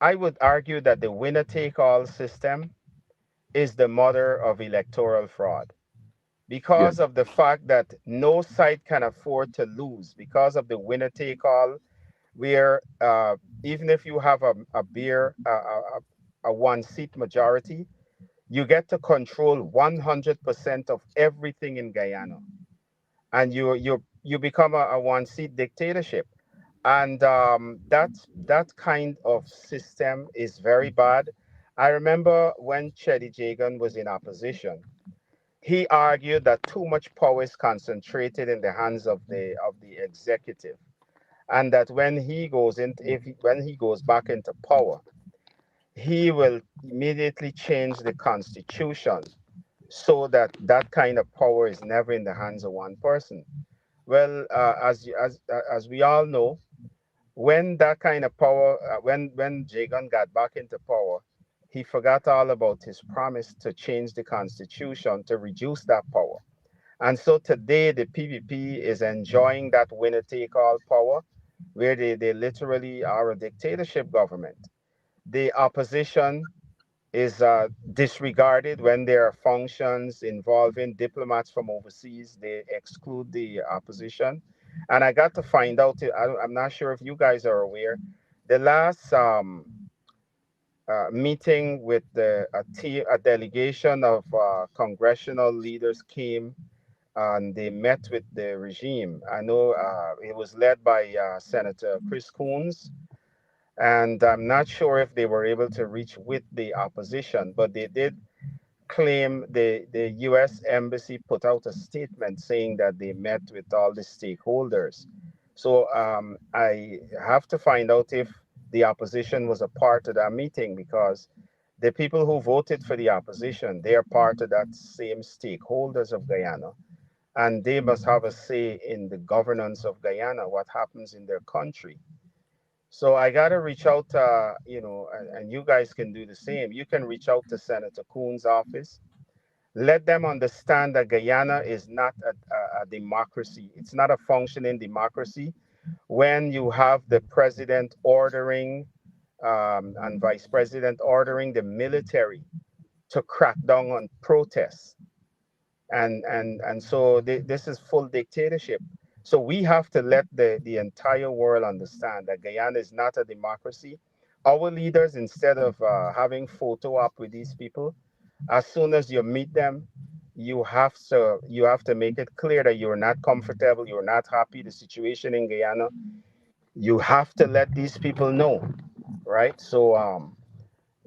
I would argue that the winner take all system is the mother of electoral fraud, because of the fact that no side can afford to lose because of the winner take all, where even if you have a one seat majority, you get to control 100% of everything in Guyana, and you become a one seat dictatorship. And that kind of system is very bad. I remember when Cheddi Jagan was in opposition, he argued that too much power is concentrated in the hands of the executive, and that when he goes when he goes back into power, he will immediately change the constitution so that that kind of power is never in the hands of one person. Well, as we all know, when that kind of power, when Jagan got back into power, he forgot all about his promise to change the constitution to reduce that power. And so today the PPP is enjoying that winner take all power, where they literally are a dictatorship government. The opposition is disregarded when there are functions involving diplomats from overseas. They exclude the opposition. And I got to find out, I'm not sure if you guys are aware, the last meeting with a delegation of congressional leaders came and they met with the regime. I know it was led by Senator Chris Coons, and I'm not sure if they were able to reach with the opposition, but they did claim the U.S. Embassy put out a statement saying that they met with all the stakeholders. So I have to find out if the opposition was a part of that meeting, because the people who voted for the opposition, they are part of that same stakeholders of Guyana, and they must have a say in the governance of Guyana, what happens in their country. So I got to reach out, and you guys can do the same. You can reach out to Senator Coons' office Let them understand that Guyana is not a democracy. It's not a functioning democracy. When you have the president ordering and vice president ordering the military to crack down on protests, and so this is full dictatorship. So we have to let the entire world understand that Guyana is not a democracy. Our leaders, instead of having photo op with these people, as soon as you meet them, you have to make it clear that you're not comfortable, you're not happy the situation in Guyana. You have to let these people know, right? So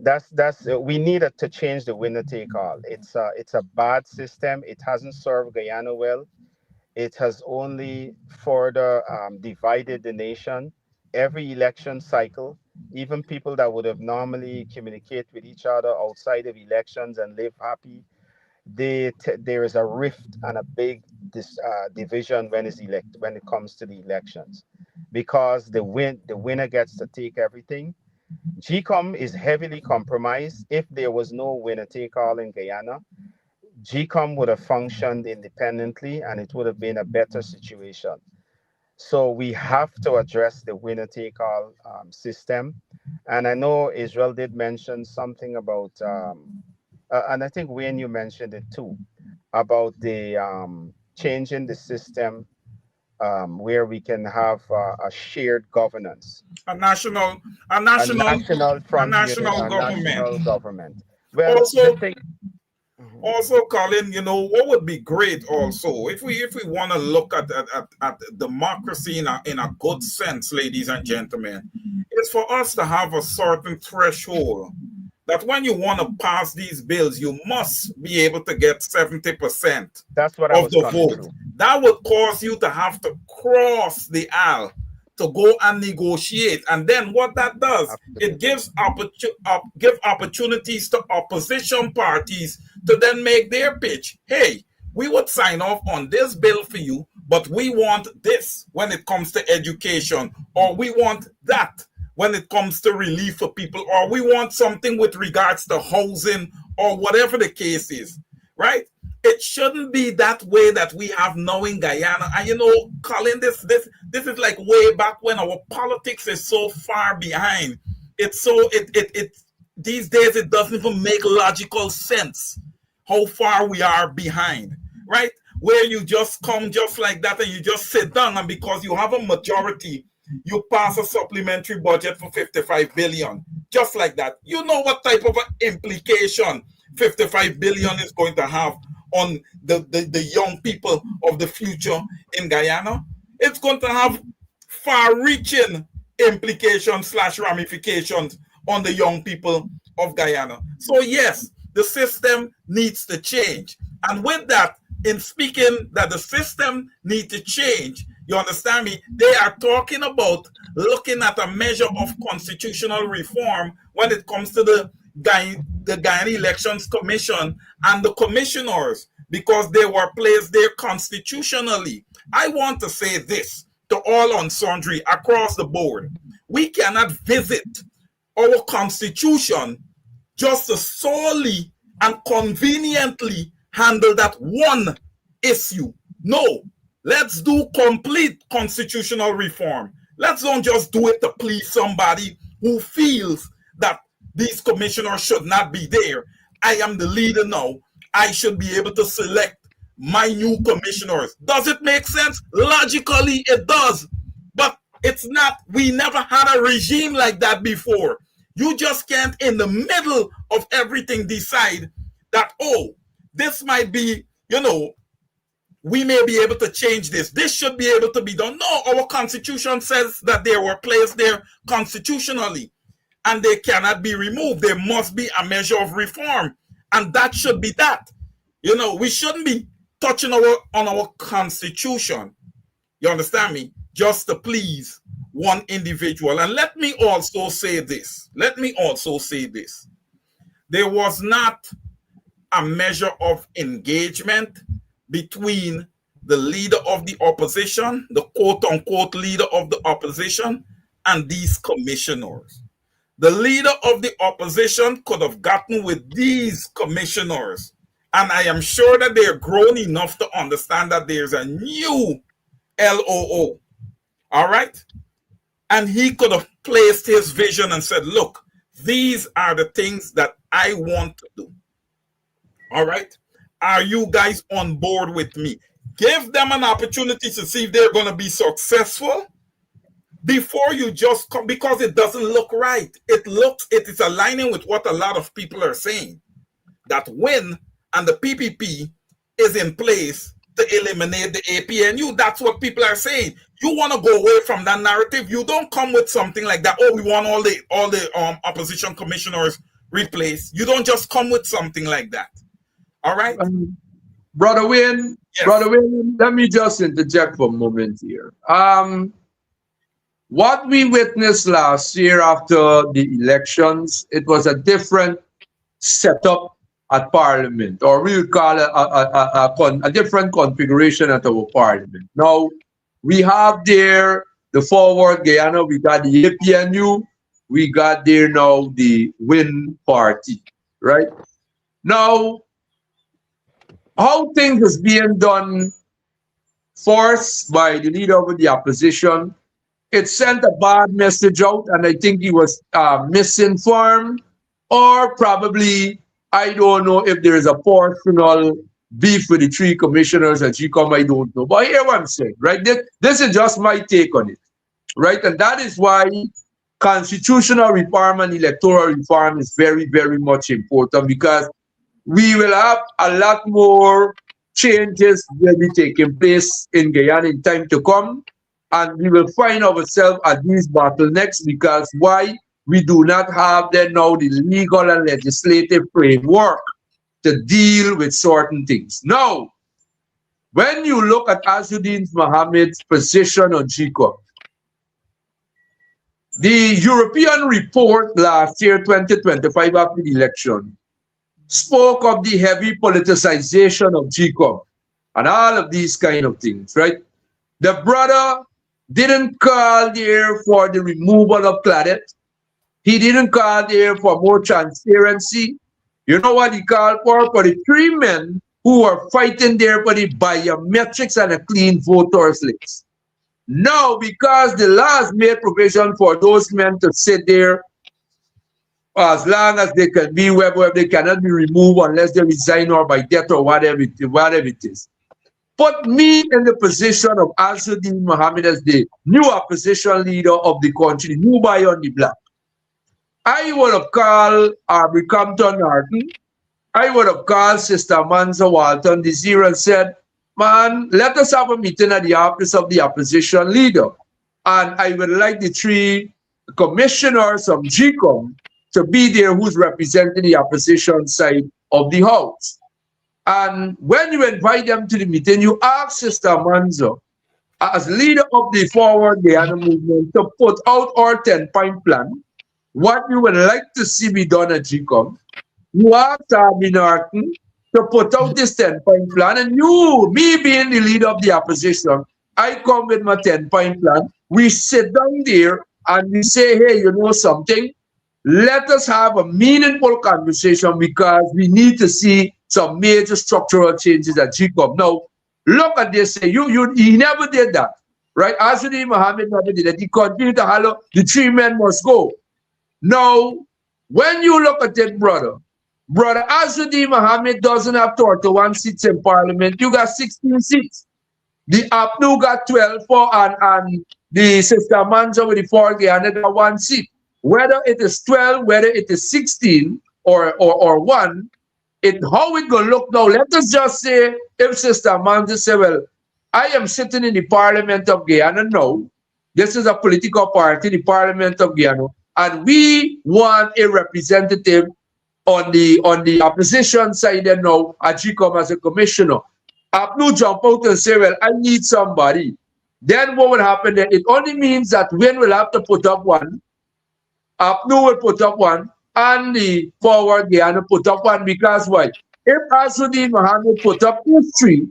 that's we needed to change the winner take all. It's a bad system. It hasn't served Guyana well. It has only further divided the nation. Every election cycle, even people that would have normally communicate with each other outside of elections and live happy, there is a rift and a big division when it comes to the elections, because the winner gets to take everything. GCOM is heavily compromised. If there was no winner take all in Guyana, GCOM would have functioned independently and it would have been a better situation. So we have to address the winner take all system. And I know Israel did mention something about, and I think Wayne, you mentioned it too, about the changing the system where we can have a shared governance, A national a national front unit, national a government. national government. Well, Also, the thing, Also, Colin, what would be great also if we want to look at democracy in a good sense, ladies and gentlemen, is for us to have a certain threshold that when you want to pass these bills, you must be able to get 70% that's what I of was the coming vote. to. That would cause you to have to cross the aisle to go and negotiate. And then what that does, it gives opportunities to opposition parties to then make their pitch. Hey, we would sign off on this bill for you, but we want this when it comes to education, or we want that when it comes to relief for people, or we want something with regards to housing, or whatever the case is, right? It shouldn't be that way that we have now in Guyana. And Colin, this is like way back when our politics is so far behind. It's so it these days it doesn't even make logical sense how far we are behind, right? Where you just come just like that and you just sit down, and because you have a majority, you pass a supplementary budget for 55 billion, just like that. You know what type of implication 55 billion is going to have on the young people of the future in Guyana. It's going to have far-reaching implications / ramifications on the young people of Guyana. So yes, the system needs to change. And with that, in speaking that the system needs to change, you understand me? They are talking about looking at a measure of constitutional reform when it comes to the Guyana Elections Commission and the commissioners, because they were placed there constitutionally. I want to say this to all on sundry across the board. We cannot visit our constitution just to solely and conveniently handle that one issue. No, let's do complete constitutional reform. Let's don't just do it to please somebody who feels that these commissioners should not be there. I am the leader now. I should be able to select my new commissioners. Does it make sense? Logically, it does. But it's not. We never had a regime like that before. You just can't, in the middle of everything, decide that, oh, this might be, we may be able to change this. This should be able to be done. No, our constitution says that they were placed there constitutionally and they cannot be removed. There must be a measure of reform, and that should be that. We shouldn't be touching on our constitution, you understand me, just to please one individual. And let me also say this. There was not a measure of engagement between the leader of the opposition, the quote-unquote leader of the opposition, and these commissioners. The leader of the opposition could have gotten with these commissioners And I am sure that they are grown enough to understand that there's a new LOO. All right? And he could have placed his vision and said, look, these are the things that I want to do. All right? Are you guys on board with me? Give them an opportunity to see if they're going to be successful before you just come, because it doesn't look right. It is aligning with what a lot of people are saying, that WIN and the PPP is in place to eliminate the APNU. That's what people are saying. You want to go away from that narrative. You don't come with something like that. Oh, we want all the opposition commissioners replaced. You don't just come with something like that. All right, Brother Wayne. Yes. Brother Wayne, let me just interject for a moment here. What we witnessed last year after the elections, it was a different setup at Parliament, or we would call it a different configuration at our Parliament. Now, we have there the Forward Guyana, we got the APNU, we got there now the WIN party, right? Now, how things is being done, forced by the leader of the opposition, it sent a bad message out, and I think he was misinformed, or probably, I don't know if there is a personal beef with the three commissioners at GCOM, I don't know. But hear what I'm saying, right? This is just my take on it, right? And that is why constitutional reform and electoral reform is very, very much important, because we will have a lot more changes will be taking place in Guyana in time to come, and we will find ourselves at these bottlenecks because why? We do not have then now the legal and legislative framework to deal with certain things. Now, when you look at Azzudine Mohammed's position on GCOM, the European report last year, 2025, after the election, spoke of the heavy politicization of GCOM and all of these kind of things, right? The brother didn't call there for the removal of Claudette. He didn't call there for more transparency. You know what he called for? For the three men who were fighting there for the biometrics and a clean voters list. Now, because the laws made provision for those men to sit there as long as they can be, whether they cannot be removed unless they resign or by death or whatever it is. Put me in the position of Azzudine Mohammed as the new opposition leader of the country, the new boy on the block. I would have called Aubrey Compton Norton. I would have called Sister Manzo Walton this year and said, man, let us have a meeting at the office of the opposition leader. And I would like the three commissioners from GCOM to be there who's representing the opposition side of the house. And when you invite them to the meeting, you ask Sister Manzo, as leader of the Forward Guyana movement, to put out our 10-point plan, what you would like to see be done at GCOM. You ask Aubrey Norton to put out this 10-point plan, and you, me being the leader of the opposition, I come with my 10-point plan. We sit down there and we say, hey, you know something? Let us have a meaningful conversation because we need to see some major structural changes at GCOM. Now, look at this. He never did that, right? Azzudine Mohammed never did that. He continued to holler, the three men must go. Now, when you look at it, brother Azzudine Mohammed doesn't have 31 seats in Parliament. You got 16 seats. The APNU got 12 and the Sister Manzo with the Forward Guyana got 1 seat. Whether it is 12, whether it is 16 or 1, how it gonna look now? Let us just say if Sister Manzo say, well, I am sitting in the Parliament of Guyana now. This is a political party, the Parliament of Guyana, and we want a representative on the opposition side and now at GCOM as a commissioner. APNU jump out and say, well, I need somebody. Then what will happen then? It only means that WIN will have to put up one, APNU will put up one, and the Forward Guyana put up one, because why? If Azzudine Mohammed put up 3,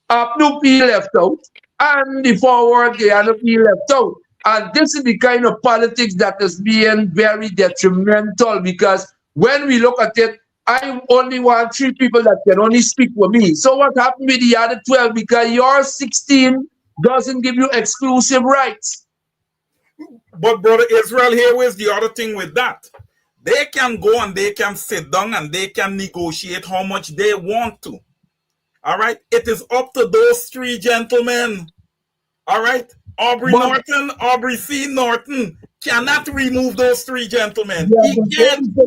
APNU be left out, and the Forward Guyana be left out. And this is the kind of politics that is being very detrimental, because when we look at it, I only want 3 people that can only speak with me. So what happened with the other 12? Because your 16 doesn't give you exclusive rights. But brother Israel, here is the other thing with that. They can go and they can sit down and they can negotiate how much they want to. All right? It is up to those 3 gentlemen. All right? Aubrey C. Norton cannot remove those 3 gentlemen. Yeah, He can't.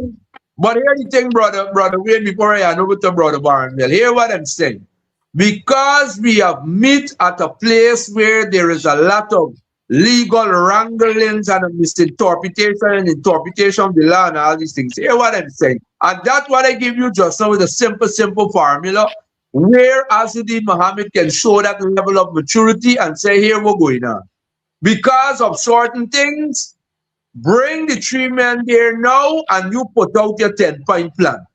But here's the thing, brother Wayne, before I hand over to Brother Barnwell. Hear what I'm saying. Because we have met at a place where there is a lot of legal wranglings and misinterpretation and interpretation of the law and all these things. Hear what I'm saying. And that's what I give you just now with a simple formula where Azuddin Mohammed can show that level of maturity and say, here we're going on. Because of certain things, bring the 3 men there now and you put out your 10-point plan.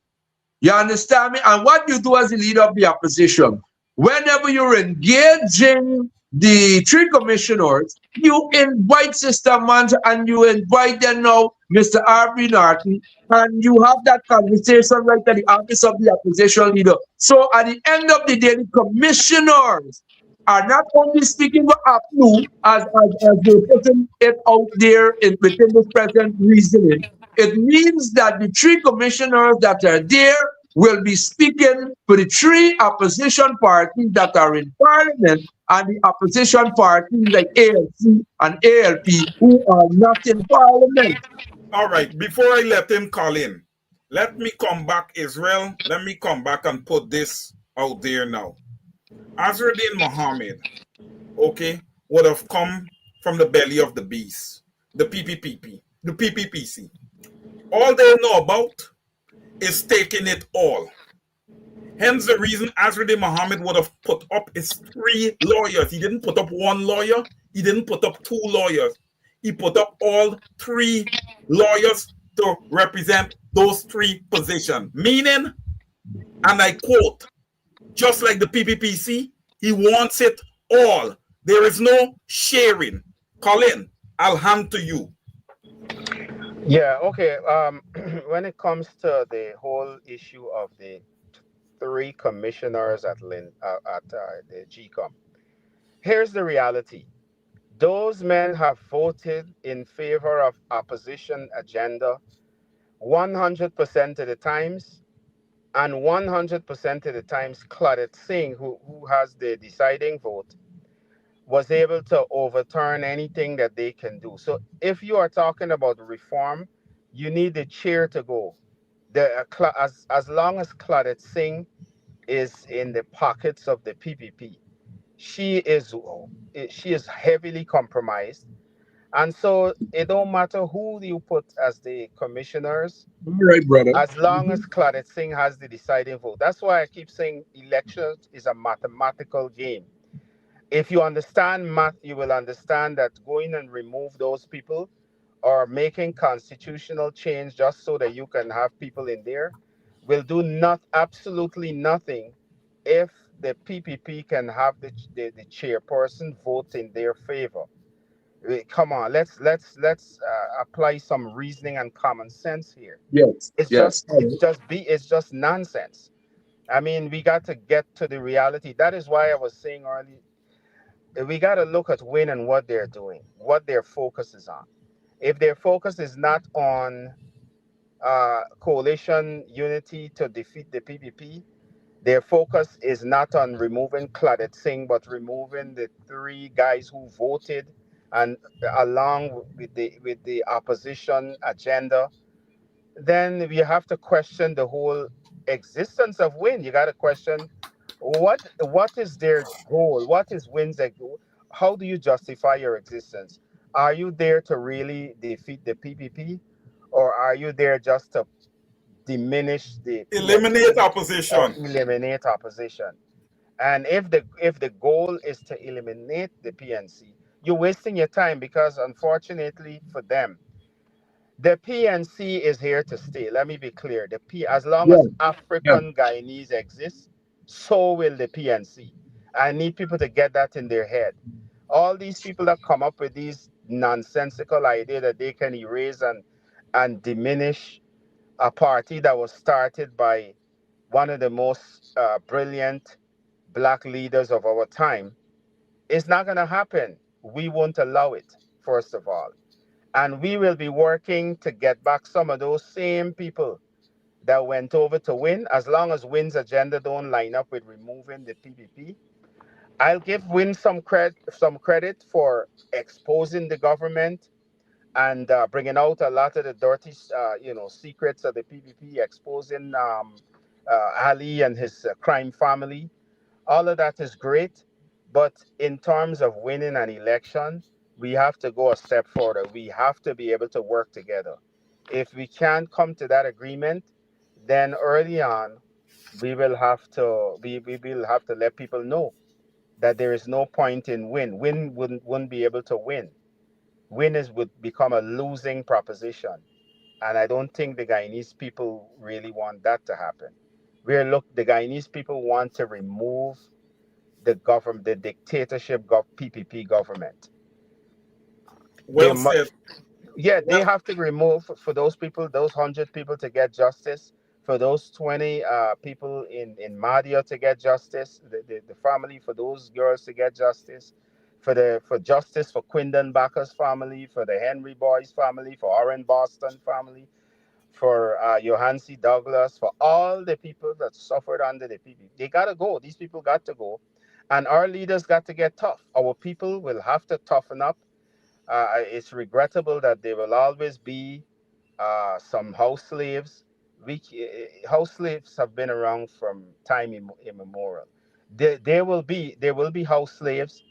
You understand me? And what you do as the leader of the opposition, whenever you're engaging the 3 commissioners, you invite Sister Manja and you invite them now, Mr. Aubrey Norton, and you have that conversation right at the office of the opposition leader. So at the end of the day, the commissioners are not only speaking with APNU as they're putting it out there within this present reasoning. It means that the 3 commissioners that are there will be speaking for the 3 opposition parties that are in parliament and the opposition parties like ALC and ALP who are not in parliament. All right, before I let him call in, let me come back, Israel. Let me come back and put this out there now. Azuddin Mohammed, okay, would have come from the belly of the beast, the PPPC. All they know about is taking it all. Hence the reason Azuddin Mohammed would have put up his 3 lawyers. He didn't put up 1 lawyer. He didn't put up 2 lawyers. He put up all 3 lawyers to represent those 3 positions. Meaning, and I quote, just like the PPPC, he wants it all. There is no sharing. Colin, I'll hand to you. Yeah, okay. When it comes to the whole issue of the 3 commissioners at the GCOM, here's the reality. Those men have voted in favor of opposition agenda 100% of the times, and 100% of the times Claudette Singh, who has the deciding vote, was able to overturn anything that they can do. So if you are talking about reform, you need the chair to go. As long as Claudette Singh is in the pockets of the PPP, she is heavily compromised. And so it don't matter who you put as the commissioners, Right, brother. as long as Claudette Singh has the deciding vote. That's why I keep saying elections is a mathematical game. If you understand math, you will understand that going and remove those people or making constitutional change just so that you can have people in there will do absolutely nothing if the PPP can have the chairperson vote in their favor. Come on, let's apply some reasoning and common sense here. Yes. It's just nonsense. I mean, we got to get to the reality. That is why I was saying earlier, we got to look at Win and what they're doing, what their focus is on. If their focus is not on coalition unity to defeat the PPP, their focus is not on removing Claudette Singh, but removing the 3 guys who voted and along with the opposition agenda, then we have to question the whole existence of Win. You got to question what is their goal? What is Win's goal? How do you justify your existence? Are you there to really defeat the PPP, or are you there just to eliminate opposition? Eliminate opposition. And if the goal is to eliminate the PNC, you're wasting your time, because unfortunately for them, the PNC is here to stay. Let me be clear. As long as African Guyanese exist, so will the PNC. I need people to get that in their head. All these people that come up with these nonsensical ideas that they can erase and diminish a party that was started by one of the most brilliant black leaders of our time. It's not going to happen. We won't allow it, first of all. And we will be working to get back some of those same people that went over to Win. As long as Win's agenda don't line up with removing the PPP, I'll give Win some credit for exposing the government and bringing out a lot of the dirty, secrets of the PPP, exposing Ali and his crime family. All of that is great, but in terms of winning an election, we have to go a step further. We have to be able to work together. If we can't come to that agreement, then early on we will have to let people know that there is no point in win. Win wouldn't be able to win. Winners would become a losing proposition. And I don't think the Guyanese people really want that to happen. The Guyanese people want to remove the government, the dictatorship PPP government. Well said. They have to remove for those people, those 100 people to get justice, for those 20 people in Madia to get justice, the family, for those girls to get justice, for justice for Quindon Backer's family, for the Henry Boys family, for Orrin Boston family, for Johann C. Douglas, for all the people that suffered under the PPP. They got to go. These people got to go. And our leaders got to get tough. Our people will have to toughen up. It's regrettable that there will always be some house slaves. House slaves have been around from time immemorial. There will be house slaves.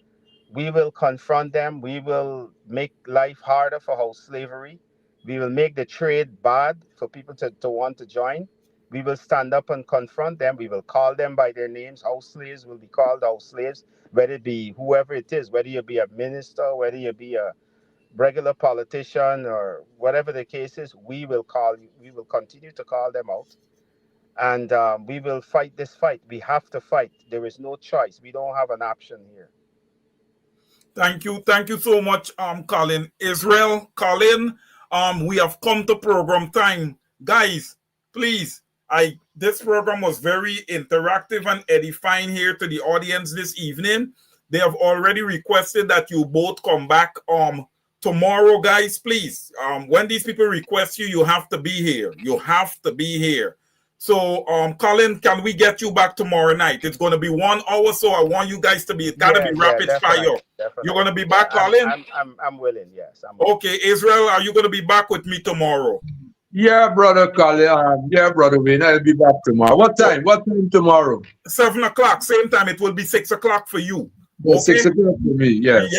We will confront them. We will make life harder for house slavery. We will make the trade bad for people to want to join. We will stand up and confront them. We will call them by their names. House slaves will be called house slaves, whether it be whoever it is, whether you be a minister, whether you be a regular politician, or whatever the case is. We will continue to call them out, and we will fight this fight. We have to fight. There is no choice. We don't have an option here. Thank you so much, Colin. Israel, Colin, we have come to program time. Guys, please, this program was very interactive and edifying here to the audience this evening. They have already requested that you both come back tomorrow, guys, please. When these people request you, you have to be here. You have to be here. So, Colin, can we get you back tomorrow night? It's going to be 1 hour, so I want you guys to be. It's got to be rapid fire. Definitely. You're going to be back, Colin? I'm willing. Yes. I'm willing. Okay, Israel, are you going to be back with me tomorrow? Yeah, brother Colin. Yeah, brother Wayne. I'll be back tomorrow. What time? What time tomorrow? 7 o'clock. Same time. It will be 6 o'clock for you. Okay? 6 o'clock for me. Yes.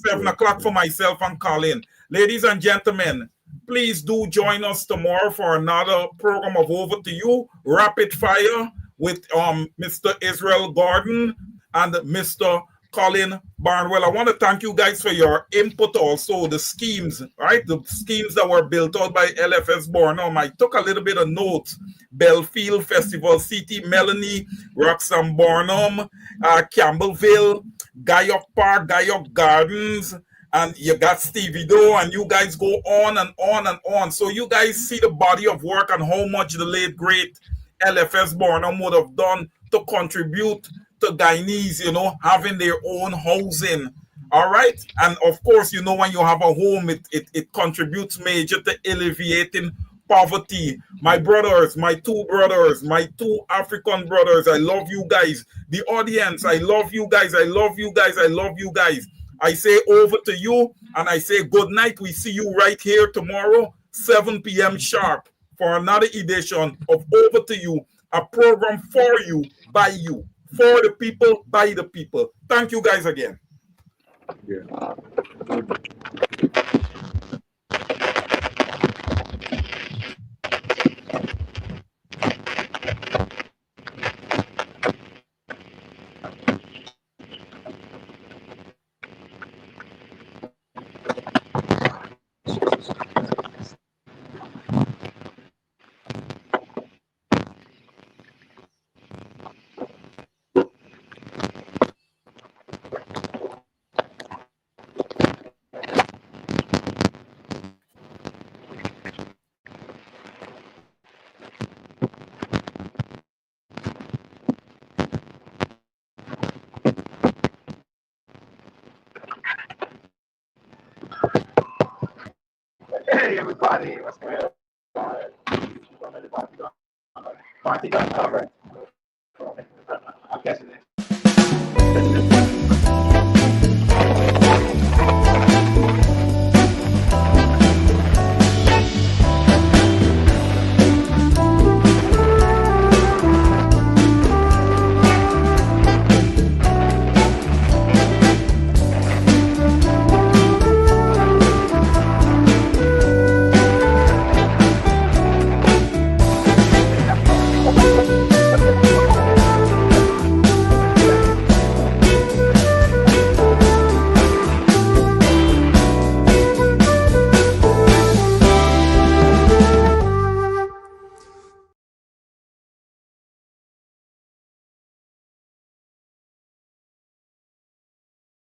7 o'clock for myself and Colin. Ladies and gentlemen, please do join us tomorrow for another program of Over to You, Rapid Fire, with Mr. Israel Gordon and Mr. Colin Barnwell. I want to thank you guys for your input also, the schemes, right? The schemes that were built out by LFS Bornholm. I took a little bit of notes. Belfield Festival City, Melanie, Roxham Bornholm, Campbellville, Guyok Park, Guyok Gardens, and you got Stevie Doe, and you guys go on and on and on. So you guys see the body of work and how much the late, great LFS Bornholm would have done to contribute to Guyanese, having their own housing. All right. And of course, when you have a home, it contributes major to alleviating poverty. My brothers, my two African brothers, I love you guys. The audience, I love you guys. I love you guys. I love you guys. I say over to you, and I say good night. We see you right here tomorrow, 7 p.m. sharp, for another edition of Over to You, a program for you, by you, for the people, by the people. Thank you guys again. Yeah. everybody. What's going on? Party got covered.